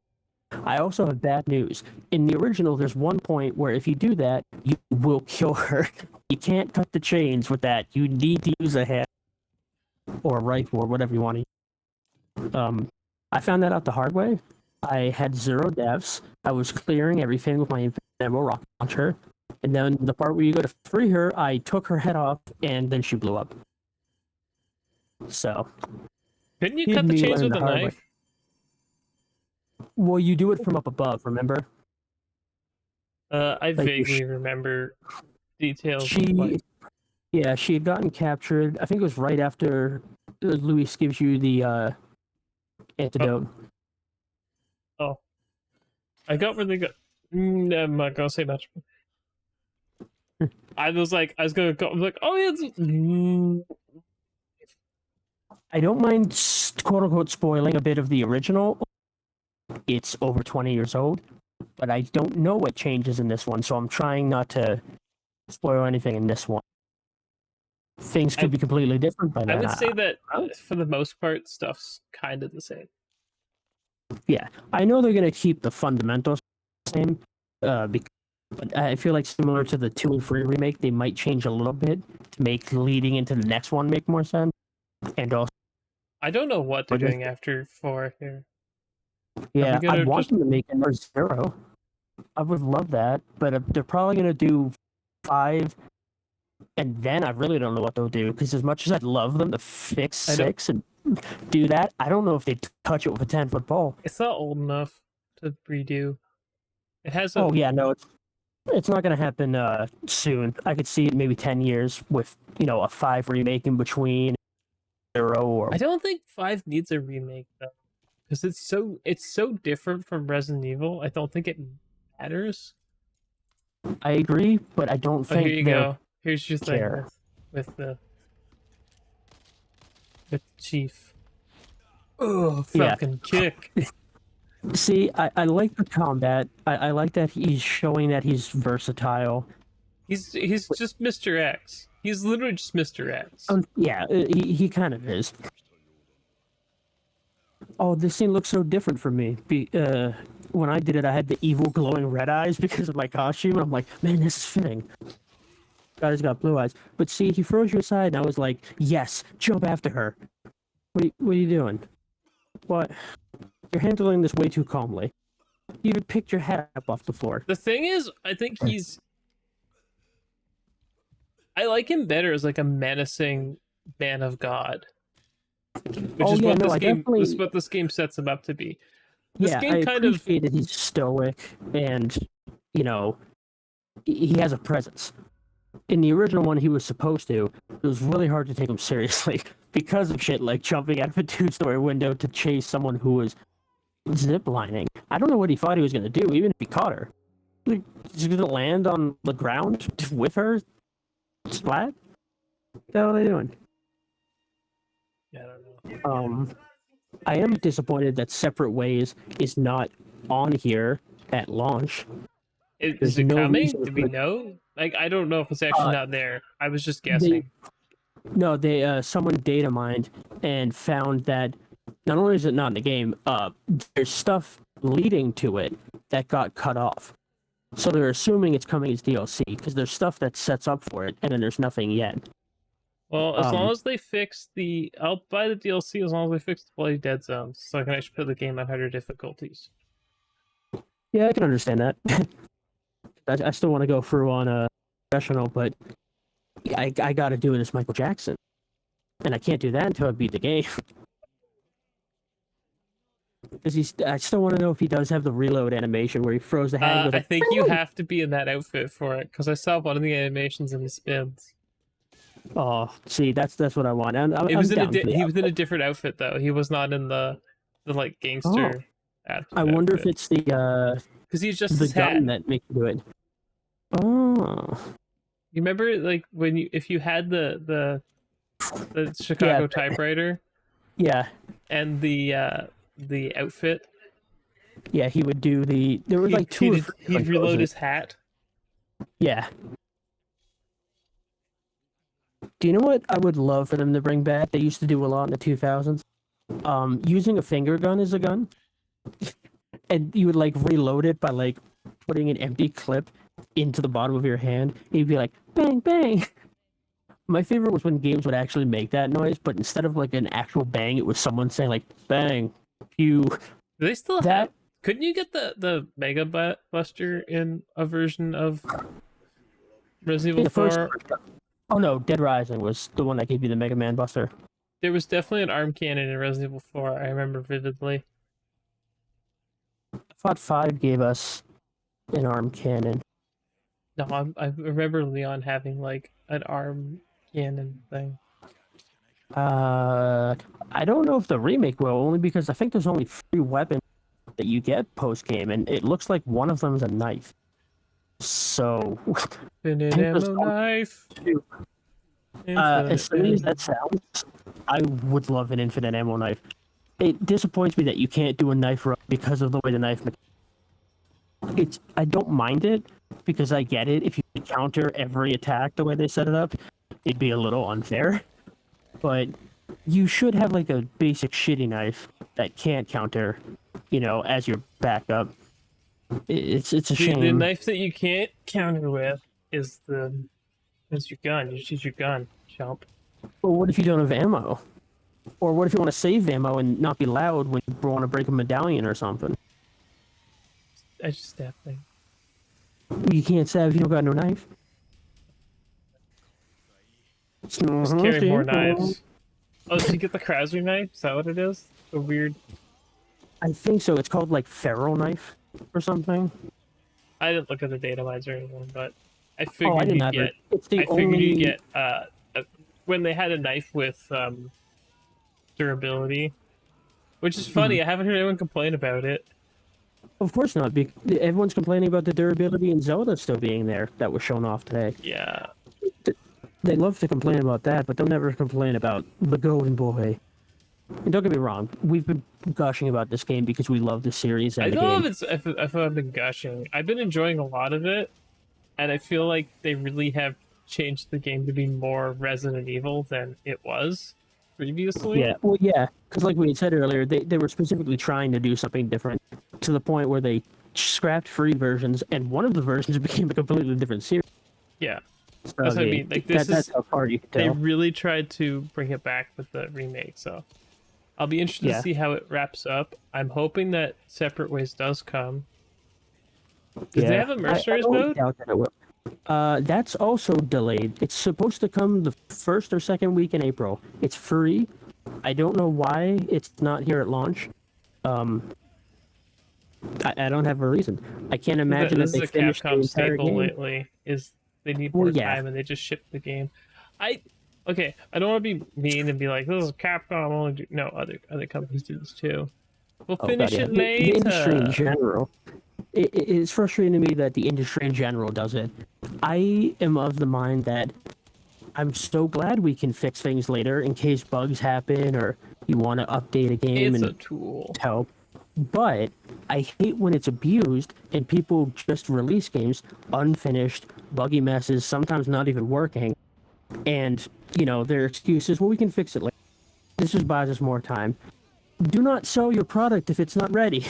I also have bad news. In the original, there's one point where if you do that, you will kill her. You can't cut the chains with that. You need to use a hand or a rifle or whatever you want to use. I found that out the hard way. I had 0 deaths. I was clearing everything with my infinite ammo rocket launcher. And then the part where you go to free her, I took her head off, and then she blew up. So, Couldn't you did cut the me chains learn with the a hard way. knife? Well, you do it from up above, remember? I Like, vaguely remember details of she, like yeah, she had gotten captured. I think it was right after Luis gives you the antidote. oh, I got where they got. I'm not gonna say much. I was gonna go. I'm like, oh yeah, I don't mind quote unquote spoiling a bit of the original. It's over 20 years old, but I don't know what changes in this one, so I'm trying not to spoil anything in this one. Things could be completely different by I then. would say that I- for the most part, stuff's kind of the same. yeah, I know they're gonna keep the fundamentals the same, but I feel like similar to the 2 and 3 remake, they might change a little bit to make leading into the next one make more sense. And also, I don't know what they're Or just- doing after 4 here. yeah, I gonna want just- them to make another 0. I would love that, but they're probably gonna do 5, and then I really don't know what they'll do. Because as much as I'd love them to fix I don't- 6 and do that, I don't know if they'd touch it with a 10-foot pole. It's not old enough to redo. It has a. Oh yeah, no, it's not gonna happen soon. I could see it maybe 10 years with a 5 remake in between 0 or I don't think 5 needs a remake though, because it's so different from Resident Evil. I don't think it matters. I agree, but I don't Oh, here think you they're go. Here's your thing care. with the chief. Oh, Yeah. Falcon kick. See, I like the combat. I like that he's showing that he's versatile. He's just Mr. X. He's literally just Mr. X. Yeah, he kind of is. Oh, this scene looks so different for me. When I did it, I had the evil glowing red eyes because of my costume. And I'm like, man, this is fitting. God, he's got blue eyes. But see, he throws you aside, and I was like, yes, jump after her. What are you doing? What? You're handling this way too calmly. You even picked your head up off the floor. The thing is, I think I like him better as like a menacing man of God. Which is what this game sets him up to be. This yeah, game I kind of appreciate that he's stoic and, he has a presence. In the original one, he was supposed to. It was really hard to take him seriously because of shit like jumping out of a 2-story window to chase someone who was ziplining. I don't know what he thought he was going to do, even if he caught her. Like, he's going to land on the ground with her? Splat? What the hell are they doing? I don't know. I am disappointed that Separate Ways is not on here at launch. Is There's it no coming? reason Do we for- know? Like, I don't know if it's actually not there. I was just guessing. Someone data mined and found that not only is it not in the game, there's stuff leading to it that got cut off. So they're assuming it's coming as DLC because there's stuff that sets up for it, and then there's nothing yet. Well, as long as they fix I'll buy the DLC as long as they fix the bloody dead zones, so I can actually put the game on harder difficulties. Yeah, I can understand that. I still want to go through on a professional, but I got to do it as Michael Jackson, and I can't do that until I beat the game. Because I still want to know if he does have the reload animation where he throws the hat. I think you have to be in that outfit for it because I saw one of the animations and he spins. Oh, see, that's what I want. He was in a different outfit though. He was not in the like gangster. I wonder if it's the because he's just the his gun hat. that makes you do it. Oh, you remember like if you had the Chicago typewriter? Yeah. And the outfit. Yeah, he would do the. There were like two. He'd reload his hat. Yeah. Do you know what I would love for them to bring back? They used to do a lot in the 2000s. Using a finger gun as a gun, and you would like reload it by like putting an empty clip into the bottom of your hand. And you'd be like bang bang. My favorite was when games would actually make that noise, but instead of like an actual bang, it was someone saying like bang, pew. Do they still have? Couldn't you get the Mega Buster in a version of Resident Evil 4? Oh no, Dead Rising was the one that gave you the Mega Man Buster. There was definitely an arm cannon in Resident Evil 4. I remember vividly. I thought 5 gave us an arm cannon. No, I remember Leon having like an arm cannon thing. I don't know if the remake will, only because I think there's only 3 weapons that you get post game, and it looks like one of them is a knife. So, infinite ammo knife. As silly as that sounds, I would love an infinite ammo knife. It disappoints me that you can't do a knife run because of the way the knife. I don't mind it because I get it. If you could counter every attack the way they set it up, it'd be a little unfair. But you should have like a basic shitty knife that can't counter, as your backup. It's a shame. The knife that you can't counter with is your gun. You just use your gun, chump. Well, what if you don't have ammo? Or what if you want to save ammo and not be loud when you want to break a medallion or something? I just stab things. You can't stab if you don't got no knife. Just carry more knives. Oh, did you get the Krauser knife? Is that what it is? The weird. I think so. It's called like ferro knife or something. I didn't look at the data lines or anything, but I figured you'd get when they had a knife with durability, which is funny. I haven't heard anyone complain about it. Of course not. Everyone's complaining about the durability in Zelda still being there. That was shown off today. Yeah. They love to complain about that, but they'll never complain about the Golden Boy. And don't get me wrong, we've been gushing about this game because we love the series. I don't know if I've been gushing. I've been enjoying a lot of it, and I feel like they really have changed the game to be more Resident Evil than it was previously. Yeah, well, yeah, because like we had said earlier, they were specifically trying to do something different to the point where they scrapped free versions, and one of the versions became a completely different series. Yeah. So, that's what I mean. Like that's how far you can tell. They really tried to bring it back with the remake, so I'll be interested to see how it wraps up. I'm hoping that Separate Ways does come. Does they have a Mercenaries mode? Doubt that it will. That's also delayed. It's supposed to come the first or second week in April. It's free. I don't know why it's not here at launch. I don't have a reason. I can't imagine that they finished the entire game. Lately is they need more time and they just ship the game. I don't want to be mean and be like, this is Capcom only no, other companies do this too. We'll finish it later. The industry in general. It's frustrating to me that the industry in general does it. I am of the mind that I'm so glad we can fix things later in case bugs happen or you want to update a game. It's a tool. Help. But I hate when it's abused and people just release games unfinished, buggy messes, sometimes not even working. And, their excuse is, well, we can fix it later. This just buys us more time. Do not sell your product if it's not ready.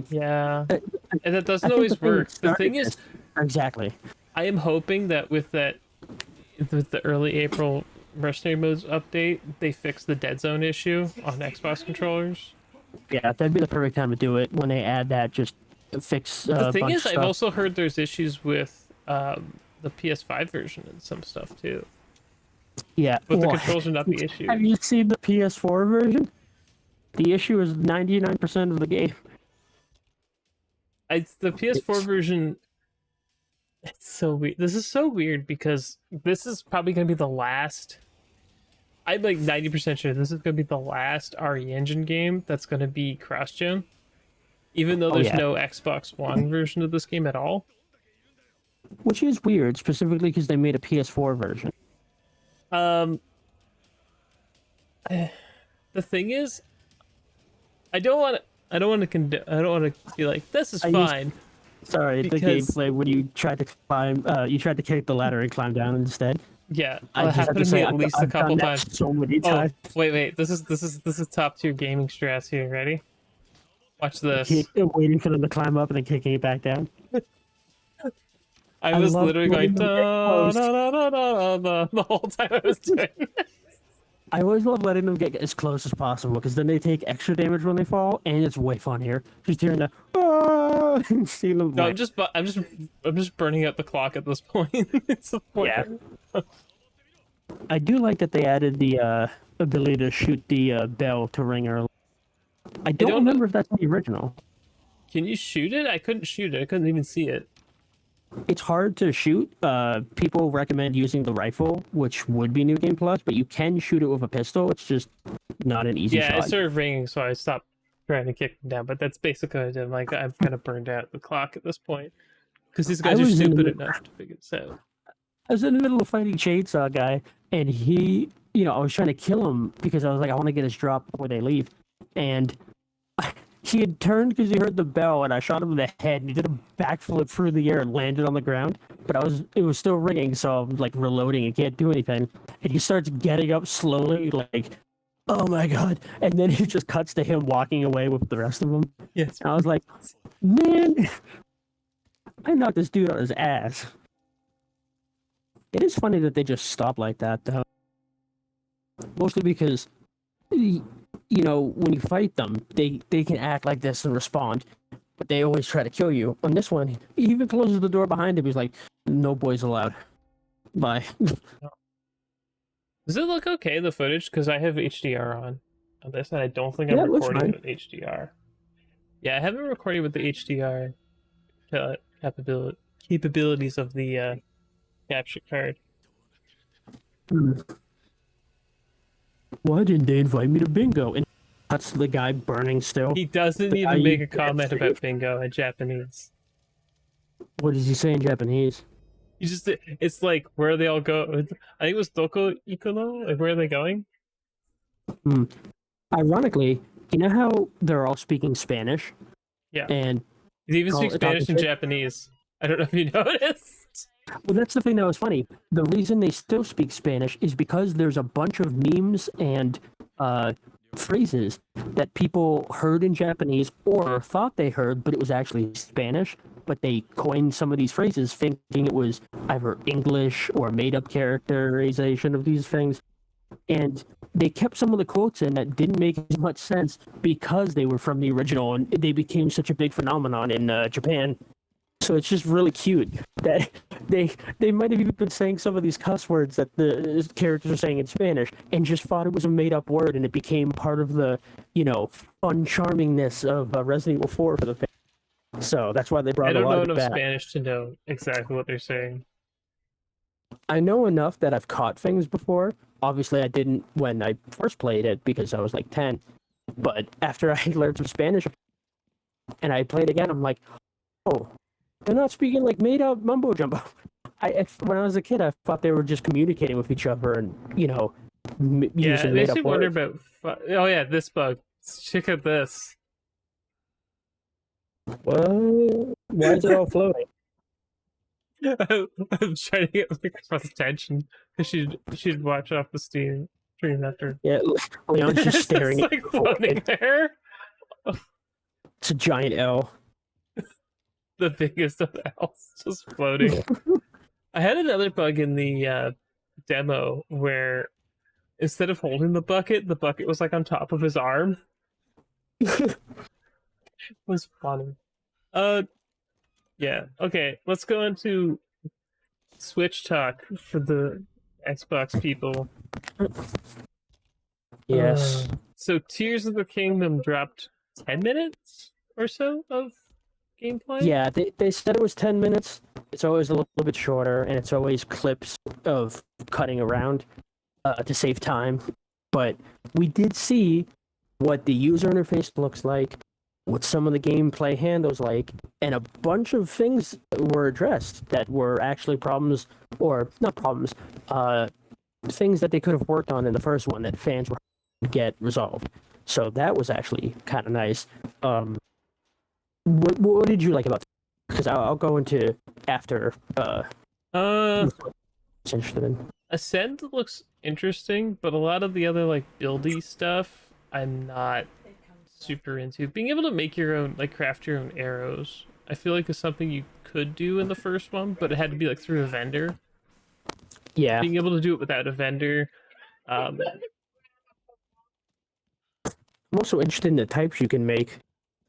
Yeah. and that doesn't I think the always thing work. that The started thing is, this, exactly. I am hoping that with the early April mercenary modes update, they fix the dead zone issue on Xbox controllers. Yeah, that'd be the perfect time to do it when they add that. Just fix The a thing bunch is, of I've stuff. also heard there's issues with the PS5 version and some stuff too. Yeah. But the Well, controls are not the issue. have you seen the PS4 version? The issue is 99% of the game. The PS4 It's, version. It's so weird. This is so weird because this is probably gonna be the last. I'm like 90% sure this is gonna be the last RE Engine game that's gonna be cross-gen, even though oh there's yeah, no Xbox One version of this game at all. which is weird, specifically because they made a PS4 version. Um, the thing is, I don't want to. I don't want to be like this is I used fine sorry the because gameplay when you tried to climb, you tried to kick the ladder and climb down instead. yeah, I it just have happened to to me say at least a I've done couple that times. so many Oh times. wait, this is top tier gaming stress here. Ready? Watch this. Waiting for them to climb up and then kicking it back down. I I was love literally going letting them get da, close. da, da, da, da, da, the whole time I was doing it. I always love letting them get as close as possible because then they take extra damage when they fall, and it's way funnier. Just hearing the ah, and seeing them No, land. I'm just burning out the clock at this point. It's the point. Yeah. I do like that they added the ability to shoot the bell to ring early. I I don't don't know. remember if that's in the original. Can you shoot it? I couldn't shoot it. I couldn't even see it. It's hard to shoot. People recommend using the rifle, which would be New Game Plus, but you can shoot it with a pistol. It's just not an easy Yeah, it shot. started ringing, so I stopped trying to kick him down. But that's basically what I did. Like I've kind of burned out the clock at this point because these I guys are was in the stupid mid- enough to figure this out. I was in the middle of fighting Chainsaw Guy, and he, I was trying to kill him because I was like, I want to get his drop before they leave, and he had turned because he heard the bell, and I shot him in the head, and he did a backflip through the air and landed on the ground. But it was still ringing, so I'm like reloading and can't do anything. And he starts getting up slowly, like, oh my god! And then it just cuts to him walking away with the rest of them. Yes. And I was like, man, I knocked this dude on his ass. It is funny that they just stop like that, though. Mostly because, when you fight them, they can act like this and respond, but they always try to kill you. On this one, he even closes the door behind him. He's like, "No boys allowed." Bye. Does it look okay, the footage? Because I have HDR on this, and I don't think Yeah, I'm it looks recording fine. with HDR. Yeah, I haven't recorded with the HDR capabilities of the capture card. Why didn't they invite me to bingo? And cuts to the guy burning still. He doesn't The guy even make you a comment dead about saved. bingo in Japanese. What does he say in Japanese? It's like, where they all go. I think it was Doko Ikuno? Like, where are they going? Hmm. Ironically, you know how they're all speaking Spanish? Yeah. And He even speaks talking Spanish and shit? Japanese. I don't know if you noticed. Well, that's the thing that was funny. The reason they still speak Spanish is because there's a bunch of memes and phrases that people heard in Japanese or thought they heard, but it was actually Spanish. But they coined some of these phrases thinking it was either English or made-up characterization of these things. And they kept some of the quotes in that didn't make as much sense because they were from the original, and they became such a big phenomenon in Japan. So it's just really cute that they might have even been saying some of these cuss words that the characters are saying in Spanish and just thought it was a made up word, and it became part of the fun charmingness of Resident Evil 4 for the fans. So that's why they I brought a don't lot know of it enough back. Spanish to know exactly what they're saying. I know enough that I've caught things before. Obviously, I didn't when I first played it because I was like 10. But after I learned some Spanish and I played again, I'm like, oh, they're not speaking like made up mumbo jumbo. When I was a kid, I thought they were just communicating with each other and Yeah, using it made makes up me wonder words. about. Oh yeah, this bug. Check out this. What? Why is it all floating? I'm trying to get Microphone's attention because she'd watch off the stream after. Yeah, Leon's just staring It's at like the floating void. there. It's a giant L. the biggest of the house, just floating. I had another bug in the demo where instead of holding the bucket was like on top of his arm. It was funny. Uh, yeah. Okay, let's go into Switch talk for the Xbox people. Yes. So Tears of the Kingdom dropped 10 minutes or so of gameplay. Yeah, they said it was 10 minutes. It's always a little bit shorter, and it's always clips of cutting around to save time. But we did see what the user interface looks like, what some of the gameplay handles like, and a bunch of things were addressed that were actually problems, or not problems, things that they could have worked on in the first one that fans were get resolved. So that was actually kind of nice. What did you like about? Because I'll go into after. What's interested in. Ascend looks interesting, but a lot of the other like buildy stuff, I'm not super into. Being able to make your own, like craft your own arrows, I feel like is something you could do in the first one, but it had to be like through a vendor. Yeah. Being able to do it without a vendor. I'm also interested in the types you can make.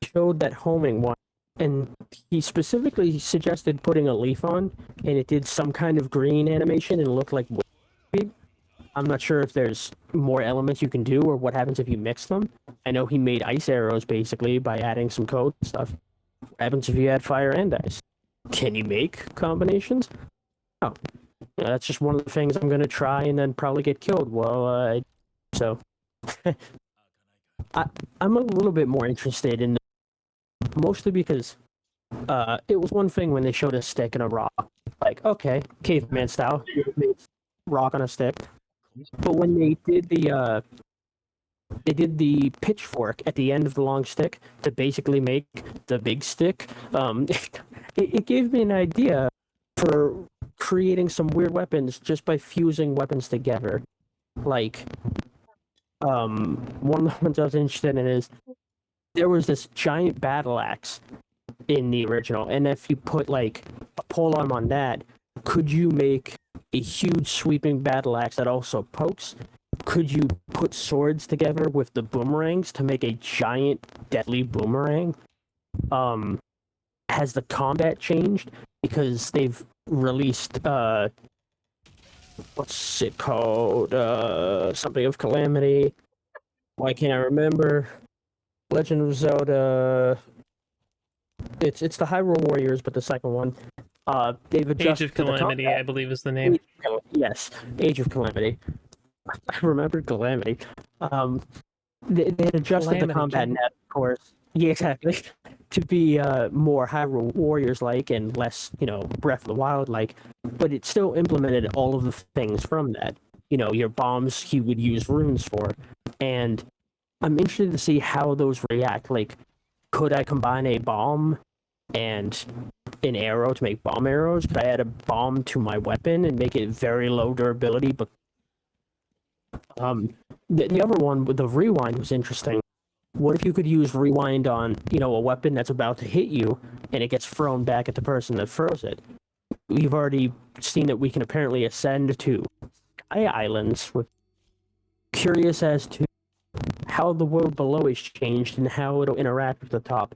He showed that homing one, and he specifically suggested putting a leaf on, and it did some kind of green animation and looked like wood. I'm not sure if there's more elements you can do or what happens if you mix them. I know he made ice arrows basically by adding some code and stuff. What happens if you add fire and ice? Can you make combinations? Oh, that's just one of the things I'm going to try and then probably get killed. Well, so I'm a little bit more interested in mostly because it was one thing when they showed a stick and a rock. Like, okay, caveman style, rock on a stick. But when they did the pitchfork at the end of the long stick to basically make the big stick, it gave me an idea for creating some weird weapons just by fusing weapons together. Like, one of the ones I was interested in is there was this giant battle axe in the original, and if you put like a polearm on that, could you make a huge sweeping battle axe that also pokes? Could you put swords together with the boomerangs to make a giant deadly boomerang? Has the combat changed? Because they've released what's it called? Something of Calamity. Why can't I remember? Legend of Zelda. It's the Hyrule Warriors, but the second one. They've adjusted Age of Calamity, I believe, is the name. Yes, Age of Calamity. I remembered Calamity. They had adjusted Calamity, the combat Jim. net, of course. Yeah, exactly. To be more Hyrule Warriors like and less, Breath of the Wild like. But it still implemented all of the things from that. Your bombs he would use runes for. And I'm interested to see how those react. Like, could I combine a bomb and an arrow to make bomb arrows? Could I add a bomb to my weapon and make it very low durability? But the other one with the rewind was interesting. What if you could use rewind on a weapon that's about to hit you and it gets thrown back at the person that throws it? We've already seen that we can apparently ascend to sky islands. With curious as to how the world below is changed and how it'll interact with the top.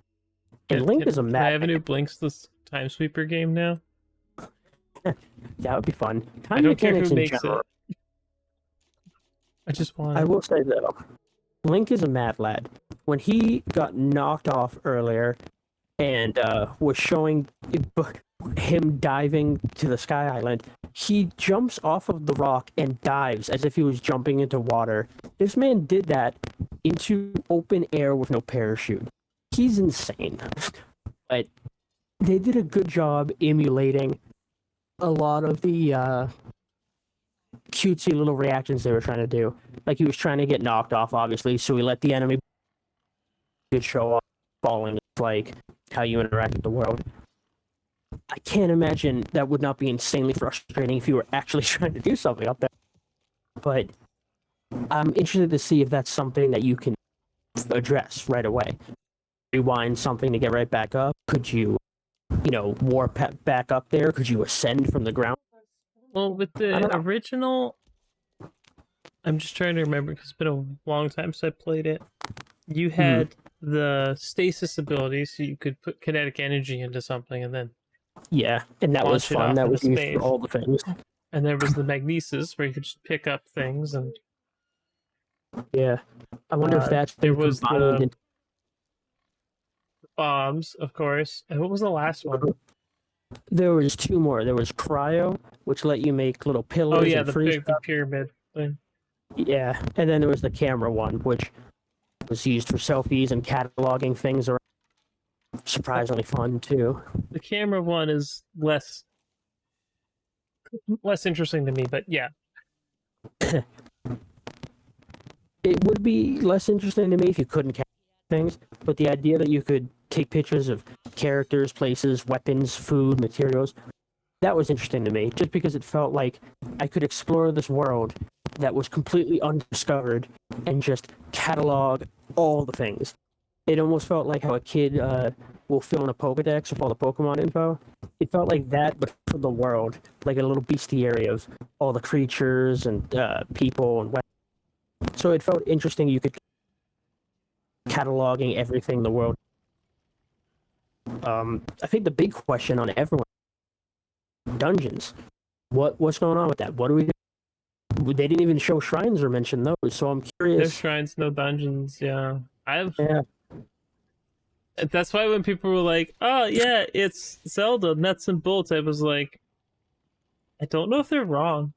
And Link is a Can I have a new Blinks this Time Sweeper game now? That would be fun. I don't care who makes it. I just want. I will say though, Link is a mad lad. When he got knocked off earlier and was showing him diving to the Sky Island, he jumps off of the rock and dives as if he was jumping into water. This man did that into open air with no parachute. He's insane. But they did a good job emulating a lot of the cutesy little reactions they were trying to do. Like, he was trying to get knocked off, obviously, so he let the enemy show up falling. It's like how you interact with the world. I can't imagine that would not be insanely frustrating if you were actually trying to do something up there. But I'm interested to see if that's something that you can address right away. Rewind something to get right back up. Could you warp back up there? Could you ascend from the ground? Well, with I the don't know. original, I'm just trying to remember because it's been a long time since I played it. You had the stasis ability, so you could put kinetic energy into something and then Yeah, and that was launch it fun. off That into was used space. for all the things. And there was the magnesis, where you could just pick up things, and Yeah, I wonder if that's there been was combined the into. bombs, of course. And what was the last one? There was two more. There was cryo, which let you make little pillars Oh yeah, and the freeze. big the pyramid thing. Yeah, and then there was the camera one, which was used for selfies and cataloging things. Around. Surprisingly fun too. The camera one is less interesting to me, but yeah. It would be less interesting to me if you couldn't capture things, but the idea that you could take pictures of characters, places, weapons, food, materials, that was interesting to me, just because it felt like I could explore this world that was completely undiscovered and just catalog all the things. It almost felt like how a kid will fill in a Pokedex with all the Pokemon info. It felt like that, but for the world, like a little bestiary of all the creatures and people and weapons. So it felt interesting. You could cataloging everything in the world. I think the big question on everyone dungeons. What's going on with that? What do we do? They didn't even show shrines or mention those, so I'm No curious. shrines, no dungeons. Yeah, Yeah, That's why when people were like, "Oh yeah, it's Zelda nuts and bolts," I was like, I don't know if they're wrong,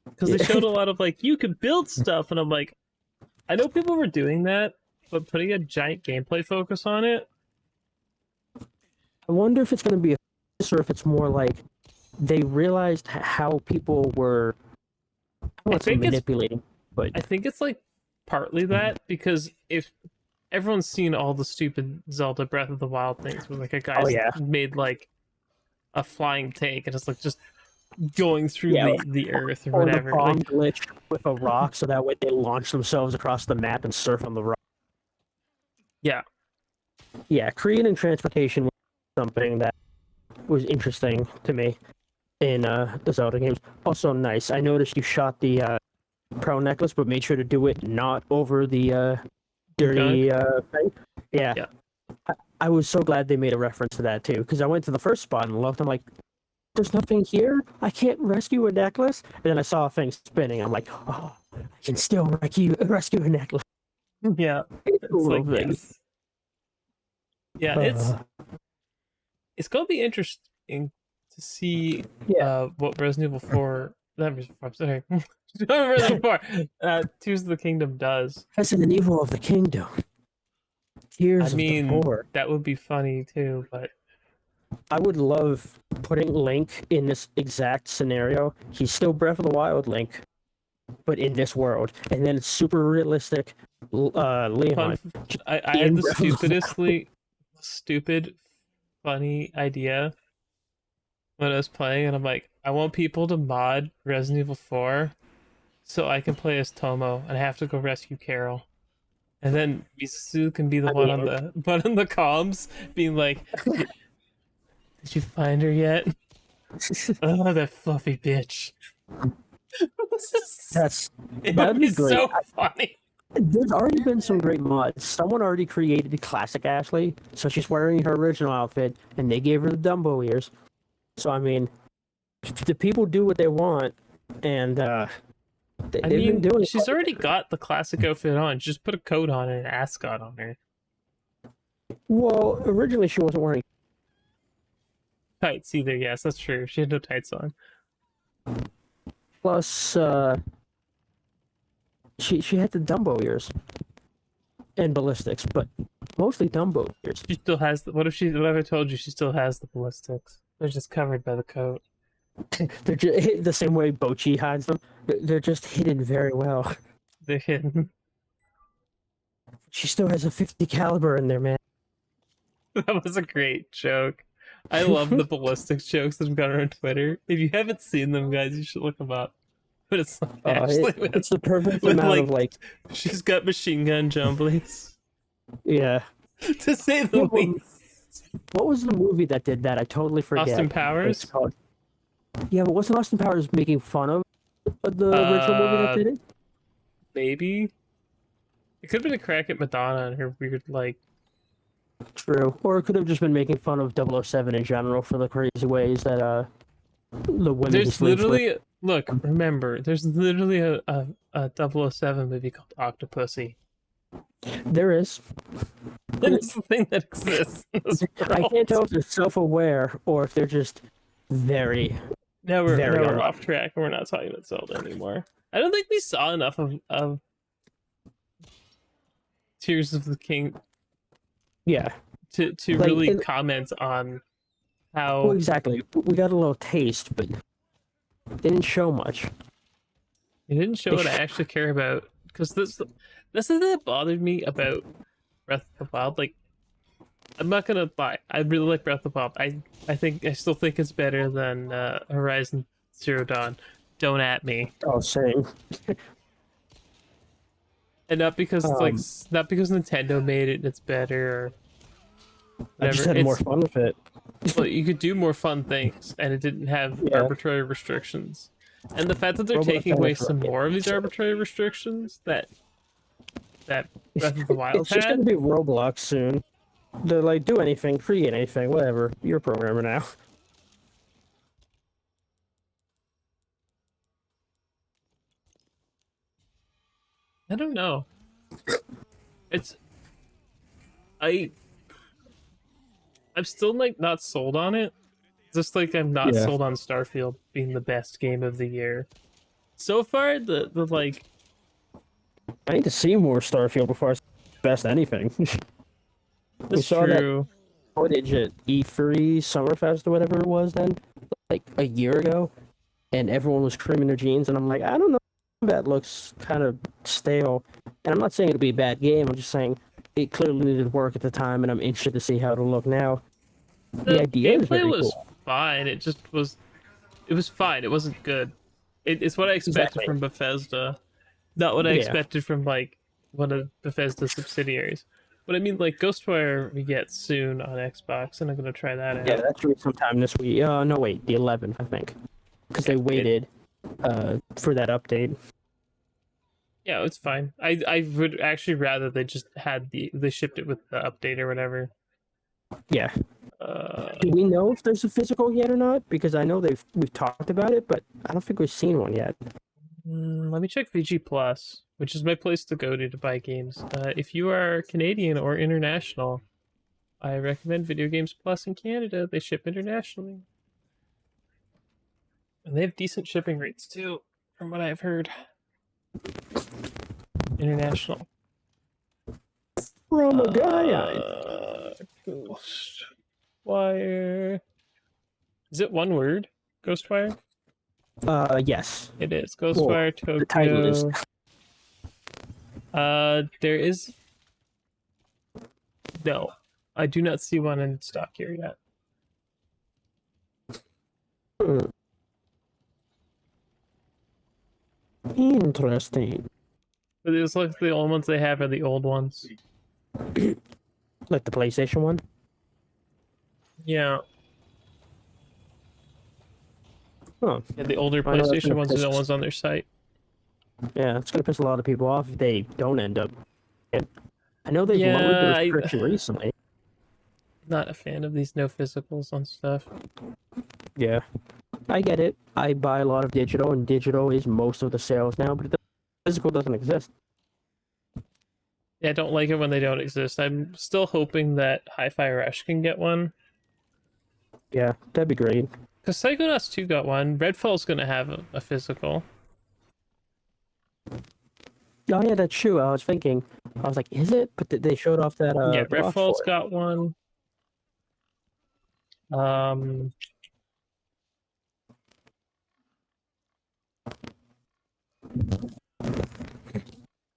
because they showed a lot of like you could build stuff, and I'm like, I know people were doing that, but putting a giant gameplay focus on it. I wonder if it's going to be a focus or if it's more like they realized how people were. I don't want to say manipulating, but I think it's like partly that, because if everyone's seen all the stupid Zelda Breath of the Wild things where like a guy made like a flying tank and it's like just going through the earth or whatever. the bomb Like, glitch with a rock, so that way they launch themselves across the map and surf on the rock. yeah, Creating transportation was something that was interesting to me in the Zelda games. Also nice. I noticed you shot the pearl necklace, but made sure to do it not over the dirty thing. Yeah. I was so glad they made a reference to that too, because I went to the first spot and looked. I'm like, "There's nothing here. I can't rescue a necklace." And then I saw a thing spinning. I'm like, "Oh, I can still rescue a necklace." yeah. It's It's like thing. yes. Yeah, it's gonna be interesting to see what Resident Evil 4. Not Resident Evil 4, sorry. Resident Evil 4. Tears of the Kingdom does. Resident Evil of the Kingdom. Tears of the Four. That would be funny too, but I would love putting Link in this exact scenario. He's still Breath of the Wild Link, but in this world. And then it's super realistic Leon. I had the stupid, funny idea when I was playing, and I'm like, I want people to mod Resident Evil 4 so I can play as Tomo and I have to go rescue Carol. And then Misasu can be the one on the comms being like, did you find her yet? Oh, that fluffy bitch. That'd be great. So funny. There's already been some great mods. Someone already created the classic Ashley, so she's wearing her original outfit, and they gave her the Dumbo ears. So I mean, the people do what they want, and they've been doing. She's already got the classic outfit on. Just put a coat on and an ascot on her. Well, originally she wasn't wearing tights either. Yes, that's true. She had no tights on. Plus, she had the Dumbo ears and ballistics, but mostly Dumbo ears. She still has the. What if I told you she still has the ballistics? They're just covered by the coat. They're just, the same way Bochi hides them. They're just hidden very well. They're hidden. She still has a 50 caliber in there, man. That was a great joke. I love the ballistics jokes that have gone on Twitter. If you haven't seen them, guys, you should look them up. But it's it's the perfect amount of like. She's got machine gun jumblies. Yeah. To say the least. What was the movie that did that? I totally forget. Austin what it's Powers. called. Yeah, but wasn't Austin Powers making fun of the original movie that did it? Maybe it could have been a crack at Madonna and her weird like. True. Or it could have just been making fun of 007 in general for the crazy ways that the women he There's sleeps with. literally look. Remember, there's literally a 007 movie called Octopussy. There is. It's the thing that exists in this I world. can't tell if they're self-aware or if they're just very. Now we're Very now we're unlucky. off track and we're not talking about Zelda anymore. I don't think we saw enough of Tears of the King Yeah. to Like, really comment on how Well, exactly. We got a little taste, but they didn't show much. it didn't show what I actually care about. Because this is that bothered me about Breath of the Wild. Like, I'm not gonna lie, I really like Breath of the Wild. I still think it's better than Horizon Zero Dawn. Don't at me. Oh, same. And not because not because Nintendo made it and it's better or I just whatever. had more fun with it. Well, you could do more fun things, and it didn't have Yeah. arbitrary restrictions. And the fact that they're Roblox taking away has some it. more of these arbitrary restrictions that Breath of the Wild It's just had. gonna be Roblox soon. They're like, do anything, create anything, whatever. You're a programmer now. I don't know. It's I'm still like not sold on it. Just like I'm not Yeah. sold on Starfield being the best game of the year. So far, the like I need to see more Starfield before I best anything. We that's saw that true. footage at E3 Summerfest or whatever it was then, like a year ago, and everyone was creaming their jeans, and I'm like, I don't know, that looks kind of stale. And I'm not saying it'll be a bad game. I'm just saying it clearly needed work at the time, and I'm interested to see how it'll look now. The idea is gameplay very was cool. fine. It was fine. It wasn't good. It's what I expected Exactly. from Bethesda, not what I Yeah. expected from like one of Bethesda's subsidiaries. But I mean, like Ghostwire, we get soon on Xbox, and I'm gonna try that out. Yeah, that's due sometime this week. No, wait, the 11th, I think, because they waited for that update. Yeah, it's fine. I would actually rather they just had they shipped it with the update or whatever. Yeah. Uh, Do we know if there's a physical yet or not? Because I know we've talked about it, but I don't think we've seen one yet. let me check VG Plus, which is my place to go to buy games. If you are Canadian or international, I recommend Video Games Plus in Canada. They ship internationally, and they have decent shipping rates too, from what I've heard. International. From a guy. Ghostwire. Is it one word? Ghostwire? Yes. It is. Ghostwire The title is. Tokyo. There is. No, I do not see one in stock here yet. Interesting. But it's like the only ones they have are the old ones. Like the PlayStation one? Yeah. Huh. Yeah, the older I know that's PlayStation gonna ones are the piss- ones on their site. Yeah, it's gonna piss a lot of people off if they don't end up. I know they've lowered the Yeah, restriction recently. Not a fan of these no physicals on stuff. Yeah. I get it. I buy a lot of digital, and digital is most of the sales now, but the physical doesn't exist. Yeah, I don't like it when they don't exist. I'm still hoping that Hi-Fi Rush can get one. Yeah, that'd be great. Because Psychonauts 2 got one. Redfall's gonna have a physical. Oh yeah, that's true. I was thinking, I was like, is it? But they showed off that. Yeah, the box Redfall's for it. got one.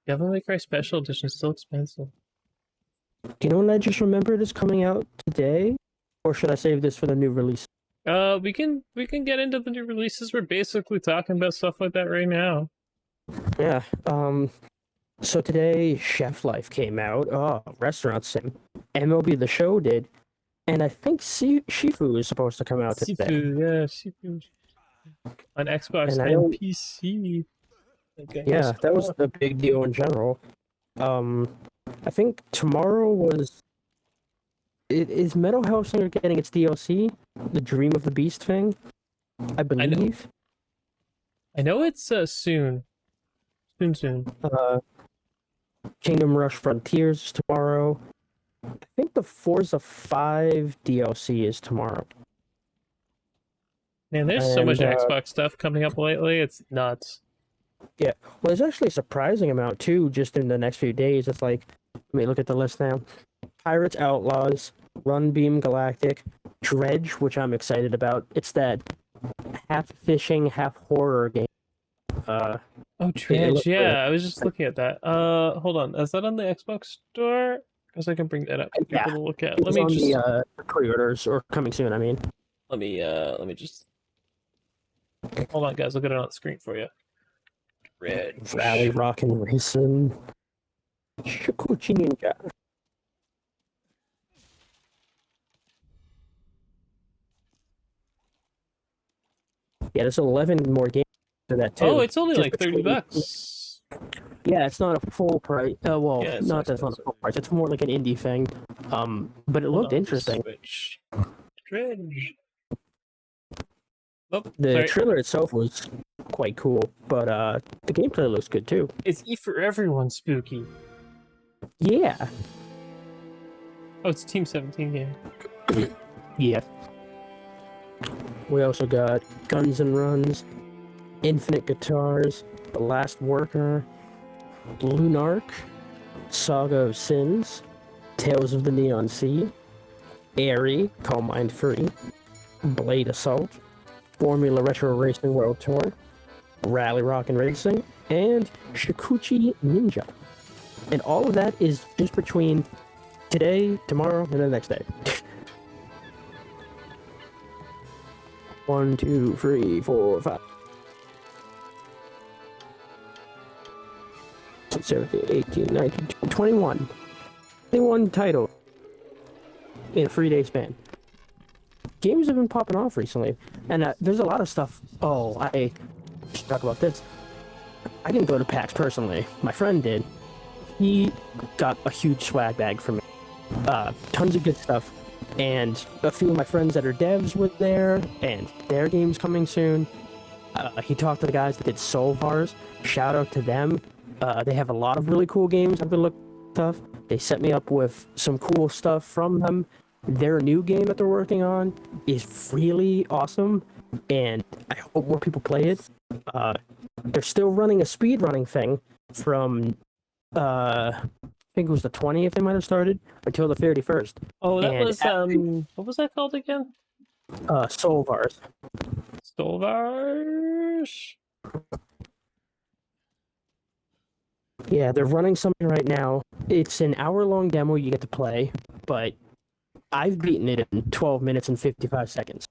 Devil May Cry Special Edition is still expensive. You know what I just remembered is coming out today, or should I save this for the new release? We can get into the new releases. We're basically talking about stuff like that right now. Yeah. So today, Chef Life came out. Oh, restaurant sim. MLB The Show did. and I think Shifu is supposed to come out today. Sifu, yeah, Sifu on Xbox And I and know, PC. Okay, yeah, that was a big deal in general. Um, I think tomorrow was. Is Metal Hellsinger getting its DLC? The Dream of the Beast thing, I I know. believe. I know it's soon. Soon. Uh, Kingdom Rush Frontiers is tomorrow. I think the Forza 5 DLC is tomorrow. Man, there's so much And Xbox stuff coming up lately. It's nuts. yeah, well, there's actually a surprising amount too. Just in the next few days, it's like, let me look at the list now. Pirates Outlaws, Run Beam Galactic, Dredge, which I'm excited about. It's that half fishing, half horror game. Uh, Oh, it Dredge. looks really, Yeah, I was just looking at that. Hold on. Is that on the Xbox store? Because I can bring that up for yeah, people to look at. Let it's me on just. the pre-orders or coming soon. I mean, Let me just. Hold on, guys. I'll get it on the screen for you. Dredge. Rally Rockin' Racing, Shikuchi Ninja. Yeah, there's 11 more games to that too. Oh, it's only Just like between, $30. yeah, it's not a full price. Well, Yeah, it's not not that's not a expensive. full price. It's more like an indie thing. But it Hold looked on, let me interesting. switch. Dredge. Oh, The sorry. trailer itself was quite cool, but the gameplay looks good too. It's E for everyone, spooky. Yeah, Oh, it's a Team 17 game. yeah. We also got Guns and Runs, Infinite Guitars, The Last Worker, Lunark, Saga of Sins, Tales of the Neon Sea, Airy, Calm Mind Free, Blade Assault, Formula Retro Racing World Tour, Rally Rockin' Racing, and Shikuchi Ninja. And all of that is just between today, tomorrow, and the next day. 1, 2, 3, 4, 5, 6, 17, 18, 19, 21. 21 titles in a 3-day span. Games have been popping off recently, and there's a lot of stuff. Oh, I should talk about this. I didn't go to PAX personally. My friend did. He got a huge swag bag for me. Tons of good stuff. And a few of my friends that are devs were there, and their game's coming soon. He talked to the guys that did Solvars. Shout out to them. They have a lot of really cool games. I've been looking at stuff. They set me up with some cool stuff from them. Their new game that they're working on is really awesome, and I hope more people play it. They're still running a speedrunning thing from, I think it was the 20th they might have started, until the 31st. Oh, that And was what was that called again? Solvars. Stolvars. Yeah, they're running something right now. It's an hour-long demo you get to play, but I've beaten it in 12 minutes and 55 seconds.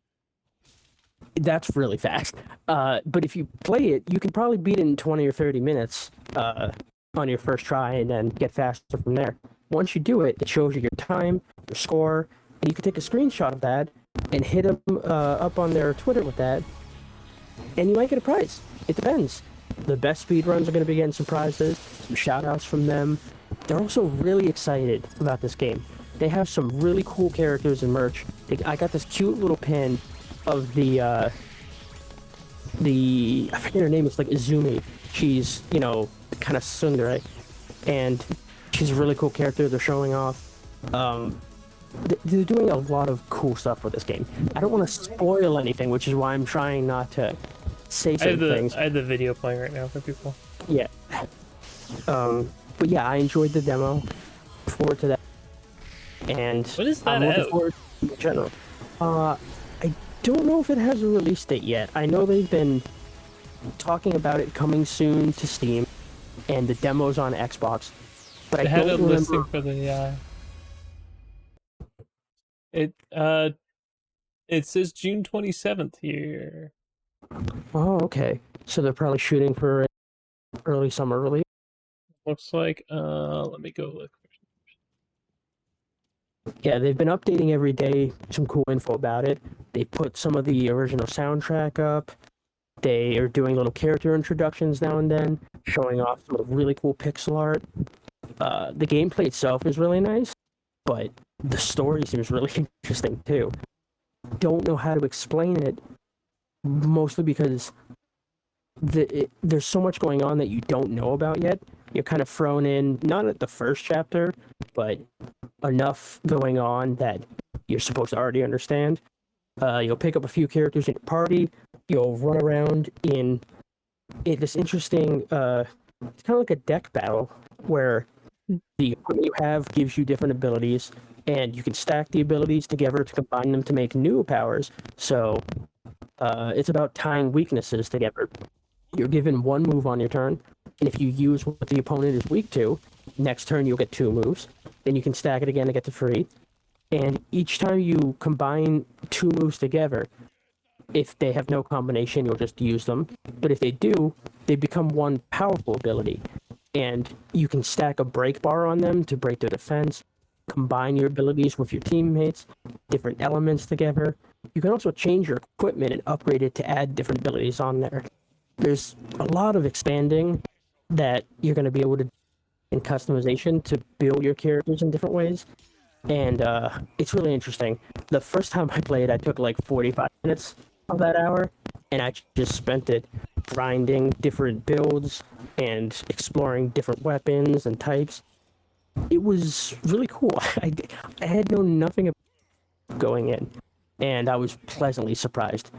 That's really fast. But if you play it, you can probably beat it in 20 or 30 minutes on your first try and then get faster from there. Once you do it, it shows you your time, your score, and you can take a screenshot of that and hit them up on their Twitter with that, and you might get a prize. It depends. The best speedruns are going to be getting some prizes, some shout-outs from them. They're also really excited about this game. They have some really cool characters and merch. I got this cute little pin of the I forget her name. It's like Izumi. She's kind of tsundere, and she's a really cool character. They're showing off. They're doing a lot of cool stuff with this game. I don't want to spoil anything, which is why I'm trying not to say certain things. I have the video playing right now for people. Yeah. But yeah, I enjoyed the demo. Look forward to that. And When is that I'm looking out? forward to it in general. I don't know if it has a release date yet. I know they've been talking about it coming soon to Steam, and the demo's on Xbox. But I had a don't listing remember. for the it says June 27th here. Oh, okay. So they're probably shooting for an early summer release. Looks like let me go look. Yeah, they've been updating every day. Some cool info about it. They put some of the original soundtrack up. They are doing little character introductions now and then, showing off some of the really cool pixel art. The gameplay itself is really nice, but the story seems really interesting too. Don't know how to explain it, mostly because there's so much going on that you don't know about yet. You're kind of thrown in, not at the first chapter, but enough going on that you're supposed to already understand. You'll pick up a few characters in your party. You'll run around in this interesting, it's kind of like a deck battle where the equipment you have gives you different abilities, and you can stack the abilities together to combine them to make new powers. So it's about tying weaknesses together. You're given one move on your turn, and if you use what the opponent is weak to, next turn you'll get 2 moves. Then you can stack it again to get to 3. And each time you combine 2 moves together, if they have no combination, you'll just use them. But if they do, they become one powerful ability. And you can stack a break bar on them to break their defense, combine your abilities with your teammates, different elements together. You can also change your equipment and upgrade it to add different abilities on there. There's a lot of expanding that you're going to be able to do in customization to build your characters in different ways. And it's really interesting. The first time I played, I took like 45 minutes of that hour, and I just spent it grinding different builds and exploring different weapons and types. It was really cool. I had known nothing about going in, and I was pleasantly surprised.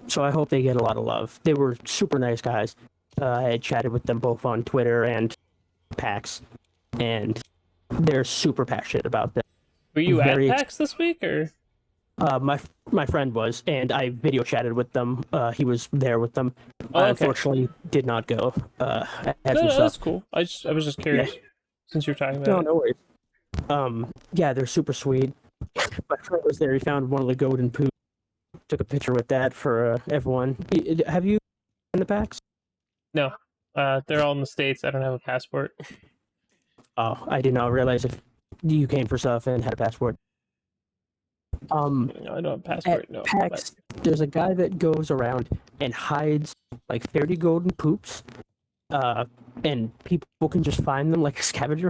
So I hope they get a lot of love. They were super nice guys. I had chatted with them both on Twitter and PAX, and they're super passionate about that. Were you Very at PAX this week, or? my friend was, and I video chatted with them. He was there with them. Oh, I okay. unfortunately did not go. I had some No, stuff. that's cool. I was just curious since you're talking about it. No worries. Yeah, they're super sweet. My friend was there. He found one of the golden poo. Took a picture with that for everyone. Have you in the PAX? No, they're all in the States. I don't have a passport. Oh, I did not realize if you came for stuff and had a passport. No, I don't have a passport. At No. PAX, there's a guy that goes around and hides like 30 golden poops, and people can just find them like a scavenger.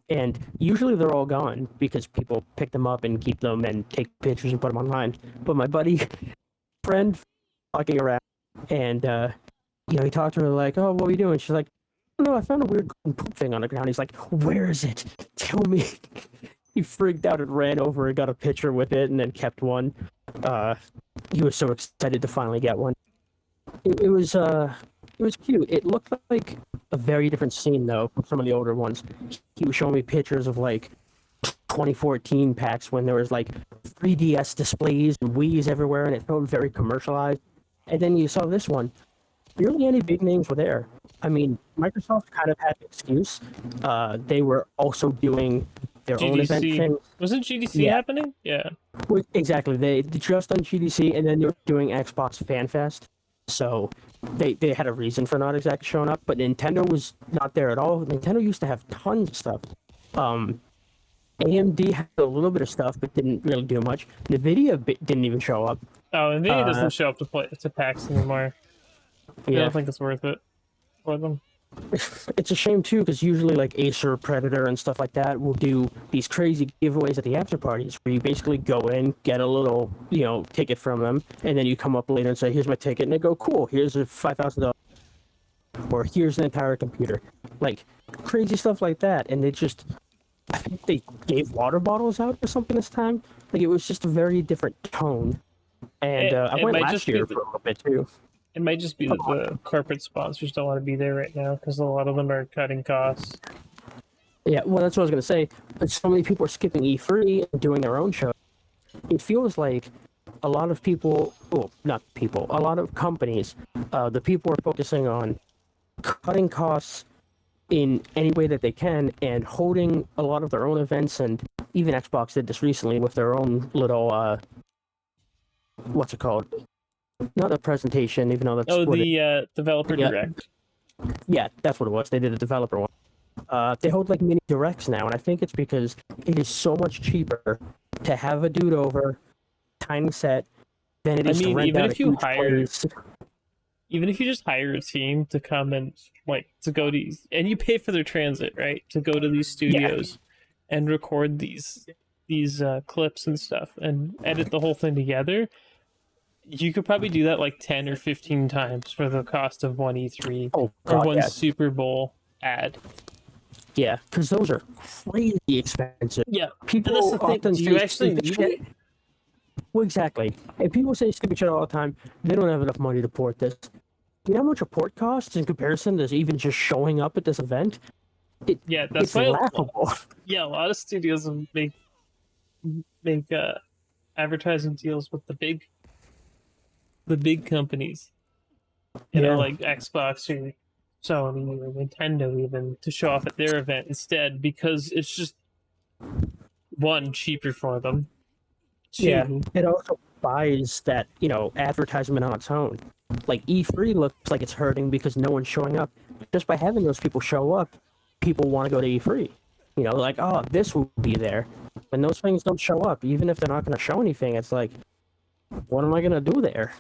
And usually they're all gone because people pick them up and keep them and take pictures and put them online. But my buddy, friend, walking around, and he talked to her like, "Oh, what are you doing?" She's like, "Oh no, I found a weird golden poop thing on the ground." He's like, "Where is it? Tell me." He freaked out and ran over and got a picture with it and then kept one. He was so excited to finally get one. It was cute. It looked like a very different scene though from some of the older ones. He was showing me pictures of like 2014 packs when there was like 3DS displays and Wii's everywhere, and it felt very commercialized. And then you saw this one. Barely any big names were there. I mean, Microsoft kind of had an excuse. They were also doing their own event GDC. thing. Wasn't GDC happening? Yeah. Exactly. They just done GDC, and then they were doing Xbox Fan Fest. So they had a reason for not exactly showing up, but Nintendo was not there at all. Nintendo used to have tons of stuff. AMD had a little bit of stuff, but didn't really do much. Nvidia didn't even show up. Oh, Nvidia doesn't show up to PAX anymore. I don't think it's worth it for them. It's a shame too, because usually like Acer, Predator, and stuff like that will do these crazy giveaways at the after parties where you basically go in, get a little, ticket from them, and then you come up later and say, "Here's my ticket," and they go, "Cool, here's a $5,000," or "Here's an entire computer," like crazy stuff like that. And I think they gave water bottles out or something this time. Like it was just a very different tone. And I went last year for a little bit too. It might just be that the corporate sponsors don't want to be there right now because a lot of them are cutting costs. Yeah, well, that's what I was going to say. But so many people are skipping E3 and doing their own show. It feels like a lot of people, well, not people, a lot of companies, the people are focusing on cutting costs in any way that they can and holding a lot of their own events. And even Xbox did this recently with their own little, what's it called? Not a presentation, even though that's the Developer Direct. Yeah, that's what it was. They did a developer one. They hold like mini directs now, and I think it's because it is so much cheaper to have a dude over, tiny set, than it I is to mean, rent even out a if you huge hire, place. even if you just hire a team to come and like to go to, and you pay for their transit, right, to go to these Yeah. studios and record these clips and stuff and edit the whole thing together, you could probably do that like 10 or 15 times for the cost of one E3 Oh or God, one yeah, Super Bowl ad. yeah, because those are crazy expensive. Yeah, and that's People the thing. often Do you say actually stupid need shit. it? Well, exactly. And people say stupid shit all the time. They don't have enough money to port this. You know how much a port costs in comparison to even just showing up at this event? It Yeah, that's it's why. laughable. Yeah, a lot of studios make advertising deals with the big companies, Yeah, like Xbox or Sony or Nintendo, even to show off at their event instead, because it's just one, cheaper for them. yeah. Two, It also buys that advertisement on its own. Like E3 looks like it's hurting because no one's showing up. Just by having those people show up, people want to go to E3. Like, oh, this will be there. When those things don't show up, even if they're not going to show anything, it's like, what am I going to do there?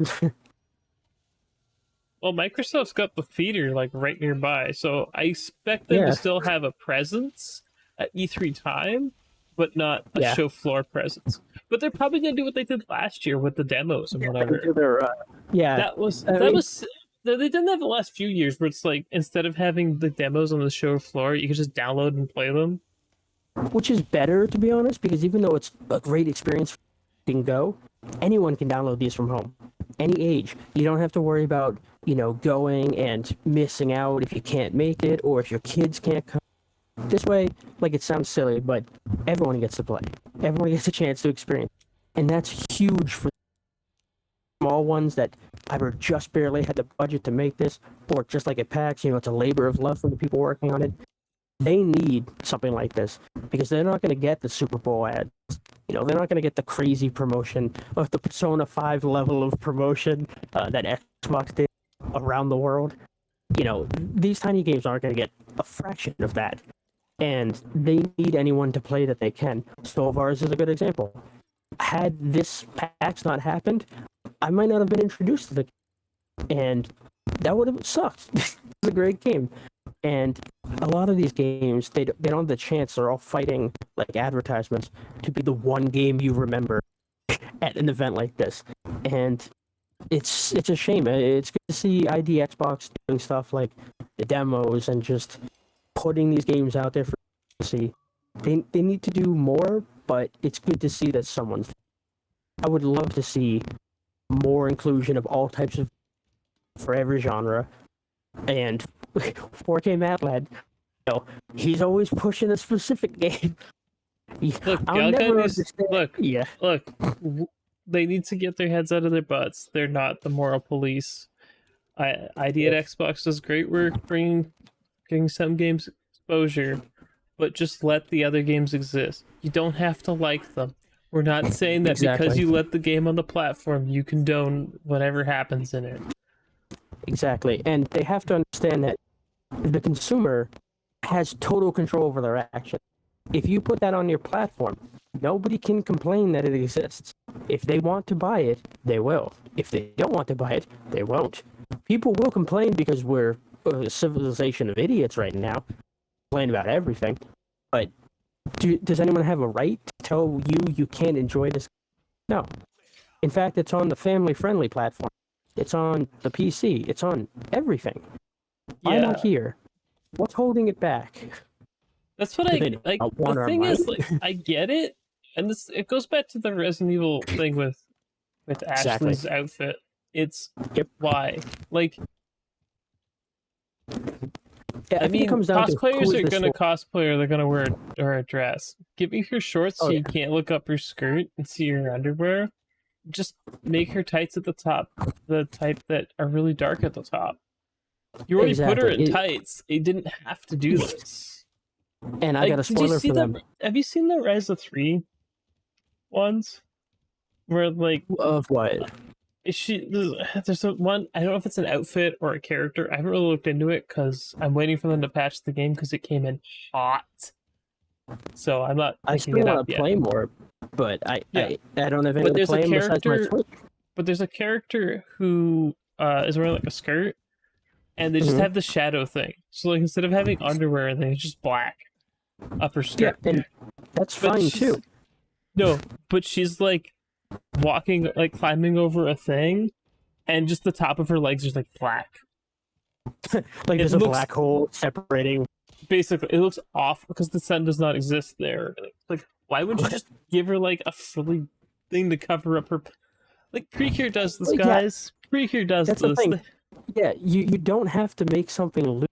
well, Microsoft's got the theater like right nearby, so I expect them to Yeah, still have a presence at E3 time, but not a yeah. show floor presence. But they're probably gonna do what they did last year with the demos and Yeah, they whatever. do their, yeah. That was I that mean, was they didn't have the last few years where it's like instead of having the demos on the show floor, you could just download and play them. which is better, to be honest, because even though it's a great experience, can go, anyone can download these from home, any age. You don't have to worry about going and missing out if you can't make it or if your kids can't come. This way, like, it sounds silly, but everyone gets to play. Everyone gets a chance to experience, and that's huge for small ones that either just barely had the budget to make this, or just like at PAX, it's a labor of love from the people working on it. They need something like this because they're not going to get the Super Bowl ads. They're not going to get the crazy promotion of the Persona 5 level of promotion that Xbox did around the world. These tiny games aren't going to get a fraction of that. And they need anyone to play that they can. Stovars is a good example. Had this PAX not happened, I might not have been introduced to the game, and that would have sucked. It's a great game. And a lot of these games, they don't have the chance. They're all fighting like advertisements to be the one game you remember at an event like this. And it's a shame. It's good to see ID Xbox doing stuff like the demos and just putting these games out there for to see. They need to do more, but it's good to see that someone's. I would love to see more inclusion of all types of for every genre. And 4K MATLAB, he's always pushing a specific game. Look, I'll Galgun never is understand. look, Yeah, look. They need to get their heads out of their butts. They're not the moral police. ID at Xbox does great work bringing some games exposure, but just let the other games exist. You don't have to like them. We're not saying that because exactly, you let the game on the platform, you condone whatever happens in it. exactly. And they have to understand that the consumer has total control over their actions. If you put that on your platform, nobody can complain that it exists. If they want to buy it, they will. If they don't want to buy it, they won't. People will complain because we're a civilization of idiots right now, complain about everything. But does anyone have a right to tell you can't enjoy this? No. In fact, it's on the family-friendly platform. It's on the PC. It's on everything. Why not Yeah, here? What's holding it back? that's what Do I they like. not The want our thing money? is, like, I get it, and this it goes back to the Resident Evil thing with Exactly. Ashley's outfit. It's Yep. why, like, Yeah, I I think it mean, comes down to who cosplayers is are the gonna story. cosplay or they're gonna wear a dress. Giving her shorts Oh so you yeah, can't look up her skirt and see her underwear. Just make her tights at the top, the type that are really dark at the top. You already put her exactly. in tights. It didn't have to do this. And I got Like, a did you spoiler see for the? them. Have you seen the Rise of 3 ones? Where like Of what? there's one, I don't know if it's an outfit or a character. I haven't really looked into it because I'm waiting for them to patch the game because it came in hot. So I'm not I picking still it up want to yet. play more, but Yeah. I don't have But anything to there's a play besides my character, Switch. but there's a character who is wearing like a skirt, and they just Mhm. have the shadow thing. So like instead of having underwear and things, it's just black upper Yeah, skirt. and that's But fine she's too. no, but she's like walking, like climbing over a thing, and just the top of her legs is like black. Like It there's a looks black hole separating. basically, it looks off because the sun does not exist there. Like, why would you just give her like a frilly thing to cover up her? Like Precure does this, Well, yeah, guys. Precure does that's the this. thing. Yeah, you don't have to make something loose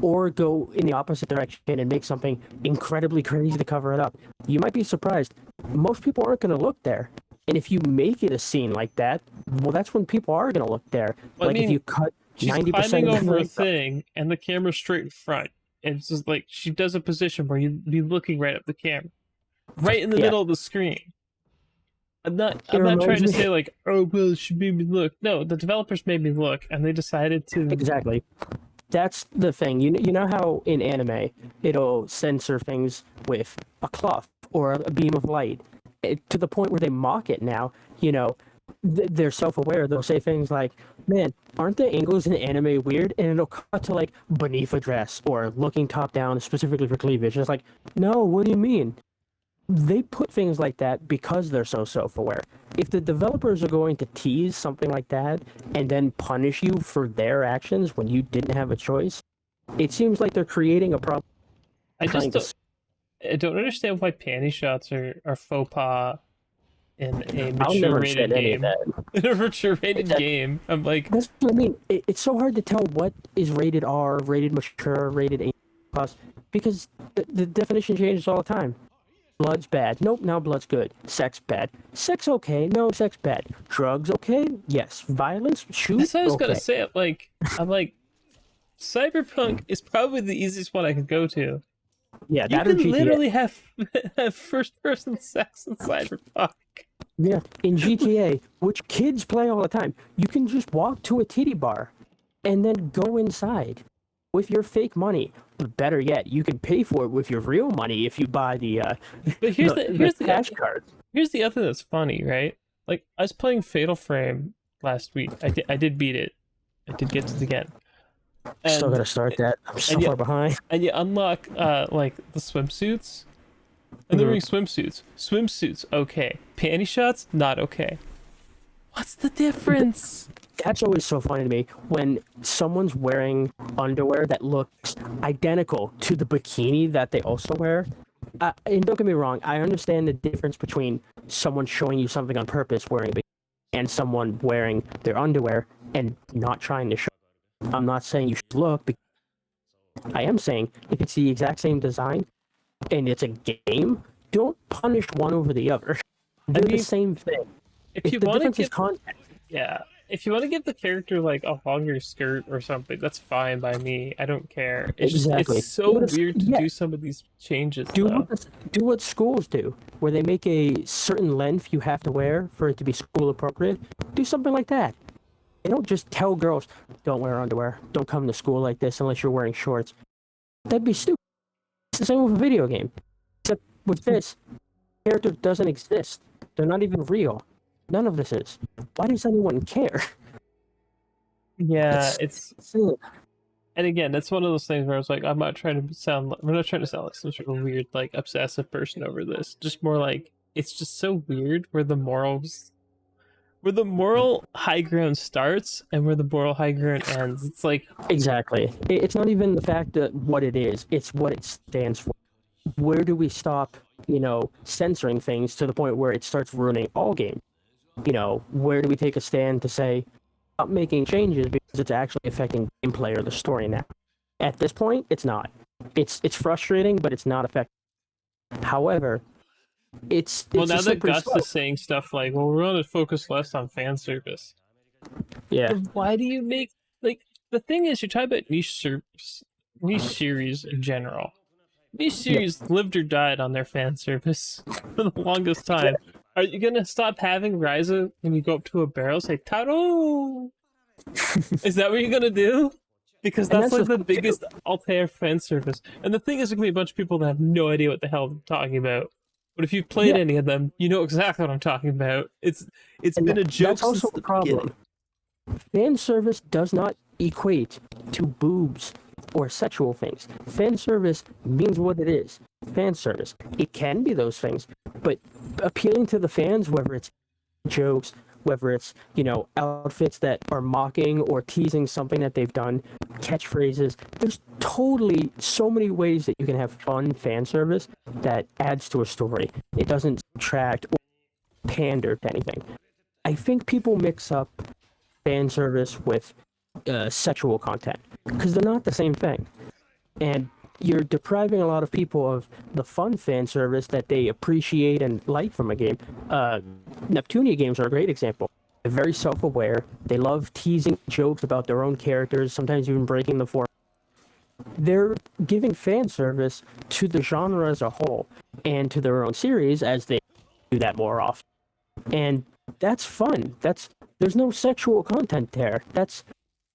or go in the opposite direction and make something incredibly crazy to cover it up. You might be surprised. Most people aren't going to look there. And if you make it a scene like that, well, that's when people are going to look there. Well, I Like if mean, you cut she's 90% climbing of the over a frame. thing, and the camera's straight in front. And it's just like she does a position where you'd be looking right at the camera, right in the Yeah, middle of the screen. I'm not. it I'm not reminds trying to me say like, oh well, she made me look. No, the developers made me look, and they decided to. exactly. That's the thing. You know how in anime it'll censor things with a cloth or a beam of light to the point where they mock it now. You know, they're self-aware. They'll say things like, "Man, aren't the angles in anime weird?" And it'll cut to like beneath a dress or looking top down specifically for cleavage. It's like, no, what do you mean? They put things like that because they're so self-aware. If the developers are going to tease something like that and then punish you for their actions when you didn't have a choice, it seems like they're creating a problem. I Trying just to. don't. I don't understand why panty shots are faux pas in a I'll mature never rated understand any of game. that. In a mature rated Exactly. game, I'm like, That's what I mean. It's so hard to tell what is rated R, rated mature, rated A+, because the definition changes all the time. Blood's bad. Nope, now blood's good. Sex bad. Sex okay. No, sex bad. Drugs okay. Yes. Violence shoot that's what I was gonna okay. say. Like, I'm like, Cyberpunk is probably the easiest one I could go to. Yeah, You that or can GTA. literally have have first person sex in Cyberpunk. Yeah, in GTA, which kids play all the time, you can just walk to a titty bar and then go inside with your fake money. Better yet, you can pay for it with your real money if you buy the But the cash cards. here's the other thing that's funny, right? Like I was playing Fatal Frame last week. I did beat it. I did get to the end. Still And gotta start that. I'm so and you far behind. and you unlock like the swimsuits. And they're wearing swimsuits. Swimsuits, okay. Panty shots, not okay. What's the difference? That's always so funny to me when someone's wearing underwear that looks identical to the bikini that they also wear. And don't get me wrong, I understand the difference between someone showing you something on purpose wearing a bikini and someone wearing their underwear and not trying to show. I'm not saying you should look. I am saying if it's the exact same design and it's a game, don't punish one over the other. I They're the mean, same thing. if If you the want to difference is give context. yeah, if you want to give the character like a longer skirt or something, that's fine by me. I don't care. It's just it's Exactly. so weird to Yeah, do some of these changes do though. what do what schools do, where they make a certain length you have to wear for it to be school appropriate. Do something like that. They don't just tell girls, "Don't wear underwear. Don't come to school like this unless you're wearing shorts." That'd be stupid. It's the same with a video game, except with this, character doesn't exist. They're not even real. None of this is. Why does anyone care? Yeah, it's Silly. and again, that's one of those things where I was like, I'm not trying to sound we're not trying to sound like some sort of weird, like obsessive person over this. Just more like it's just so weird where the moral high ground starts and where the moral high ground ends. It's like Exactly. It's not even the fact that what it is, it's what it stands for. Where do we stop, censoring things to the point where it starts ruining all games? Where do we take a stand to say, stop making changes because it's actually affecting gameplay or the story now? At this point, it's not. It's frustrating, but it's not effective. However, well, it's a now that slippery Gus slope. is saying stuff like, well, we're going to focus less on fan service. Yeah. Then why do you make like the thing is you're talking about niche series in general. Niche Yep. series lived or died on their fan service for the longest time. Are you gonna stop having Ryza when you go up to a barrel say Taro? Is that what you're gonna do? Because And that's that's the like the thing too. biggest Altair fan service. And the thing is, there's gonna be a bunch of people that have no idea what the hell I'm talking about. But if you've played Yeah, any of them, you know exactly what I'm talking about. It's and been a that's joke also since a the problem. beginning. Fan service does not equate to boobs or sexual things. Fan service means what it is. Fan service. It can be those things, but appealing to the fans, whether it's jokes, whether it's, outfits that are mocking or teasing something that they've done, catchphrases, there's totally so many ways that you can have fun fan service that adds to a story. It doesn't subtract or pander to anything. I think people mix up fan service with sexual content because they're not the same thing, and you're depriving a lot of people of the fun fan service that they appreciate and like from a game. Neptunia games are a great example. They're very self-aware. They love teasing jokes about their own characters, sometimes even breaking the form. They're giving fan service to the genre as a whole and to their own series as they do that more often. And that's fun. There's no sexual content there. That's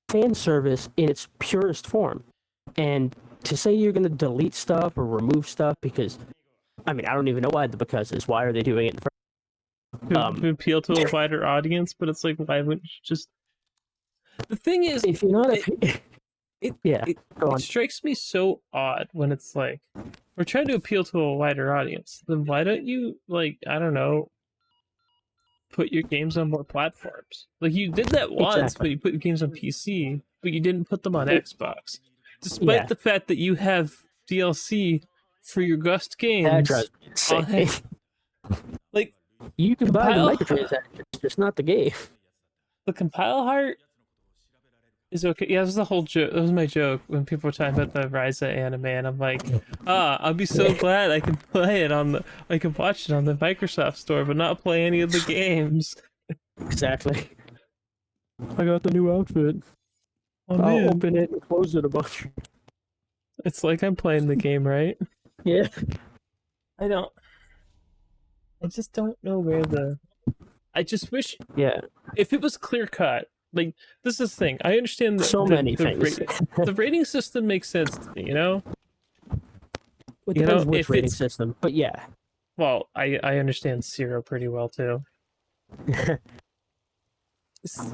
fan service in its purest form. And to say you're going to delete stuff or remove stuff because, I mean, I don't even know why the because is. Why are they doing it? To appeal to a wider audience, but it's like, why wouldn't you just? The thing is, If you're not it yeah, it, go it on. strikes me so odd when it's like we're trying to appeal to a wider audience. Then why don't you, like, I don't know, put your games on more platforms? Like, you did that once Exactly. when you put your games on PC, but you didn't put them on It, Xbox, despite yeah, the fact that you have DLC for your Gust that games drives me insane. on like You can buy the compile microtransactions, just not the game. the compile heart is okay. Yeah, that was the whole joke. That was my joke when people were talking about the Ryza anime, and I'm like, I'll be so glad I can play it on I can watch it on the Microsoft Store, but not play any of the games. Exactly. I got the new outfit. Oh I'll man, open it and close it a bunch. it's like I'm playing the game, right? Yeah. I don't. I just don't know where the. I just wish Yeah. if it was clear cut. Like, this is the thing. I understand that So many things. the rating system makes sense to me. It You depends know, which if rating it's system, but yeah. well, I understand Zero pretty well too. I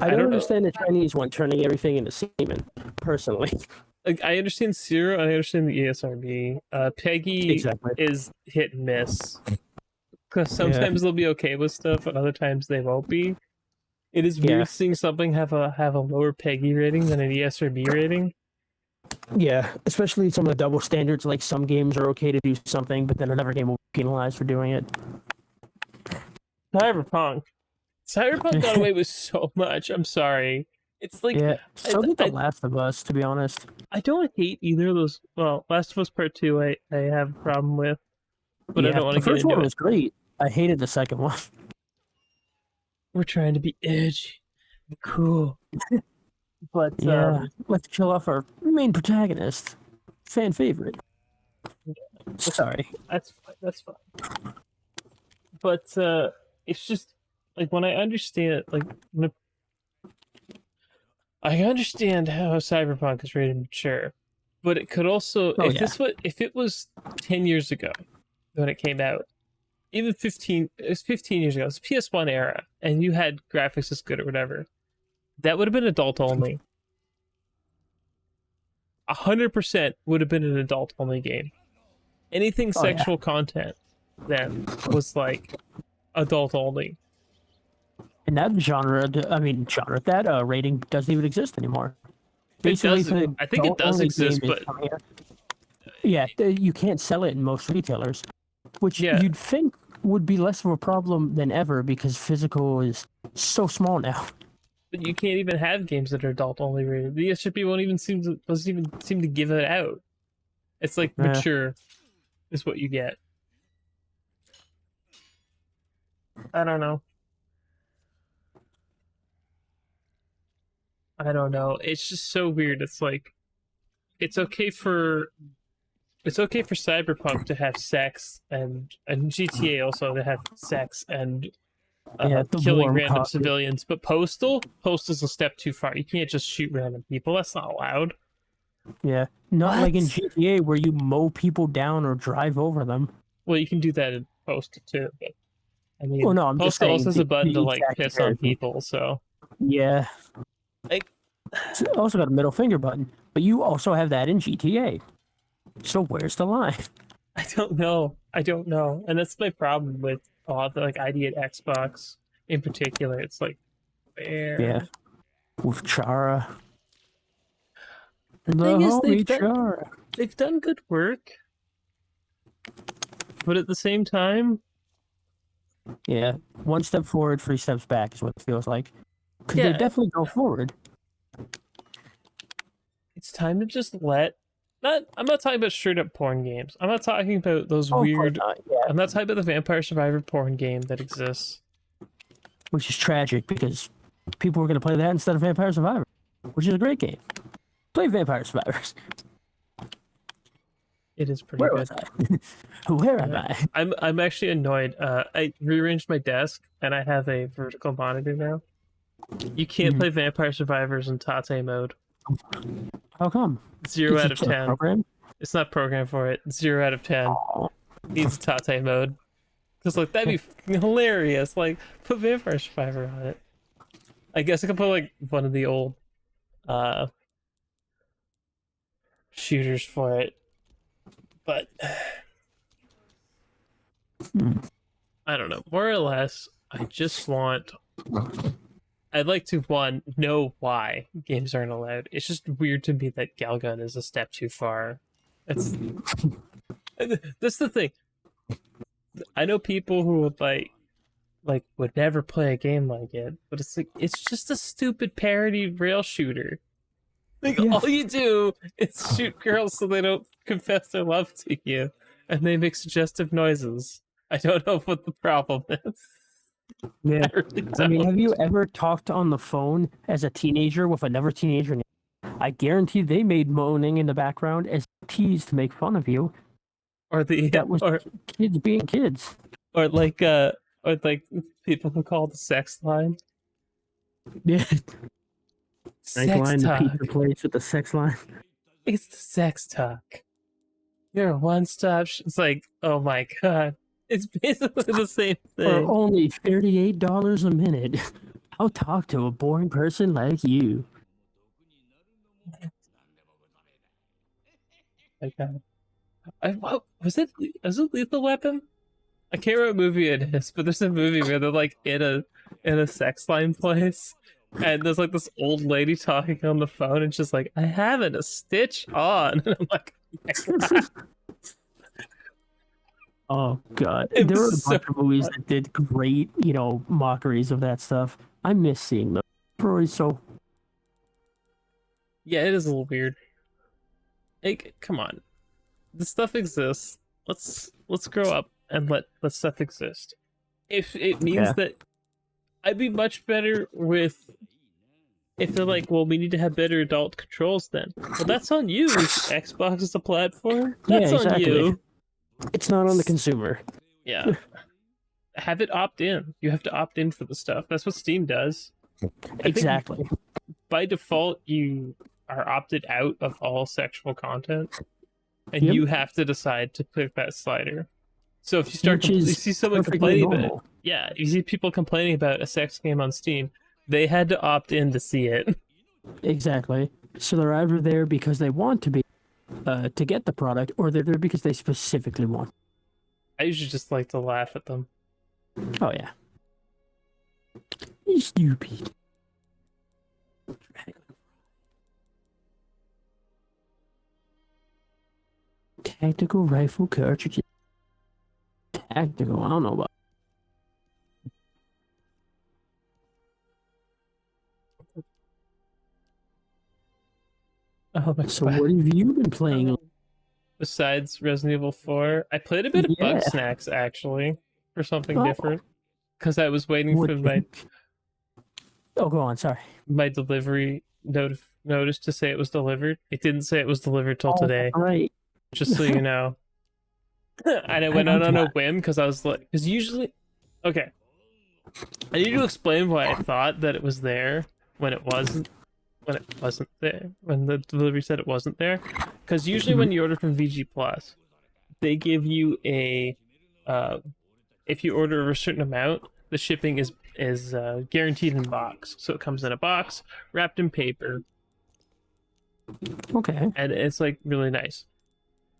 I don't don't know. understand the Chinese one turning everything into semen, personally. Like, I understand Zero, and I understand the ESRB. Peggy Exactly. is hit and miss because Yeah. sometimes they'll be okay with stuff, and other times they won't be. It is Yeah. weird seeing something have a lower Peggy rating than an ESRB rating. Yeah. Especially some of the double standards, like some games are okay to do something, but then another game will be penalized for doing it. Cyberpunk got away with so much. I'm sorry. It's like Yeah. I, So did The I Last of Us, to be honest. I don't hate either of those. Well, Last of Us Part Two, I have a problem with, but I Yeah. don't want The to get first into one it. was great. I hated the second one. We're trying to be edgy, cool, but Yeah. Let's kill off our main protagonist. Fan favorite. Sorry. that's fine. That's fine. But it's just like when I understand, like I understand how Cyberpunk is rated mature, but it could also, Oh, yeah. if it was 10 years ago when it came out, even 15, it was 15 years ago, it's PS1 era, and you had graphics as good or whatever, that would have been adult only. 100% would have been an adult only game. Anything Oh, yeah. sexual content then was like adult only. And that genre, that rating doesn't even exist anymore. It Basically, if does. an I think it adult does only game exist, is but coming out, yeah, you can't sell it in most retailers, which yeah, you'd think would be less of a problem than ever because physical is so small now. but you can't even have games that are adult only rated. The SGP won't even doesn't even seem to give it out. It's like Yeah. mature is what you get. I don't know. I don't know. It's just so weird. It's like it's okay for it's okay for Cyberpunk to have sex and GTA also to have sex and Yeah, the killing warm random coffee. civilians, but Postal's a step too far. You can't just shoot random people. That's not allowed. Yeah, not like in What? GTA where you mow people down or drive over them. Well, you can do that in Postal too, but I Oh mean, no, I'm just Postal also saying has a button to the like exact piss on comparison. people, so Yeah, like it's also got a middle finger button, but you also have that in GTA. So where's the line? I don't know. I don't know, and that's my problem with a lot of the like ID at Xbox in particular. It's like, Yeah, where with Chara, the the thing is, homie Chara. they've done good work, but at the same time, Yeah, one step forward, three steps back is what it feels like. Because they yeah, definitely go forward. it's time to just let. Not. I'm not talking about straight up porn games. I'm not talking about those Oh, of course weird. not. Yeah, I'm not talking about the Vampire Survivor porn game that exists. which is tragic because people were going to play that instead of Vampire Survivor, which is a great game. Play Vampire Survivors. It is pretty Where good. was I? Where am I? I'm actually annoyed. I rearranged my desk and I have a vertical monitor now. You can't play Vampire Survivors in Tate mode. How come? 0 Is out it of just 10. program? It's not programmed for it. 0 out of 10. Oh, Needs Tate mode. Because like that'd be hilarious. Like put Vampire Survivor on it. I guess I could put like one of the old uh shooters for it. But I don't know. More or less, I just want. I'd like to know why games aren't allowed. It's just weird to me that Galgun is a step too far. It's that's the thing. I know people who would would never play a game like it, but it's like it's just a stupid parody rail shooter. Like yeah. all you do is shoot girls so they don't confess their love to you, and they make suggestive noises. I don't know what the problem is. Yeah. I really I mean, don't. have you ever talked on the phone as a teenager with another teenager? I guarantee they made moaning in the background as teased to make fun of you. Or the That was kids being kids. or like people who call the sex line. Yeah. Frank Sex line, the talk. pizza place with the sex line. It's the sex talk. You're a one-stop. It's like, oh my god, it's basically the same For thing. only $38 a minute, I'll talk to a boring person like you. Like, what was it? Was it Lethal Weapon? I can't remember what movie it is, but there's a movie where they're like in a sex line place, and there's like this old lady talking on the phone, and she's like, "I haven't a stitch on," and I'm like, Oh god, It there were a was bunch so of movies fun. that did great, mockeries of that stuff. I miss seeing them. Probably so. Yeah, it is a little weird. Like, come on, this stuff exists. Let's grow up and let stuff exist. If it means Yeah. that I'd be much better with if they're like, well, we need to have better adult controls then. Well, that's on you. Xbox is a platform. That's Yeah, on exactly. you. It's not on the consumer. Yeah. Have it opt in. You have to opt in for the stuff. That's what Steam does. Exactly. By default, you are opted out of all sexual content, and Yep. you have to decide to click that slider. So if you start, Which you is see someone perfectly complaining about it, normal. yeah, you see people complaining about a sex game on Steam, they had to opt in to see it. Exactly. So they're either there because they want to be, to get the product, or they're there because they specifically want. I usually just like to laugh at them. Oh yeah. You stupid. Tactical rifle cartridges. Tactical. I don't know about. Oh my So god. what have you been playing? Besides Resident Evil 4, I played a bit of Yeah. Bug Snacks actually for something Oh. different because I was waiting What for the- Oh, go on. Sorry. my delivery notice to say it was delivered. It didn't say it was delivered till Oh, today. right. just so you know. And I went out on a whim because I was like, because usually, okay, I need to explain why I thought that it was there when it wasn't. When it wasn't there, when the delivery said it wasn't there, because usually when you order from VG Plus, they give you a, if you order a certain amount, the shipping is guaranteed in box. So it comes in a box wrapped in paper, Okay. and it's like really nice.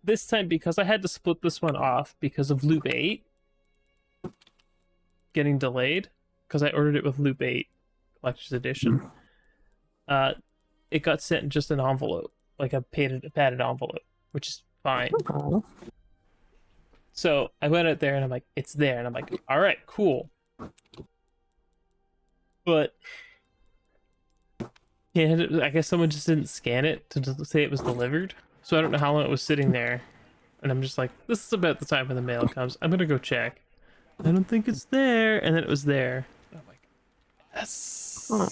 This time, because I had to split this one off because of Loop 8 getting delayed, because I ordered it with Loop 8 Collector's Edition. It got sent in just an envelope, like a padded envelope, which is fine. Oh. So I went out there and I'm like, it's there, and I'm like, all right, cool. But yeah, I guess someone just didn't scan it to say it was delivered. So I don't know how long it was sitting there, and I'm just like, this is about the time when the mail comes. I'm gonna go check. I don't think it's there, and then it was there. I'm like, yes. Huh.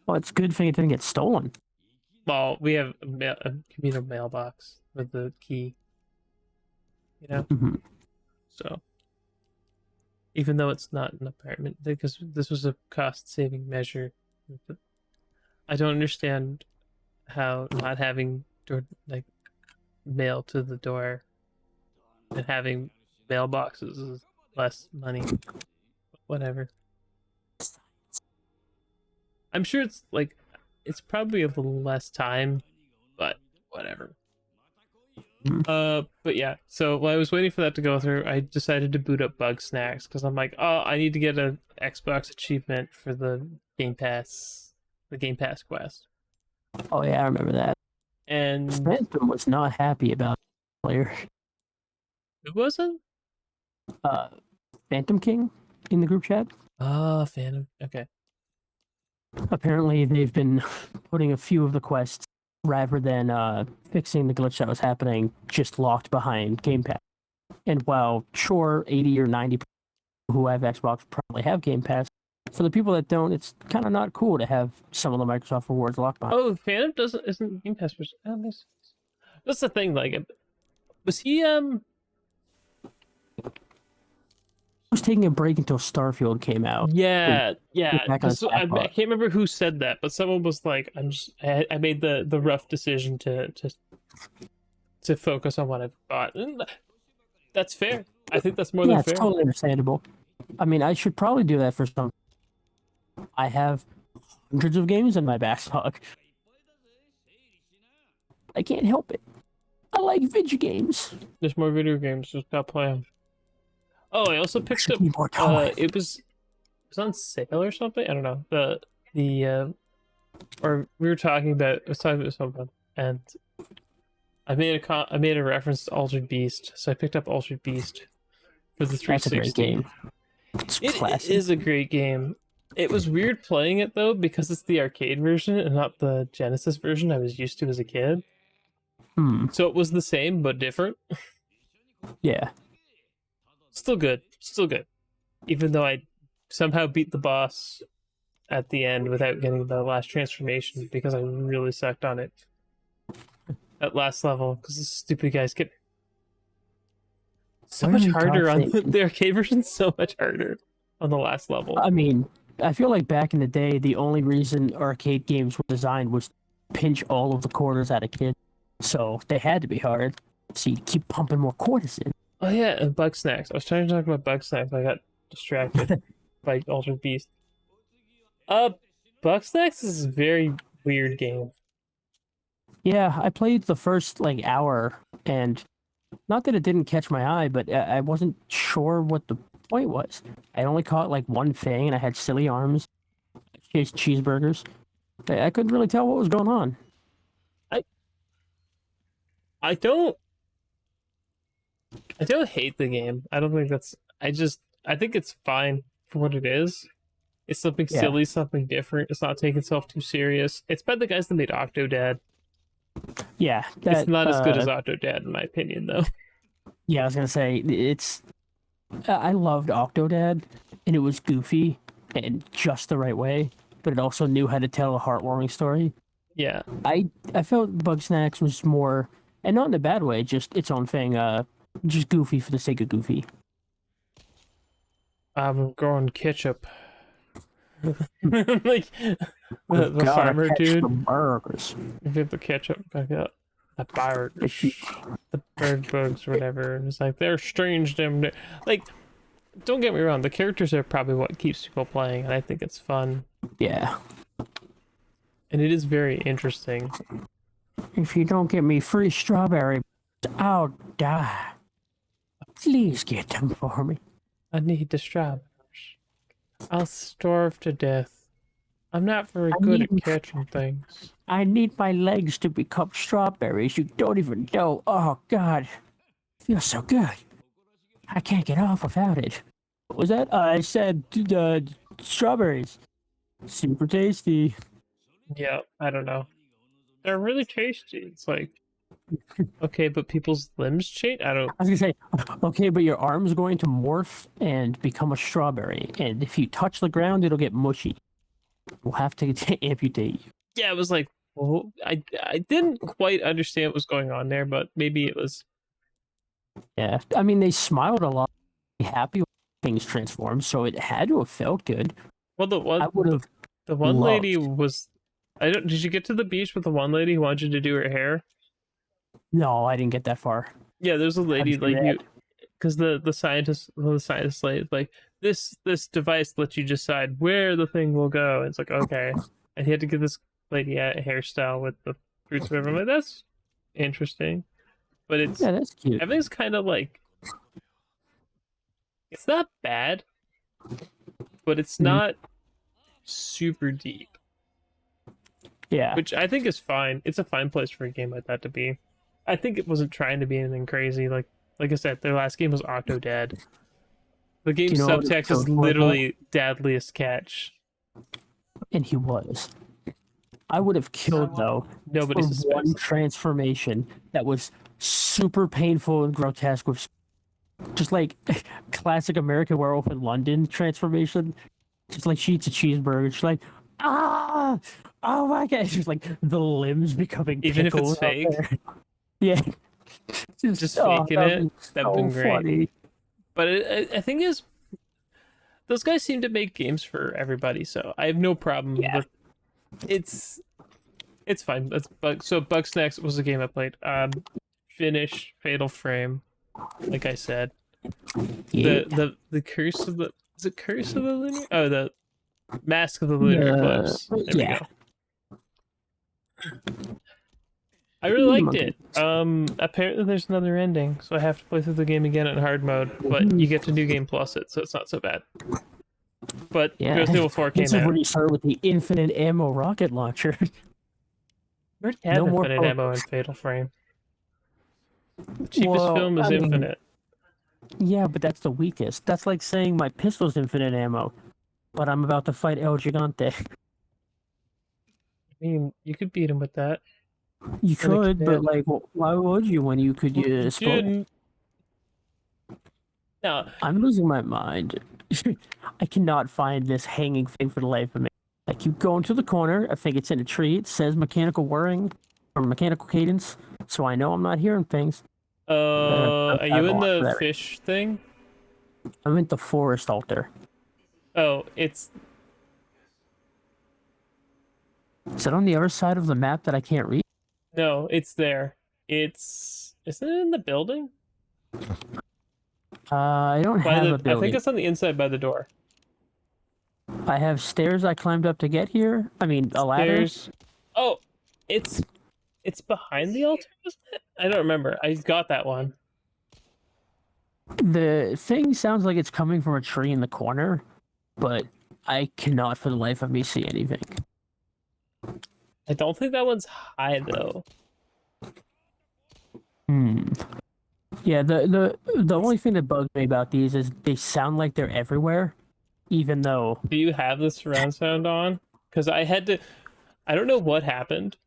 Well, it's good thing it didn't get stolen. Well, we have a communal mailbox with the key, you know. Mm-hmm. So even though it's not an apartment, because this was a cost-saving measure, I don't understand how not having like mail to the door and having mailboxes is less money. Whatever. I'm sure it's like it's probably a little less time, but whatever. But yeah, so while I was waiting for that to go through, I decided to boot up Bug Snacks because I'm like, oh, I need to get an Xbox achievement for the Game Pass quest. Oh yeah, I remember that. And Phantom was not happy about the player. it wasn't? Phantom King in the group chat. Phantom. Okay. Apparently, they've been putting a few of the quests rather than fixing the glitch that was happening, just locked behind Game Pass. And while sure, 80 or 90 who have Xbox probably have Game Pass, for the people that don't, it's kind of not cool to have some of the Microsoft rewards locked behind. Oh, Phantom isn't Game Pass. That's the thing. Like, was he I was taking a break until Starfield came out. Yeah. back on I can't remember who said that, but someone was like, I made the rough decision to focus on what I've got. And that's fair. I think that's more than fair. It's totally understandable. I mean, I should probably do that for some. I have hundreds of games in my backlog. I can't help it. I like video games. There's more video games. Just gotta play them. Oh, I also picked up. It was on sale or something. I don't know. Or we were talking about. I was talking about someone, and I made a reference to Altered Beast, so I picked up Altered Beast for the 360. That's a great game. It is a great game. It was weird playing it though because it's the arcade version and not the Genesis version I was used to as a kid. So it was the same but different. Yeah. Still good. Even though I somehow beat the boss at the end without getting the last transformation because I really sucked on it at last level because the stupid guys get so much harder on the arcade version. So much harder on the last level. I mean, I feel like back in the day, the only reason arcade games were designed was to pinch all of the quarters out of kids. So they had to be hard. So you keep pumping more quarters in. Oh yeah, and Bug Snacks. I was trying to talk about Bug Snacks, but I got distracted by Altered Beast. Bug Snacks is a very weird game. Yeah, I played the first hour, and not that it didn't catch my eye, but I wasn't sure what the point was. I only caught one thing, and I had silly arms, chased cheeseburgers. I couldn't really tell what was going on. I don't hate the game. I don't think that's. I think it's fine for what it is. It's something silly, something different. It's not taking itself too serious. It's by the guys that made Octodad. Yeah, it's not as good as Octodad in my opinion, though. Yeah, I was gonna say it's. I loved Octodad, and it was goofy and just the right way, but it also knew how to tell a heartwarming story. Yeah, I felt Bug Snacks was more and not in a bad way, just its own thing. Just goofy for the sake of goofy. I'm growing ketchup. Like the Gotta farmer catch the dude. burgers. You get the ketchup. I got the birds, If you, the bird bugs, or whatever. And it's like they're strange. Them like. Don't get me wrong. The characters are probably what keeps people playing, and I think it's fun. yeah. And it is very interesting. If you don't get me free strawberry, I'll die. Please get them for me. I need the strawberries. I'll starve to death. I'm not very good at catching things. I need my legs to become strawberries. You don't even know. Oh, God. Feels so good. I can't get off without it. What was that? I said strawberries. Super tasty. Yeah, I don't know. They're really tasty. It's like, okay, but people's limbs change? I don't... I was gonna say, okay, but your arm's going to morph and become a strawberry, and if you touch the ground, it'll get mushy. We'll have to amputate you. Yeah, it was like, well, I didn't quite understand what was going on there, but maybe it was... Yeah, I mean, they smiled a lot, happy when things transformed, so it had to have felt good. Well, the one lady was... I don't... Did you get to the beach with the one lady who wanted you to do her hair? No, I didn't get that far. Yeah, there's a lady like you, because the scientist lady like this device lets you decide where the thing will go. And it's like, okay, and he had to give this lady a hairstyle with the fruits of whatever. I'm like, that's interesting, but it's yeah, that's cute. Everything's kind of like, it's not bad, but it's not super deep. Yeah, Which I think is fine. It's a fine place for a game like that to be. I think it wasn't trying to be anything crazy. Like I said, their last game was Octodad. The game's subtext is literally Deadliest Catch. And he was. I would have killed, though, Nobody's for one transformation that was super painful and grotesque, with just like classic American Werewolf in London transformation. Just like she eats a cheeseburger. She's like, ah! Oh my god! It's just like the limbs becoming even if it's fake. Yeah, just faking it. That'd so been great. Funny. But I think those guys seem to make games for everybody, so I have no problem with it's fine. That's Bugsnax was a game I played. Finish Fatal Frame, like I said. Yeah. The Curse of the is it Curse of the Lunar? Oh, the Mask of the Lunar Eclipse. There we go. I really liked it. Apparently there's another ending, so I have to play through the game again in hard mode, but you get to New Game Plus it, so it's not so bad. But Resident Evil 4 came out. This is when you start with the infinite ammo rocket launcher. We already have infinite ammo in Fatal Frame. The cheapest film is infinite. Yeah, but that's the weakest. That's like saying my pistol's infinite ammo, but I'm about to fight El Gigante. I mean, you could beat him with that. You could, but like, why would you when you could explode? No, I'm losing my mind. I cannot find this hanging thing for the life of me. I keep going to the corner. I think it's in a tree. It says mechanical whirring or mechanical cadence, so I know I'm not hearing things. Are you in the fish thing? I'm in the forest altar. Oh, Is it on the other side of the map that I can't read? No, it's there. Isn't it in the building? I don't have a building. I think it's on the inside by the door. I have stairs I climbed up to get here. I mean, a ladder. Oh, it's behind the altar, isn't it? I don't remember. I got that one. The thing sounds like it's coming from a tree in the corner, but I cannot for the life of me see anything. I don't think that one's high though. Yeah, the only thing that bugs me about these is they sound like they're everywhere, even though... Do you have the surround sound on? Because I don't know what happened,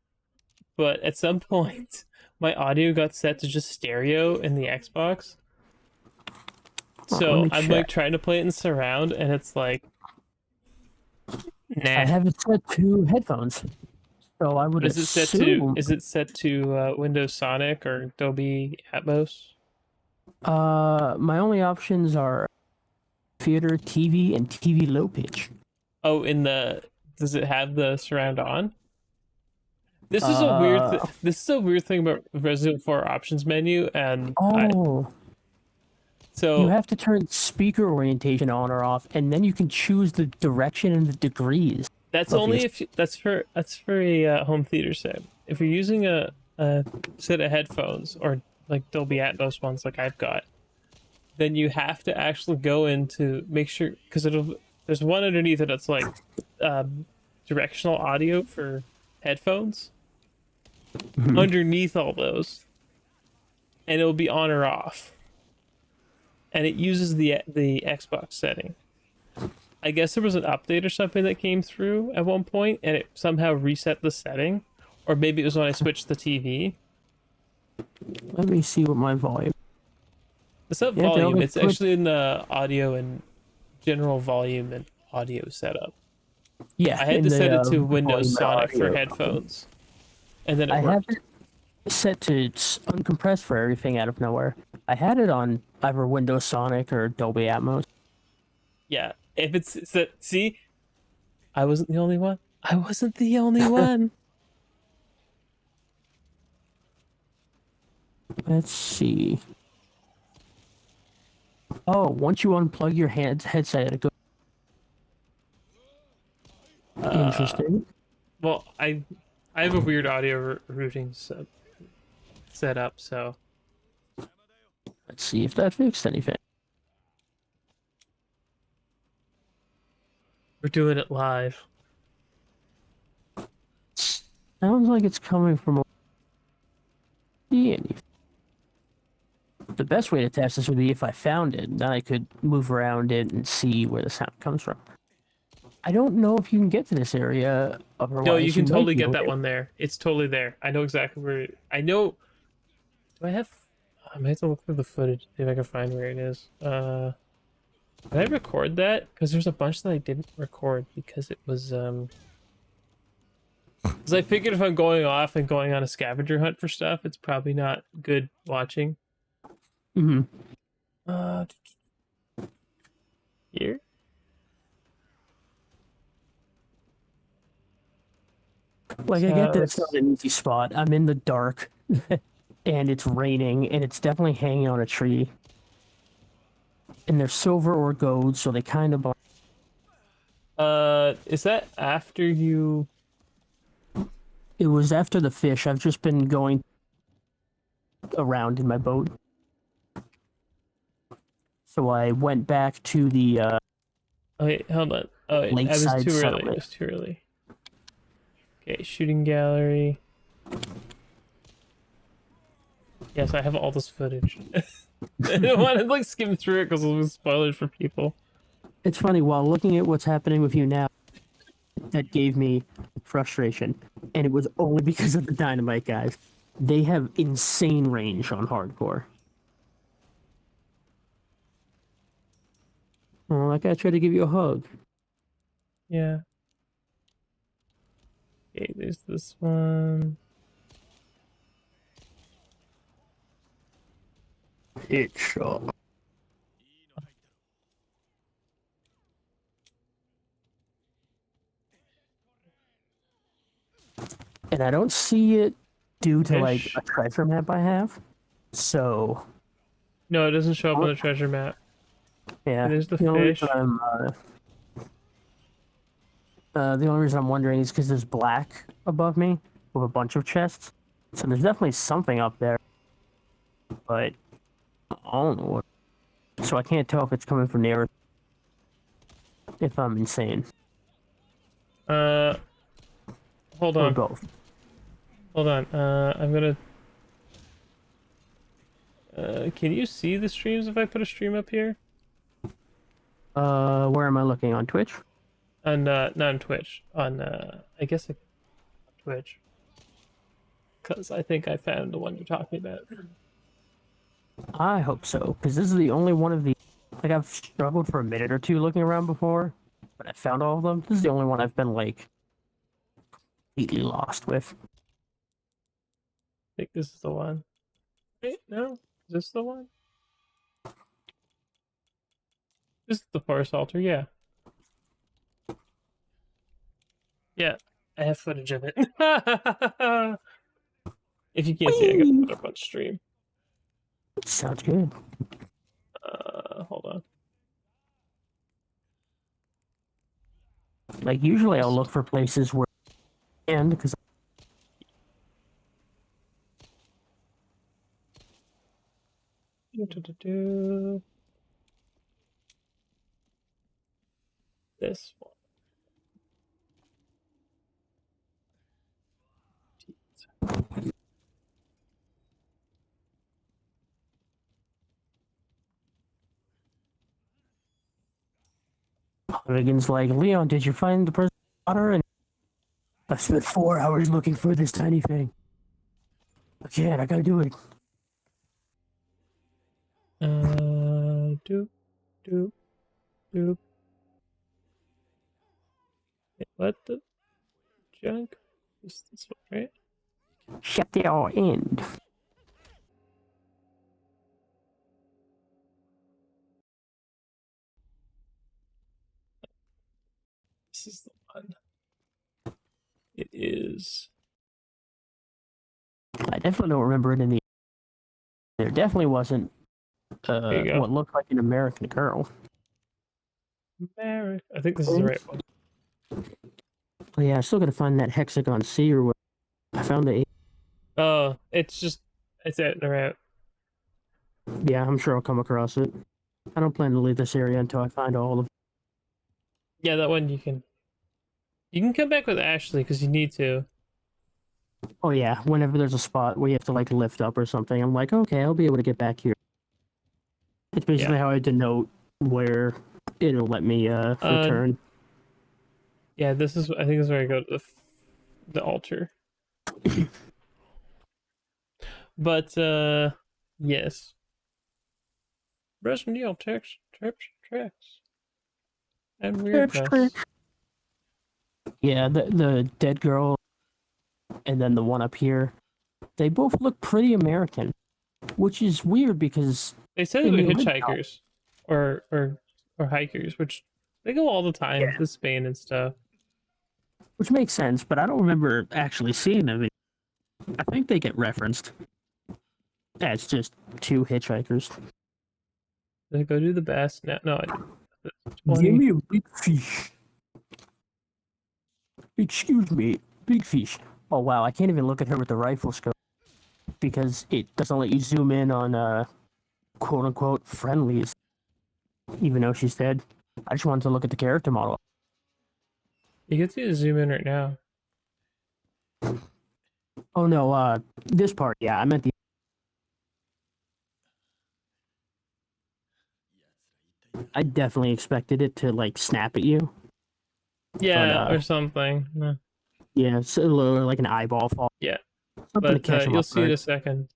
but at some point my audio got set to just stereo in the Xbox. So I'm like trying to play it in surround and it's like, nah. I have it set to headphones. So I would But assume. is it set to Windows Sonic or Dolby Atmos? My only options are theater, TV, and TV low pitch. Oh, in the does it have the surround on? This is a Uh this is a weird thing about Resident 4 options menu, and I oh, you so have to turn speaker orientation on or off, and then you can choose the direction and the degrees that's of your. only if that's for a home theater set. If you're using a set of headphones or like Dolby Atmos ones like I've got, then you have to actually go into make sure because it'll there's one underneath it that's like directional audio for headphones Mhm. underneath all those, and it'll be on or off, and it uses the Xbox setting. I guess there was an update or something that came through at one point, and it somehow reset the setting, or maybe it was when I switched the TV. Let me see what my volume. It's not Yeah, they volume; only it's put. actually in the audio and general volume and audio setup. Yeah, I had in to set the it to Windows volume and Sonic for audio. headphones, and then it I have worked. it set to uncompressed for everything out of nowhere. I had it on either Windows Sonic or Dolby Atmos. Yeah, if it's set, see, I wasn't the only one. I wasn't the only one. Let's see. Oh, once you unplug your headset, it goes. Uh, Interesting. well, I have a weird audio routing set up, so Let's see if that fixed anything. we're doing it live. Sounds like it's coming from a. The best way to test this would be if I found it, then I could move around it and see where the sound comes from. I don't know if you can get to this area No, you otherwise. You can might totally be get able that to. one there. It's totally there. I know exactly where. I know. Do I have? I might have to look through the footage see if I can find where it is. Did I record that? Because there's a bunch that I didn't record because it was Because I figured if I'm going off and going on a scavenger hunt for stuff, it's probably not good watching. Hmm. Uh, here. Like, I get So that it's not an easy spot. I'm in the dark, and it's raining, and it's definitely hanging on a tree. And they're silver or gold, so they kind of. is that after you? It was after the fish. I've just been going around in my boat. So I went back to the Oh wait, hold on. Oh wait, I was lakeside too early. It settlement. was too early. Okay, shooting gallery. Yes, I have all this footage. I don't want to like skim through it because it'll be spoilers for people. It's funny, while looking at what's happening with you now, that gave me frustration. And it was only because of the dynamite guys. They have insane range on hardcore. Oh, that guy tried to give you a hug. Yeah. Okay, there's this one. Headshot. And I don't see it due to like a Fish. treasure map I have. So No, it doesn't show up on oh, the treasure map. yeah, There's the the only reason fish. I'm wondering is because there's black above me with a bunch of chests. So there's definitely something up there, but I don't know what. So I can't tell if it's coming from there, if I'm insane, Uh, hold or on. both. Hold on. I'm gonna. Can you see the streams if I put a stream up here? Where am I looking on Twitch? On not on Twitch. On I guess Twitch. Because I think I found the one you're talking about. I hope so, because this is the only one of the. Like I've struggled for a minute or two looking around before, but I found all of them. This is the only one I've been like completely lost with. I think this is the one. Wait, no? Is this the one? This is the forest altar, yeah. Yeah, I have footage of it. If you can't see, I gotta put it up on stream. Sounds good. Hold on. Like usually, I'll look for places where and because This one. Reagan's like, Leon, did you find the person water? And I spent 4 hours looking for this tiny thing. I can't. I gotta do it. Doop, doop, doop. What the junk? This one, right? Shut the end. This is the one. It is. I definitely don't remember it in the. There definitely wasn't what looked like an American girl. America. I think this is the right one. Oh, yeah, I still gotta find that hexagon C or what. I found the. Oh, it's out and around. Yeah, I'm sure I'll come across it. I don't plan to leave this area until I find all of. Yeah, that one you can. You can come back with Ashley because you need to. Oh yeah, whenever there's a spot where you have to like lift up or something, I'm like, okay, I'll be able to get back here. It's basically how I denote where it'll let me return. Yeah, this is. I think this is where I go to the altar. But yes. Resident Evil tracks and weirdness. Yeah, the dead girl and then the one up here, they both look pretty American, which is weird because they said they were hitchhikers or hikers, which they go all the time to Spain and stuff. Which makes sense, but I don't remember actually seeing them. I think they get referenced as just two hitchhikers. They go do the best. No, Give me a big fish. Excuse me, big fish. Oh wow, I can't even look at her with the rifle scope because it doesn't let you zoom in on quote unquote friendlies, even though she's dead. I just wanted to look at the character model. You can see the zoom in right now. Oh no, this part, yeah, I meant the. I definitely expected it to like snap at you. Yeah, or something. No. Yeah, so, like an eyeball fall. Yeah, Something but to catch you'll see in a second.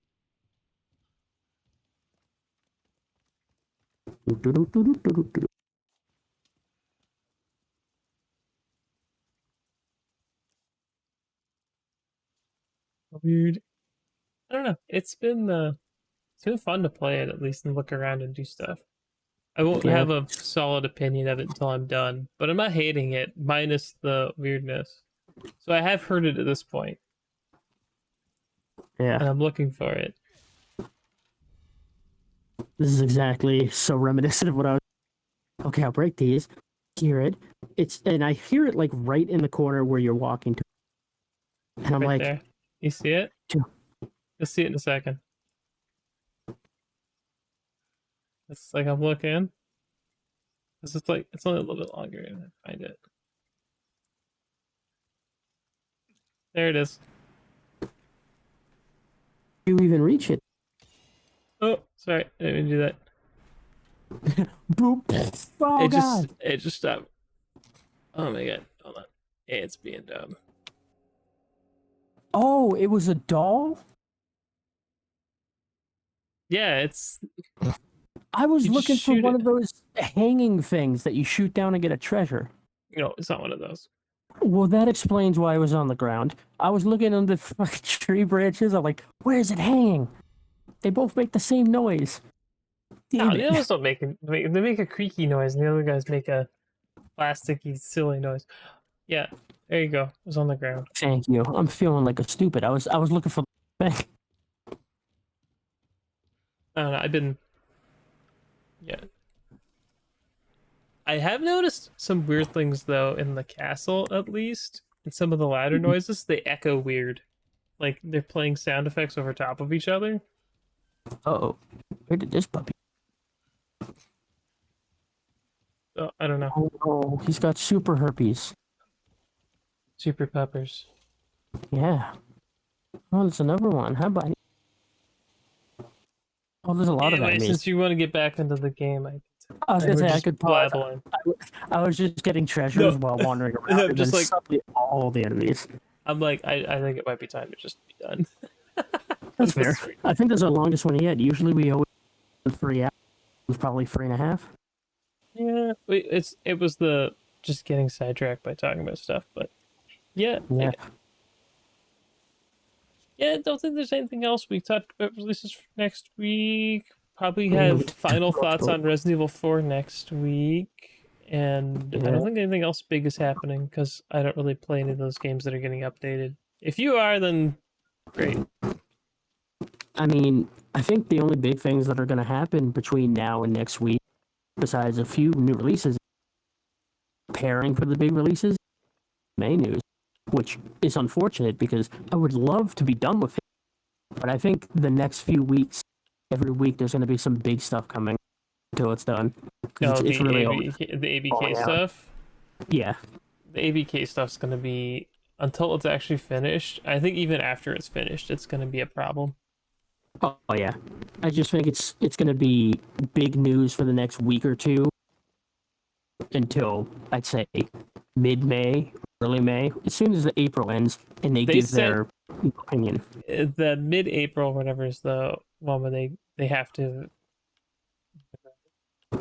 Weird. I don't know. It's been fun to play it at least and look around and do stuff. I won't have a solid opinion of it until I'm done, but I'm not hating it, minus the weirdness. So I have heard it at this point. Yeah. And I'm looking for it. This is exactly so reminiscent of what I was. Okay, I'll break these. Hear it. And I hear it like right in the corner where you're walking to. And I'm like, there. You see it? You'll see it in a second. It's like I'm looking. It's just like it's only a little bit longer and I find it. There it is. You even reach it? Oh, sorry, I didn't mean to do that. Boop. Oh, God. It just stopped. Oh my god, hold on. It's being dumb. Oh, it was a doll? Yeah, it's. I was looking for one of those hanging things that you shoot down and get a treasure. No, it's not one of those. Well, that explains why it was on the ground. I was looking under the fucking tree branches. I'm like, where is it hanging? They both make the same noise. No, Damn the it. others don't they make a creaky noise, and the other guys make a plasticky, silly noise. Yeah, there you go. It was on the ground. Thank you. I'm feeling like a stupid. I was looking for the thing. I don't know. Yeah. I have noticed some weird things though in the castle, at least. And some of the ladder noises, they echo weird. Like they're playing sound effects over top of each other. Oh, where did this puppy? So, I don't know. Oh no, he's got super herpes. Super peppers. Yeah. Oh, there's another one. How about? Oh, there's a lot of Anyway, enemies. since you want to get back into the game, I was I gonna would say I just could pause. blabbling. I was just getting treasures No, while wandering around, I'm and then just like suddenly all the enemies. I'm like I think it might be time to just be done. That's fair. This I think that's the longest one yet. Usually we always 3 hours. It was probably 3.5. Yeah, it was the just getting sidetracked by talking about stuff, but yeah, Yeah. yeah. I don't think there's anything else. We talked about releases for next week. Probably Yeah, have final thoughts on Resident Evil 4 next week, and I yeah. don't think anything else big is happening because I don't really play any of those games that are getting updated. If you are, then great. I mean, I think the only big things that are going to happen between now and next week, besides a few new releases, preparing for the big releases, May news, which is unfortunate because I would love to be done with it. But I think the next few weeks, every week, there's going to be some big stuff coming until it's done. Because No, it's really all the ABK falling out. stuff. Yeah. The ABK stuff's gonna be until it's actually finished. I think even after it's finished, it's gonna be a problem. Oh yeah. I just think it's going to be big news for the next week or two until I'd say mid-May, early May, as soon as the April ends and they They give sent their opinion. the mid-April, whatever is the one where they have to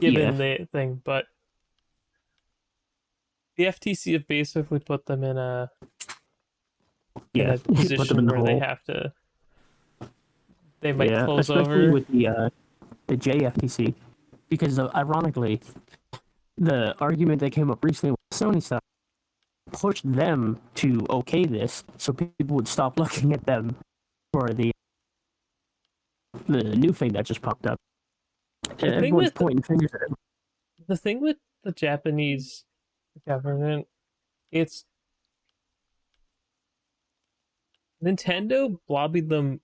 give Yeah, in the thing, but the FTC have basically put them in yeah. a Put them position in the where hole. they might Yeah, close especially over. with the JFTC, because ironically, the argument that came up recently with Sony stuff pushed them to okay this, so people would stop looking at them for the new thing that just popped up. The thing Everyone's with pointing fingers at it. the thing with the Japanese government, it's Nintendo lobbied them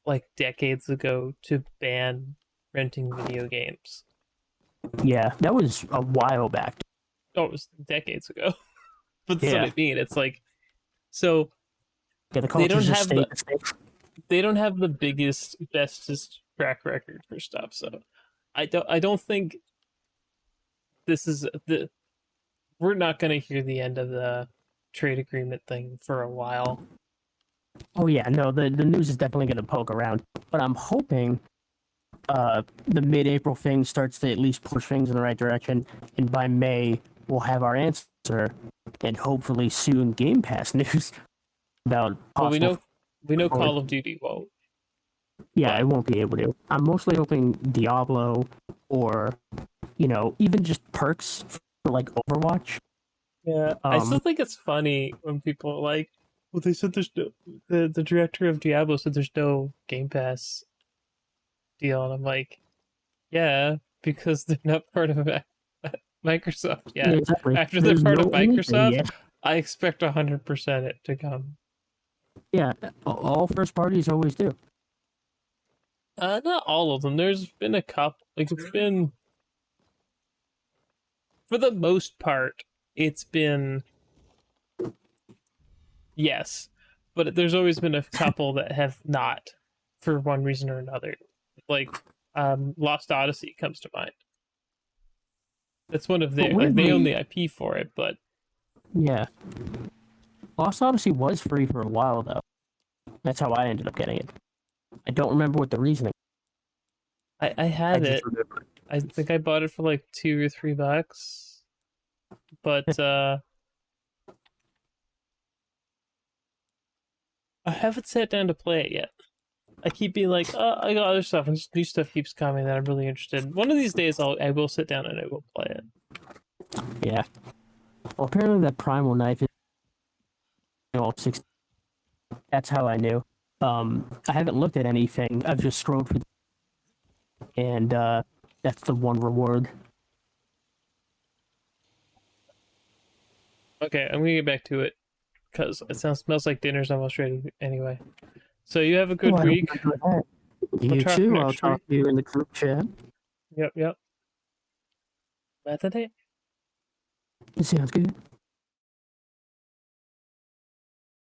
like decades ago to ban renting video games. Yeah, that was a while back. Oh, it was decades ago. But that's what Yeah, I mean. It's like so yeah. The they don't cultures just have stayed the the same. they don't have the biggest bestest track record for stuff. So I don't think this is the we're not going to hear the end of the trade agreement thing for a while. Oh yeah, no, the news is definitely going to poke around, but I'm hoping the mid-April thing starts to at least push things in the right direction, and by May we'll have our answer, and hopefully soon Game Pass news about Well, we possible. know Call of Duty won't. Yeah, I But won't be able to. I'm mostly hoping Diablo or even just perks for like Overwatch. yeah, I still Um, think it's funny when people are like, "Well, they said there's no the director of Diablo said there's no Game Pass deal," and I'm like, "Yeah, because they're not part of Microsoft yeah, yet. exactly. After they're There's part no of anything Microsoft, yet. I expect 100% it to come." Yeah, all first parties always do. Not all of them. There's been a couple. Like it's been, for the most part, it's been yes, but there's always been a couple that have not, for one reason or another. Like, Lost Odyssey comes to mind. That's one of But their like they own weirdly, the IP for it, but yeah, Lost Odyssey was free for a while though. That's how I ended up getting it. I don't remember what the reasoning. I I had just it. remember. I think I bought it for like $2 or $3, but I haven't sat down to play it yet. I keep being like, I got other stuff, and just new stuff keeps coming that I'm really interested in. One of these days, I will sit down and I will play it. Yeah. Well, apparently that primal knife is all 60. That's how I knew. I haven't looked at anything. I've just scrolled through, and that's the one reward. Okay, I'm gonna get back to it because it smells like dinner's almost ready anyway. So you have a good Oh, I hope week. you enjoy that. You talk too. I'll next week. talk to you in the group chat. Yep. Yep. Bye. Sounds good.